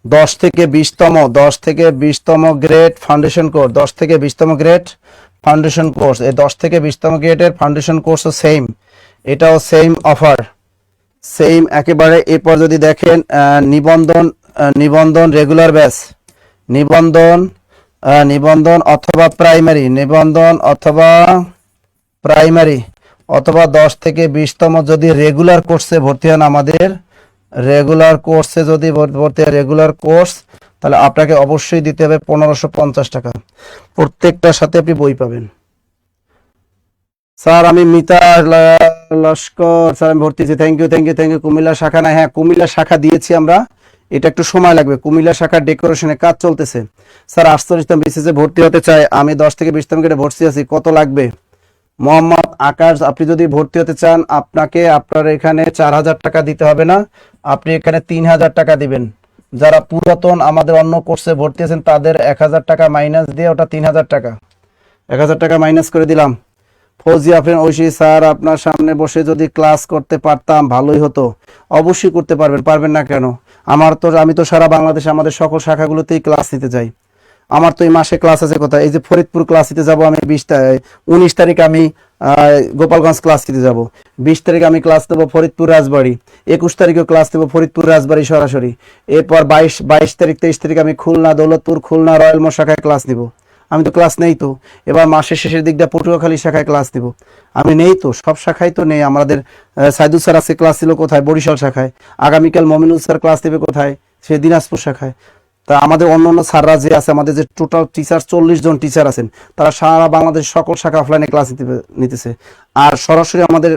[SPEAKER 1] 10 থেকে 20তম গ্রেড ফাউন্ডেশন কোর্স, 10 থেকে 20তম গ্রেড ফাউন্ডেশন কোর্স। এই 10 থেকে 20তম গ্রেডের ফাউন্ডেশন কোর্সও সেম, এটাও সেম অফার, সেম একেবারে। এরপর যদি দেখেন নিবন্ধন রেগুলার ব্যাচ, নিবন্ধন অথবা প্রাইমারি অথবা 10 থেকে 20তম যদি রেগুলার কোর্সে ভর্তি হন, আমাদের রেগুলার কোর্সে যদি ভর্তি হয় রেগুলার কোর্স, তাহলে আপনাকে অবশ্যই দিতে হবে 1,550 টাকা। প্রত্যেকটার সাথে আপনি বই পাবেন। স্যার আমি মিতা লস্কর, স্যার আমি ভর্তি হয়েছি, থ্যাংক ইউ। কুমিল্লা শাখা না? হ্যাঁ, কুমিল্লা শাখা দিয়েছি আমরা, এটা একটু সময় লাগবে। কুমিল্লা শাখার ডেকোরেশনের কাজ চলতেছে। স্যার 48তম বিসিএস এ ভর্তি হতে চাই, আমি 10 থেকে 20তম গ্রেডে ভর্তি আছি, কত লাগবে? মোহাম্মদ আকাশ, আপনি যদি ভর্তি হতে চান আপনাকে আপনার এখানে 4,000 টাকা দিতে হবে না, আপনি এখানে 3,000 টাকা দিবেন। যারা পুরাতন আমাদের অন্য কোর্সে ভর্তি আছেন তাদের 1,000 টাকা মাইনাস দিয়ে ওটা 3,000 টাকা, 1,000 টাকা মাইনাস করে দিলাম। ফৌজি আফরিন ঐশী, স্যার আপনার সামনে বসে যদি ক্লাস করতে পারতাম ভালোই হতো। অবশ্যই করতে পারবেন না কেন? আমি তো সারা বাংলাদেশে আমাদের সকল শাখাগুলোতেই ক্লাস নিতে যাই। আমার তো এই মাসে ক্লাস আছে কোথায়, এই যে ফরিদপুর ক্লাস নিতে যাবো আমি 19 তারিখ আমি গোপালগঞ্জ ক্লাস নিতে যাব, 20 তারিখ আমি ক্লাস নেবো ফরিদপুর রাজবাড়ি, 21 তারিখেও ক্লাস নেবো ফরিদপুর রাজবাড়ি সরাসরি। এরপর 22 তারিখ 23 তারিখ আমি খুলনা দৌলতপুর, খুলনা রয়্যাল মোড় শাখায় ক্লাস নিব। আমি তো ক্লাস নেই তো। এবার মাসের শেষের দিক দিয়ে পটুয়াখালী শাখায় ক্লাস নিব, আমি নেই তো। সব শাখায় তো নেই। আমাদের সাইদুল স্যার আজকে ক্লাস ছিল কোথায়? বরিশাল শাখায়। আগামীকাল মমিনুল স্যার ক্লাস নেবে কোথায়? সে দিনাজপুর শাখায়। তা আমাদের অন্য অন্য স্যাররা যে আছে, আমাদের যে টোটাল টিচার 40 জন টিচার আছেন, তারা সারা বাংলাদেশ সকল শাখা অফলাইনে ক্লাস নিতেছে। আর সরাসরি আমাদের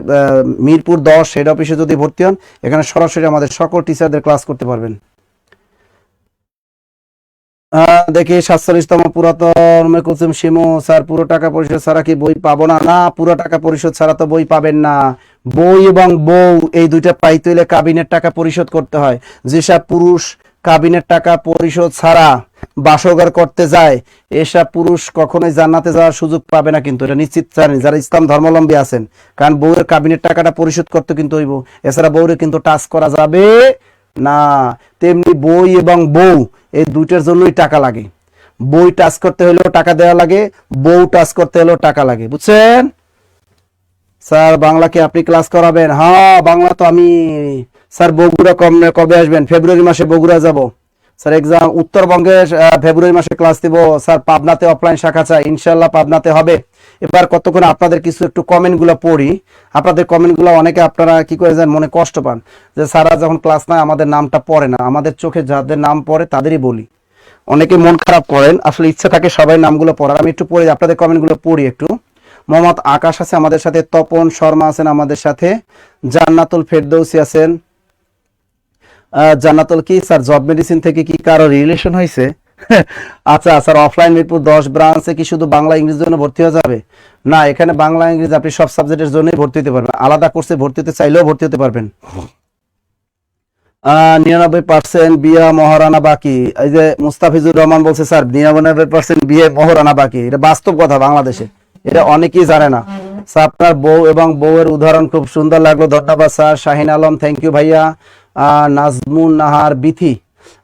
[SPEAKER 1] মিরপুর 10 হেড অফিসে যদি ভর্তি হন, এখানে সরাসরি আমাদের সকল টিচারদের ক্লাস করতে পারবেন। দেখি 47তম পুরাতন কুসুম শিমু স্যার, পুরো টাকা পরিশোধ ছাড়া কি বই পাবো না? না, পুরো টাকা পরিশোধ ছাড়া তো বই পাবেন না। বই এবং বউ এই দুইটা পাইতে হইলে কাবিনের টাকা পরিশোধ করতে হয়। যেসব পুরুষ কাবিনের টাকা পরিশোধ ছাড়া বাসরঘর করতে যায়, এসব পুরুষ কখনোই জান্নাতে যাওয়ার সুযোগ পাবে না, কিন্তু এটা নিশ্চিত জানি যারা ইসলাম ধর্মাবলম্বী আছেন। কারণ বউয়ের কাবিনের টাকাটা পরিশোধ করতে কিন্তু হইব, এছাড়া বউরে কিন্তু টাচ করা যাবে না। তেমনি বই এবং বউ এই দুইটার জন্যই টাকা লাগে। বই টাচ করতে হলেও টাকা দেওয়া লাগে, বউ টাচ করতে হলেও টাকা লাগে, বুঝছেন? স্যার বাংলা কি আপনি ক্লাস করাবেন? হ্যাঁ, বাংলা তো আমি। স্যার বগুড়া কবে আসবেন? ফেব্রুয়ারি মাসে বগুড়া যাব স্যার। এক্সাম উত্তরবঙ্গে ফেব্রুয়ারি মাসে ক্লাস দিব স্যার। পাবনাতে অফলাইন শাখা চাই, ইনশাল্লাহ পাবনাতে হবে। এবার কতক্ষণ আপনাদের কিছু একটু কমেন্টগুলো পড়ি। আপনাদের কমেন্টগুলো অনেকে আপনারা কি করে যান, মনে কষ্ট পান যে স্যারা যখন ক্লাস নেয় আমাদের নামটা পড়ে না। আমাদের চোখে যাদের নাম পড়ে তাদেরই বলি। অনেকে মন খারাপ করেন, আসলে ইচ্ছা থাকে সবাই নামগুলো পড়ার। আমি একটু পড়ি, আপনাদের কমেন্টগুলো পড়ি একটু। মোহাম্মদ আকাশ আছে আমাদের সাথে, তপন শর্মা আছেন আমাদের সাথে, জান্নাতুল ফেরদৌসি আছেন। জান্নাতুল কি স্যার জব মেডিসিন থেকে কি কারো রিলেশন হয়েছে? আচ্ছা স্যার, অফলাইন মিরপুর 10 ব্রাঞ্চে কি শুধু বাংলা ইংরেজির জন্য ভর্তি হয়ে যাবে? না, এখানে বাংলা ইংরেজি আপনি সব সাবজেক্টের জন্যই ভর্তি হতে পারবেন। আলাদা কোর্সে ভর্তি হতে চাইলেও ভর্তি হতে পারবেন। 99% বিয়ে মহারানা বাকি। এই যে মুস্তাফিজুর রহমান বলছে স্যার 99% বিয়ে মহারানা বাকি। এটা বাস্তব কথা বাংলাদেশে, এটা অনেকেই জানে না। স্যার আপনার বউ এবং বউয়ের উদাহরণ খুব সুন্দর লাগলো, ধন্যবাদ sir. Shahin Alam, thank you ভাইয়া। নাজমুন নাহার বিথি,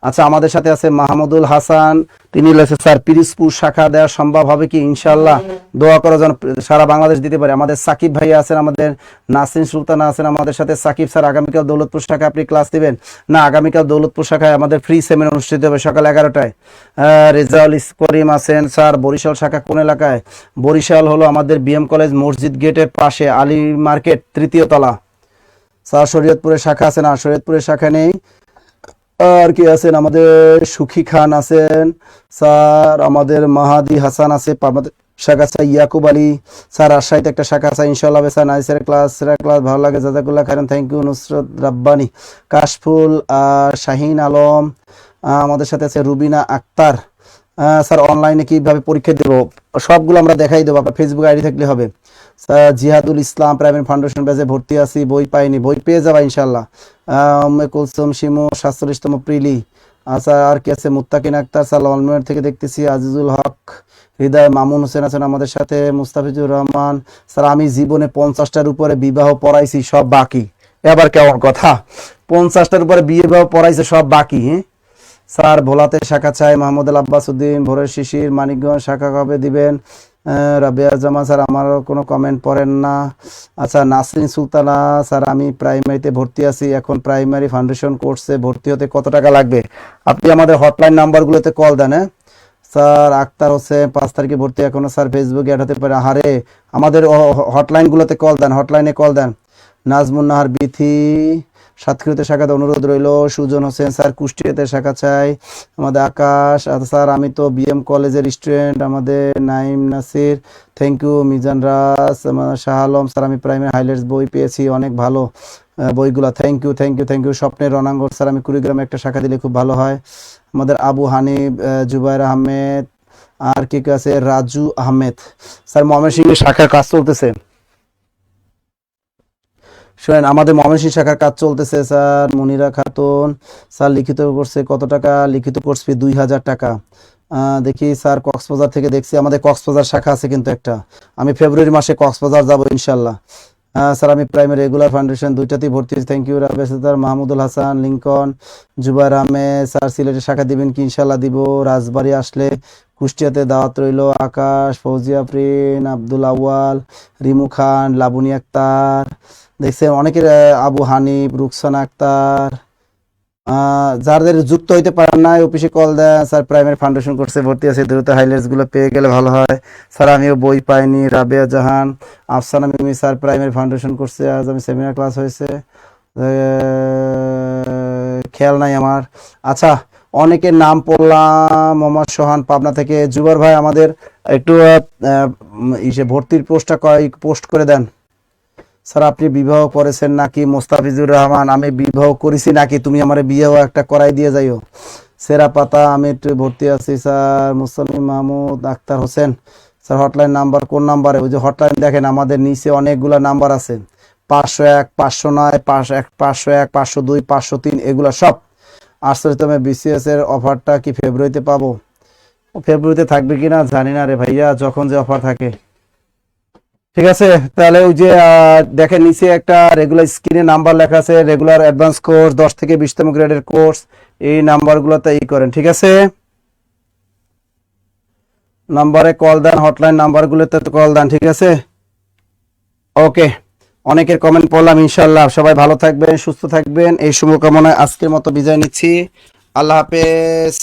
[SPEAKER 1] আচ্ছা আমাদের সাথে আছে মাহমুদুল হাসান, তিনি বলেছে স্যার পিরিজপুর শাখা দেওয়া সম্ভব হবে কি? ইনশাল্লাহ, দোয়া করার জন্য সারা বাংলাদেশ দিতে পারে। আমাদের সাকিব ভাই আছেন, আমাদের নাসরিন সুলতানা আছেন আমাদের সাথে। সাকিব স্যার আগামীকাল দৌলতপুর শাখায় আপনি ক্লাস দিবেন? না, আগামীকাল দৌলতপুর শাখায় আমাদের ফ্রি সেমিনার অনুষ্ঠিত হবে সকাল 11টায়। রেজাউল করিম আছেন স্যার, বরিশাল শাখা কোন এলাকায়? বরিশাল হলো আমাদের বিএম কলেজ মসজিদ গেটের পাশে, আলী মার্কেট 3য় তলা। স্যার শরীয়তপুরের শাখা আছে? না, শরীয়তপুরের শাখা নেই। আর কি আছেন? আমাদের সুখী খান আছেন স্যার, আমাদের মাহাদি হাসান আছে, আমাদের শাখা আছে। ইয়াকুব আলী স্যার রাজশাহীতে একটা শাখা আছে, ইনশাল্লাহ স্যার। নাইসের ক্লাস ভালো লাগে, জাজাকুল্লাহ খাইরান, থ্যাংক ইউ। নুসরত রাব্বানি, কাশফুল, শাহিন আলম, আমাদের সাথে আছে রুবিনা আক্তার। স্যার অনলাইনে কিভাবে পরীক্ষা দেবো? সবগুলো আমরা দেখাই দেবো, আপনার ফেসবুক আইডি থাকলে হবে। স্যার জিহাদুল ইসলাম প্রাইভেট ফাউন্ডেশন ব্যাচে ভর্তি আছি, বই পাইনি, বই পেয়ে যাবা ইনশাল্লাহ। কুলসুম শিমু 47তম প্রিলি। আচ্ছা আর কি আছে? মুত্তাকিন আক্তার স্যার ললমের থেকে দেখতেছি। আজিজুল হক, হৃদয়, মামুন হোসেন আছেন আমাদের সাথে। মুস্তাফিজুর রহমান স্যার, আমি জীবনে 50টার উপরে বিবাহ পড়াইছি, সব বাকি। এবার কেমন কথা, 50টার উপরে বিবাহ পড়াইছে, সব বাকি? স্যার ভোলাতে শাখা চাই। মাহমুদ আব্বাস উদ্দিন, ভোরের শিশির, মানিকগঞ্জ শাখা কবে দিবেন? রাবিয়া জামান স্যার, আমারও কোনো কমেন্ট পড়েন না। আচ্ছা নাসরিন সুলতানা স্যার, আমি প্রাইমারিতে ভর্তি আছি, এখন প্রাইমারি ফাউন্ডেশন কোর্সে ভর্তি হতে কত টাকা লাগবে? আপনি আমাদের হটলাইন নাম্বারগুলোতে কল দেন। হ্যাঁ স্যার। আক্তার হোসেন 5 তারিখে ভর্তি, এখনো স্যার ফেসবুকে অ্যাড হতে পারে? আরে আমাদের হটলাইনগুলোতে কল দেন, হটলাইনে কল দেন। নাজমুন নাহার বিথি, সাতক্ষীরাতে শাখাতে অনুরোধ রইল। সুজন হোসেন স্যার কুষ্টিয়াতে শাখা চাই। আমাদের আকাশ, আচ্ছা স্যার আমি তো বিএম কলেজের স্টুডেন্ট। আমাদের Naim Nasir, thank you. Mizan Raj, Shah Alam sir, আমি প্রাইমারি হাইলাইটস বই পেয়েছি, অনেক ভালো বইগুলো, thank you thank you thank you. স্বপ্নের রণাঙ্গন স্যার, আমি কুড়িগ্রামে একটা শাখা দিলে খুব ভালো হয়। আমাদের আবু হানিফ, জুবাইর আহমেদ, আর কি আছে? রাজু আহমেদ স্যার, ময়মনসিংহের শাখার কাজ চলতেছে। শোনেন, আমাদের ময়মনসিংহ শাখার কাজ চলতেছে স্যার। মনিরা খাতুন স্যার, লিখিত করছে কত টাকা? লিখিত কোর্স ফি 2000 টাকা। দেখি স্যার, কক্সবাজার থেকে দেখছি, আমাদের কক্সবাজার শাখা আছে কিন্তু একটা। আমি ফেব্রুয়ারি মাসে কক্সবাজার যাব ইনশাল্লাহ। স্যার আমি প্রাইমারি রেগুলার ফাউন্ডেশন দুইটাতেই ভর্তি হয়েছি, থ্যাংক ইউ। রাবেসার মাহমুদুল হাসান, লিঙ্কন, জুবাইর আহমেদ স্যার, সিলেটের শাখা দিবেন কি? ইনশাল্লাহ দিব। রাজবাড়ি আসলে কুষ্টিয়াতে দাওয়াত রইল। আকাশ, ফৌজিয়া প্রিন, আব্দুল আউয়াল, রিমু খান, লাবনী আক্তার, দেখছেন অনেকের, আবু হানিফ, রুকসানা আক্তার। যাদের যুক্ত হইতে পারেন না অফিসে কল দেয়। স্যার প্রাইমারি ফাউন্ডেশন কোর্সে ভর্তি আছে, দ্রুত হাইলাইটস গুলো পেয়ে গেলে ভালো হয়। স্যার আমিও বই পাইনি। রাবেয়া জাহান, আফসানা মিমি স্যার, প্রাইমারি ফাউন্ডেশন কোর্সে আজ আমি সেমিনার ক্লাস হয়েছে, খেয়াল নাই আমার। আচ্ছা অনেকের নাম পড়লাম। মোহাম্মদ সোহান পাবনা থেকে। জুবার ভাই আমাদের একটু ইসে ভর্তির পোস্ট করে দেন। স্যার আপনি বিবাহ করেছেন নাকি? মোস্তাফিজুর রহমান আমি বিবাহ করেছি নাকি? তুমি আমার বিয়েও একটা করাই দিয়ে যাইও। সেরা পাতা আমি একটু ভর্তি আছি sir. Muslim Mahmud Akhtar Hossain sir hotline number কোন নাম্বারে? ওই যে হটলাইন দেখেন আমাদের নিচে অনেকগুলা নাম্বার আছে, 501 509 51 501 502 503 এগুলা সব। আসলে তুমি বিসিএস এর অফারটা কি ফেব্রুয়ারিতে পাবো? ফেব্রুয়ারিতে থাকবে কিনা জানি না রে ভাইয়া, যখন যে অফার থাকে। ঠিক আছে, তাহলে ওই যে দেখেন নিচে একটা রেগুলার স্ক্রিনে নাম্বার লেখা আছে, রেগুলার অ্যাডভান্স কোর্স 10 থেকে 20তম গ্রেডের কোর্স, এই নাম্বারগুলোতে করেন। ঠিক আছে, নাম্বারে কল দেন, হটলাইন নাম্বারগুলোতে কল দেন। ঠিক আছে, ওকে। অনেকের কমেন্ট পড়লাম, ইনশাল্লাহ সবাই ভালো থাকবেন, সুস্থ থাকবেন, এই শুভকামনায় আজকের মতো বিদায় নিচ্ছি। আল্লাহ হাফেজ।